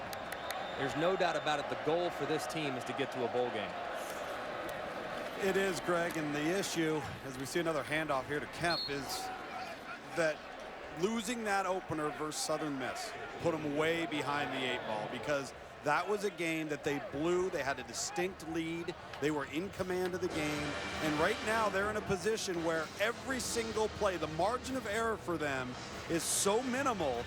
there's no doubt about it, the goal for this team is to get to a bowl game. It is, Greg, and the issue, as we see another handoff here to Kemp, is that losing that opener versus Southern Miss put them way behind the 8 ball, because that was a game that they blew. They had a distinct lead. They were in command of the game. And right now they're in a position where every single play, the margin of error for them is so minimal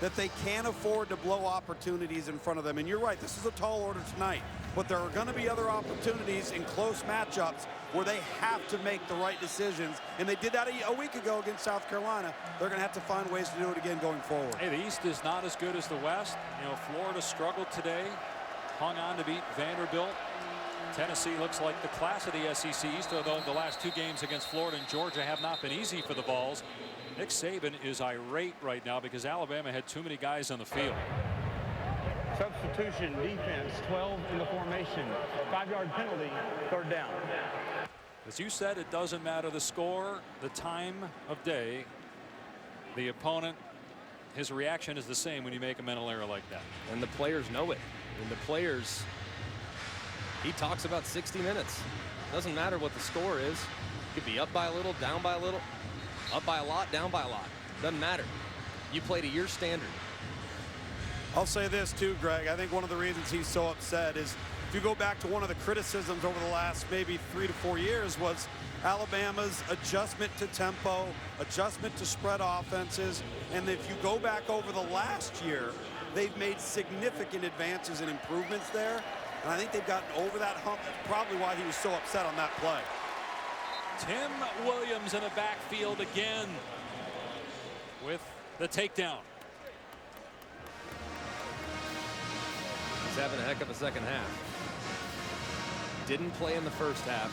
that they can't afford to blow opportunities in front of them. And you're right, this is a tall order tonight, but there are going to be other opportunities in close matchups where they have to make the right decisions. And they did that a week ago against South Carolina. They're going to have to find ways to do it again going forward. Hey, the East is not as good as the West. Florida struggled today, hung on to beat Vanderbilt. Tennessee looks like the class of the SEC East, although the last 2 games against Florida and Georgia have not been easy for the Vols. Nick Saban is irate right now because Alabama had too many guys on the field. Substitution defense, 12 in the formation. 5-yard penalty, 3rd down. As you said, it doesn't matter the score, the time of day. The opponent, his reaction is the same when you make a mental error like that. And the players know it. And the players, he talks about 60 minutes. Doesn't matter what the score is. Could be up by a little, down by a little, up by a lot, down by a lot. Doesn't matter. You play to your standard. I'll say this too, Greg. I think one of the reasons he's so upset is, if you go back to one of the criticisms over the last maybe 3 to 4 years, was Alabama's adjustment to tempo, adjustment to spread offenses. And if you go back over the last year, they've made significant advances and improvements there. And I think they've gotten over that hump. That's probably why he was so upset on that play. Tim Williams in the backfield again with the takedown. He's having a heck of a second half. Didn't play in the first half,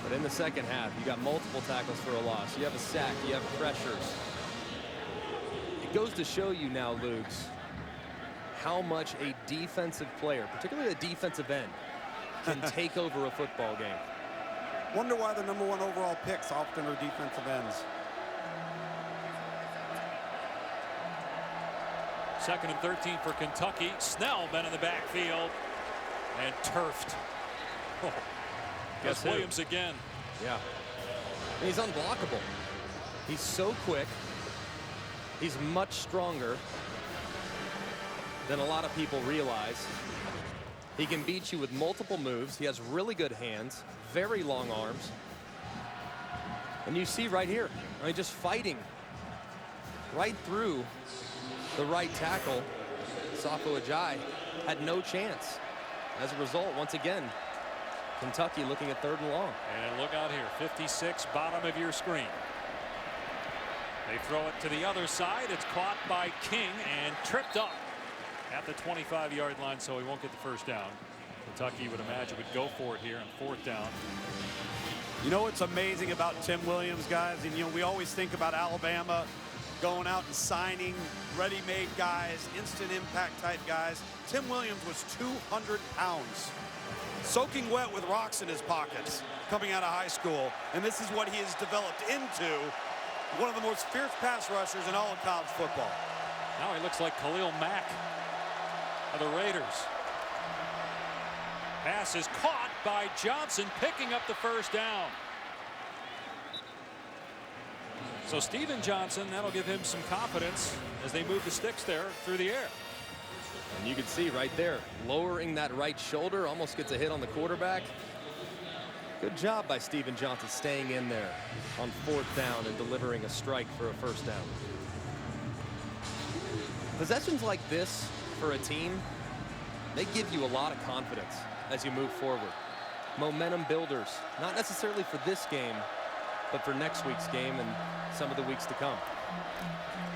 but in the second half, you got multiple tackles for a loss. You have a sack, you have pressures. It goes to show you now, Luke's, how much a defensive player, particularly a defensive end, can take over a football game. Wonder why the #1 overall picks often are defensive ends. 2nd and 13 for Kentucky. Snell been in the backfield and turfed. Oh, guess Williams again. Yeah. And he's unblockable. He's so quick. He's much stronger than a lot of people realize. He can beat you with multiple moves. He has really good hands, very long arms. And you see right here, I mean, just fighting right through the right tackle. Safo Ajayi had no chance. As a result, once again, Kentucky looking at 3rd and long. And look out here, 56, bottom of your screen. They throw it to the other side. It's caught by King and tripped up at the 25-yard line, so he won't get the first down. Kentucky would imagine would go for it here on 4th down. You know what's amazing about Tim Williams, guys? And you know, we always think about Alabama going out and signing ready-made guys, instant impact type guys. Tim Williams was 200 pounds, soaking wet with rocks in his pockets coming out of high school. And this is what he has developed into, one of the most fierce pass rushers in all of college football. Now he looks like Khalil Mack of the Raiders. Pass is caught by Johnson, picking up the first down. So Steven Johnson, that'll give him some confidence as they move the sticks there through the air. And you can see right there, lowering that right shoulder, almost gets a hit on the quarterback. Good job by Steven Johnson staying in there on 4th down and delivering a strike for a first down. Possessions like this for a team, they give you a lot of confidence as you move forward. Momentum builders, not necessarily for this game, but for next week's game and some of the weeks to come.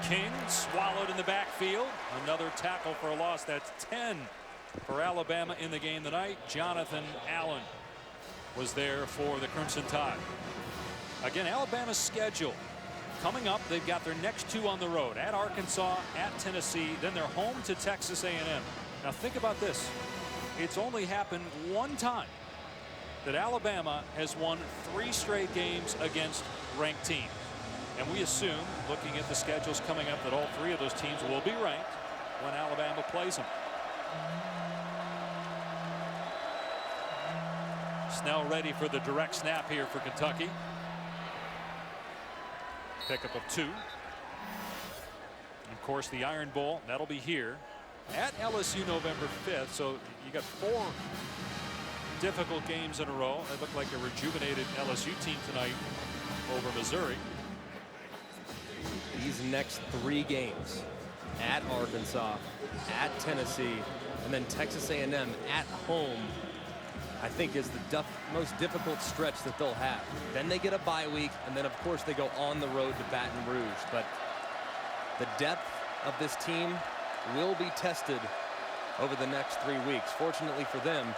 King swallowed in the backfield. Another tackle for a loss. That's 10 for Alabama in the game tonight. Jonathan Allen was there for the Crimson Tide. Again, Alabama's schedule coming up. They've got their next 2 on the road, at Arkansas, at Tennessee, then they're home to Texas A&M. Now think about this. It's only happened one time that Alabama has won 3 straight games against ranked teams. And we assume, looking at the schedules coming up, that all 3 of those teams will be ranked when Alabama plays them. Snell ready for the direct snap here for Kentucky. Pickup of 2. And of course, the Iron Bowl, that'll be here at LSU November 5th. So you got 4 difficult games in a row. It looked like a rejuvenated LSU team tonight over Missouri. These next 3 games, at Arkansas, at Tennessee, and then Texas A&M at home, I think is the most difficult stretch that they'll have. Then they get a bye week, and then of course they go on the road to Baton Rouge. But the depth of this team will be tested over the next 3 weeks. Fortunately for them,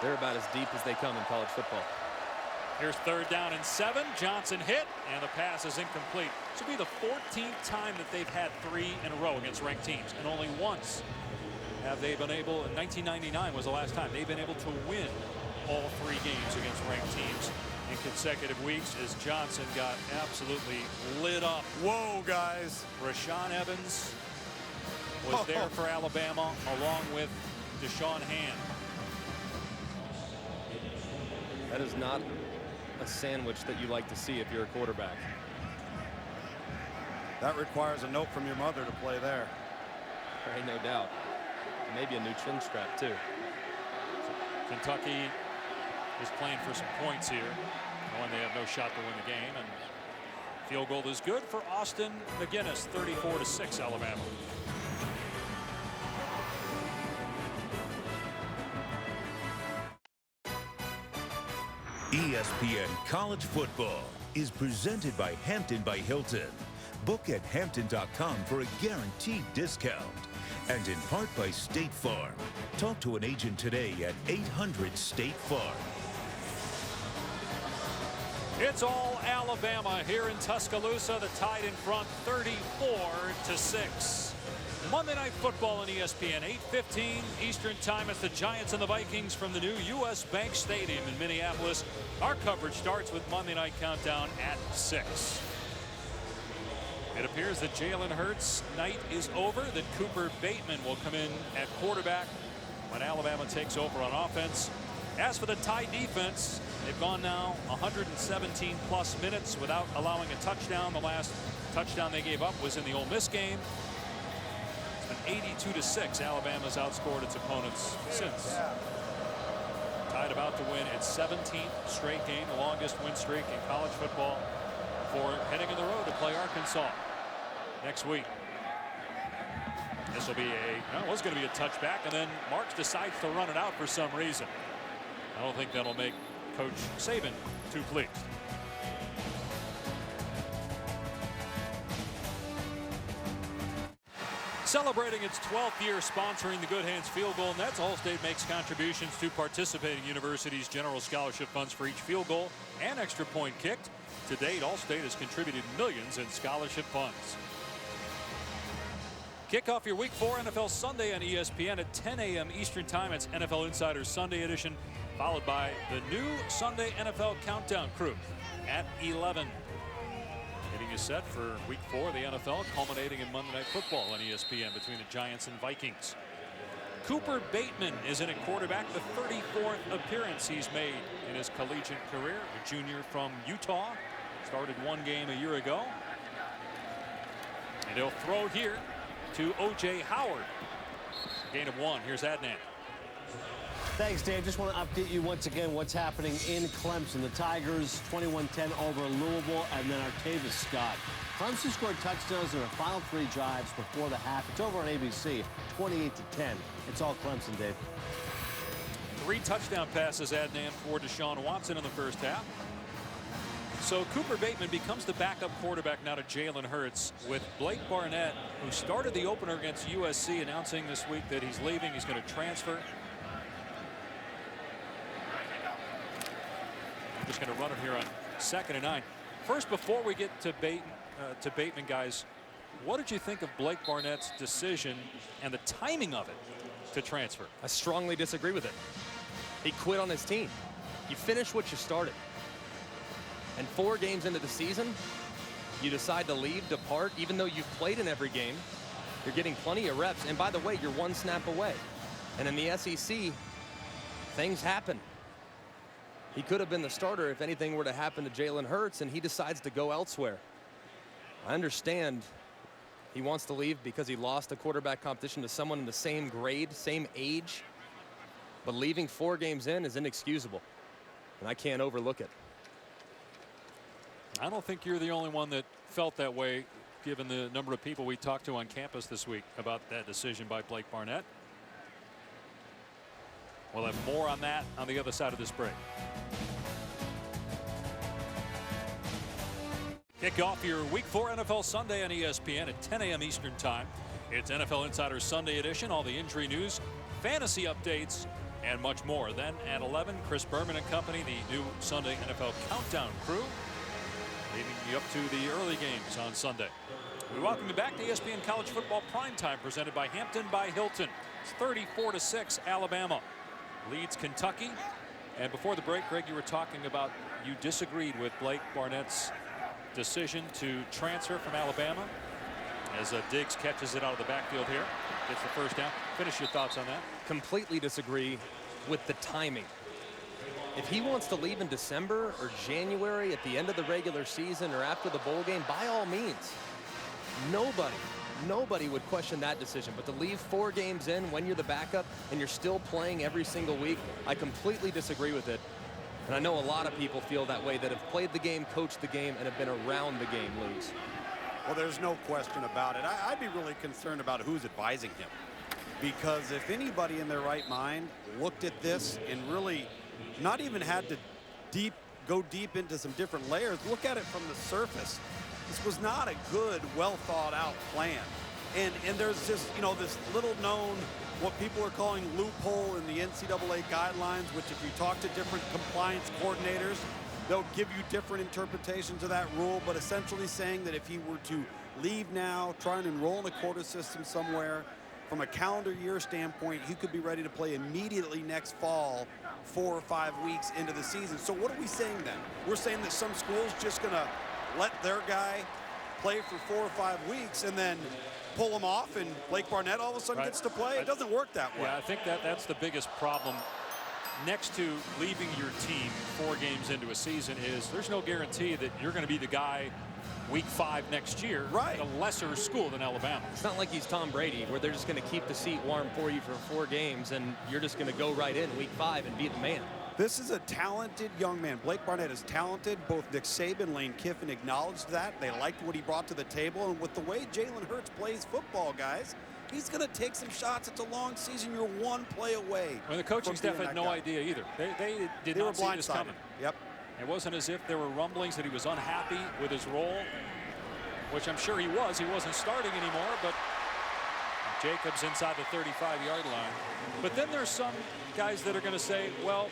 they're about as deep as they come in college football. Here's 3rd down and 7. Johnson hit, and the pass is incomplete. This will be the 14th time that they've had 3 in a row against ranked teams, and only once have they been able, in 1999 was the last time, they've been able to win all 3 games against ranked teams in consecutive weeks, as Johnson got absolutely lit up. Whoa, guys. Rashaan Evans was there for Alabama, along with Deshaun Hand. That is not a sandwich that you like to see if you're a quarterback. That requires a note from your mother to play there. Right, no doubt. Maybe a new chin strap too. Kentucky is playing for some points here, knowing they have no shot to win the game, and field goal is good for Austin McGinnis. 34-6 Alabama. ESPN College Football is presented by Hampton by Hilton. Book at Hampton.com for a guaranteed discount. And in part by State Farm. Talk to an agent today at 800-STATE-FARM. It's all Alabama here in Tuscaloosa. The Tide in front 34-6. Monday Night Football on ESPN, 8:15 Eastern Time. It's the Giants and the Vikings from the new U.S. Bank Stadium in Minneapolis. Our coverage starts with Monday Night Countdown at 6. It appears that Jalen Hurts' night is over, that Cooper Bateman will come in at quarterback when Alabama takes over on offense. As for the Tide defense, they've gone now 117 plus minutes without allowing a touchdown. The last touchdown they gave up was in the Ole Miss game. It's been 82-6. Alabama's outscored its opponents since. Tide about to win its 17th straight game, the longest win streak in college football, for heading on the road to play Arkansas next week. This will be it was going to be a touchback, and then Marks decides to run it out for some reason. I don't think that'll make Coach Saban too pleased. Celebrating its 12th year sponsoring the Good Hands Field Goal Nets, Allstate makes contributions to participating universities' general scholarship funds for each field goal and extra point kicked. To date, Allstate has contributed millions in scholarship funds. Kick off your Week 4 NFL Sunday on ESPN at 10 a.m. Eastern Time. It's NFL Insider Sunday edition, followed by the new Sunday NFL Countdown Crew at 11. Getting you set for Week 4 of the NFL, culminating in Monday Night Football on ESPN between the Giants and Vikings. Cooper Bateman is in at quarterback, the 34th appearance he's made in his collegiate career. A junior from Utah, started one game a year ago. And he'll throw here to O.J. Howard. Gain of 1. Here's Adnan. Thanks, Dave. Just want to update you once again what's happening in Clemson. The Tigers 21-10 over Louisville, and then Artavis Scott. Clemson scored touchdowns in their final 3 drives before the half. It's over on ABC, 28-10. It's all Clemson, Dave. 3 touchdown passes, Adnan, for Deshaun Watson in the first half. So Cooper Bateman becomes the backup quarterback now to Jalen Hurts, with Blake Barnett, who started the opener against USC, announcing this week that he's leaving. He's going to transfer. I'm just going to run it here on 2nd and 9. First, before we get to Bateman, guys, what did you think of Blake Barnett's decision and the timing of it to transfer? I strongly disagree with it. He quit on his team. You finish what you started. And 4 games into the season, you decide to leave, depart, even though you've played in every game. You're getting plenty of reps. And by the way, you're 1 snap away. And in the SEC, things happen. He could have been the starter if anything were to happen to Jalen Hurts, and he decides to go elsewhere. I understand he wants to leave because he lost a quarterback competition to someone in the same grade, same age. But leaving 4 games in is inexcusable, and I can't overlook it. I don't think you're the only one that felt that way, given the number of people we talked to on campus this week about that decision by Blake Barnett. We'll have more on that on the other side of this break. Kick off your Week 4 NFL Sunday on ESPN at 10 a.m. Eastern Time. It's NFL Insider Sunday edition. All the injury news, fantasy updates, and much more. Then at 11, Chris Berman and company, the new Sunday NFL Countdown Crew, leading you up to the early games on Sunday. We welcome you back to ESPN College Football Primetime, presented by Hampton by Hilton. It's 34-6, Alabama leads Kentucky. And before the break, Greg, you were talking about you disagreed with Blake Barnett's decision to transfer from Alabama, as Diggs catches it out of the backfield here, gets the first down. Finish your thoughts on that. Completely disagree with the timing. If he wants to leave in December or January at the end of the regular season or after the bowl game, by all means. Nobody would question that decision. But to leave 4 games in when you're the backup and you're still playing every single week, I completely disagree with it. And I know a lot of people feel that way, that have played the game, coached the game, and have been around the game, Ludes. Well, there's no question about it. I'd be really concerned about who's advising him. Because if anybody in their right mind looked at this and really not even had to go deep into some different layers, look at it from the surface. This was not a good, well thought out plan. And there's just, this little known, what people are calling loophole in the NCAA guidelines, which if you talk to different compliance coordinators, they'll give you different interpretations of that rule, but essentially saying that if he were to leave now, try and enroll in a quarter system somewhere, from a calendar year standpoint, he could be ready to play immediately next fall, 4 or 5 weeks into the season. So what are we saying then? We're saying that some school's just going to let their guy play for 4 or 5 weeks and then pull him off, and Blake Barnett all of a sudden gets to play? It doesn't work that way. Yeah, I think that's the biggest problem next to leaving your team 4 games into a season is there's no guarantee that you're going to be the guy week 5 next year right. at a lesser school than Alabama. It's not like he's Tom Brady where they're just going to keep the seat warm for you for 4 games and you're just going to go right in week 5 and be the man. This is a talented young man. Blake Barnett is talented. Both Nick Saban, Lane Kiffin acknowledged that. They liked what he brought to the table. And with the way Jalen Hurts plays football, guys, he's going to take some shots. It's a long season. You're 1 play away. Well, the coaching staff had no idea either. They did not see this coming. Yep. It wasn't as if there were rumblings that he was unhappy with his role, which I'm sure he was. He wasn't starting anymore, but Jacobs inside the 35-yard line. But then there's some guys that are going to say, well,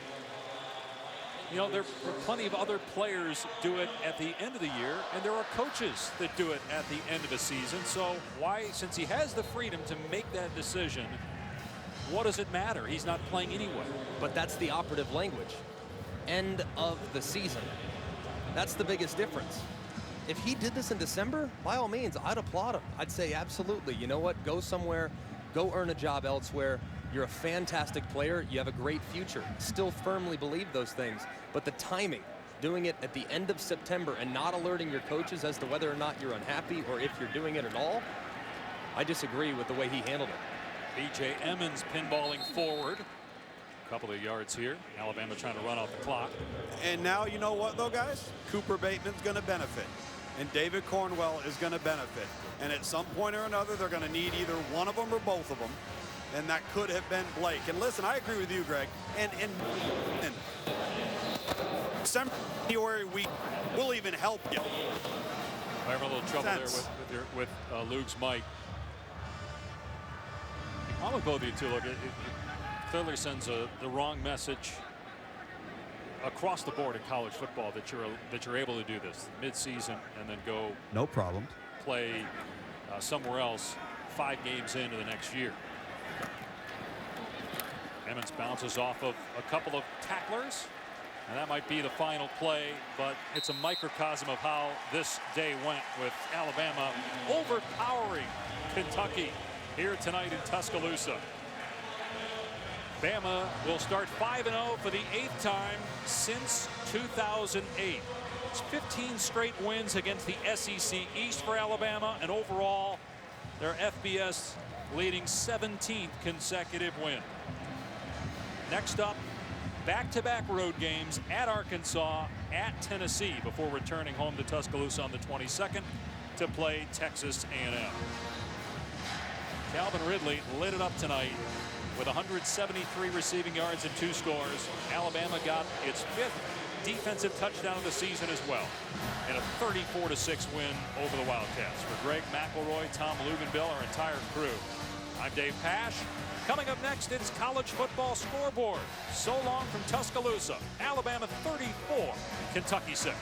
you know, there are plenty of other players do it at the end of the year, and there are coaches that do it at the end of the season. So why, since he has the freedom to make that decision, what does it matter? He's not playing anyway. But that's the operative language. End of the season. That's the biggest difference. If he did this in December, by all means, I'd applaud him. I'd say absolutely. You know what? Go somewhere. Go earn a job elsewhere. You're a fantastic player. You have a great future. Still firmly believe those things. But the timing, doing it at the end of September and not alerting your coaches as to whether or not you're unhappy or if you're doing it at all, I disagree with the way he handled it. B.J. Emmons pinballing forward. A couple of yards here. Alabama trying to run off the clock. And now you know what, though, guys? Cooper Bateman's going to benefit. And David Cornwell is going to benefit. And at some point or another, they're going to need either one of them or both of them. And that could have been Blake. And listen, I agree with you, Greg. And December, January week will even help you. I have a little trouble there with Luke's mic. I'm with both of you too. Look, it clearly sends the wrong message across the board in college football that you're able to do this mid-season and then go no problem play somewhere else 5 games into the next year. Emmons bounces off of a couple of tacklers, and that might be the final play, but it's a microcosm of how this day went with Alabama overpowering Kentucky here tonight in Tuscaloosa. Bama will start 5-0 for the 8th time since 2008. It's 15 straight wins against the SEC East for Alabama, and overall their FBS leading 17th consecutive win. Next up, back-to-back road games at Arkansas, at Tennessee, before returning home to Tuscaloosa on the 22nd to play Texas A&M. Calvin Ridley lit it up tonight with 173 receiving yards and 2 scores. Alabama got its 5th defensive touchdown of the season as well, in a 34-6 win over the Wildcats. For Greg McElroy, Tom Luginbill, our entire crew, I'm Dave Pasch. Coming up next, it's college football scoreboard. So long from Tuscaloosa. Alabama 34, Kentucky 6.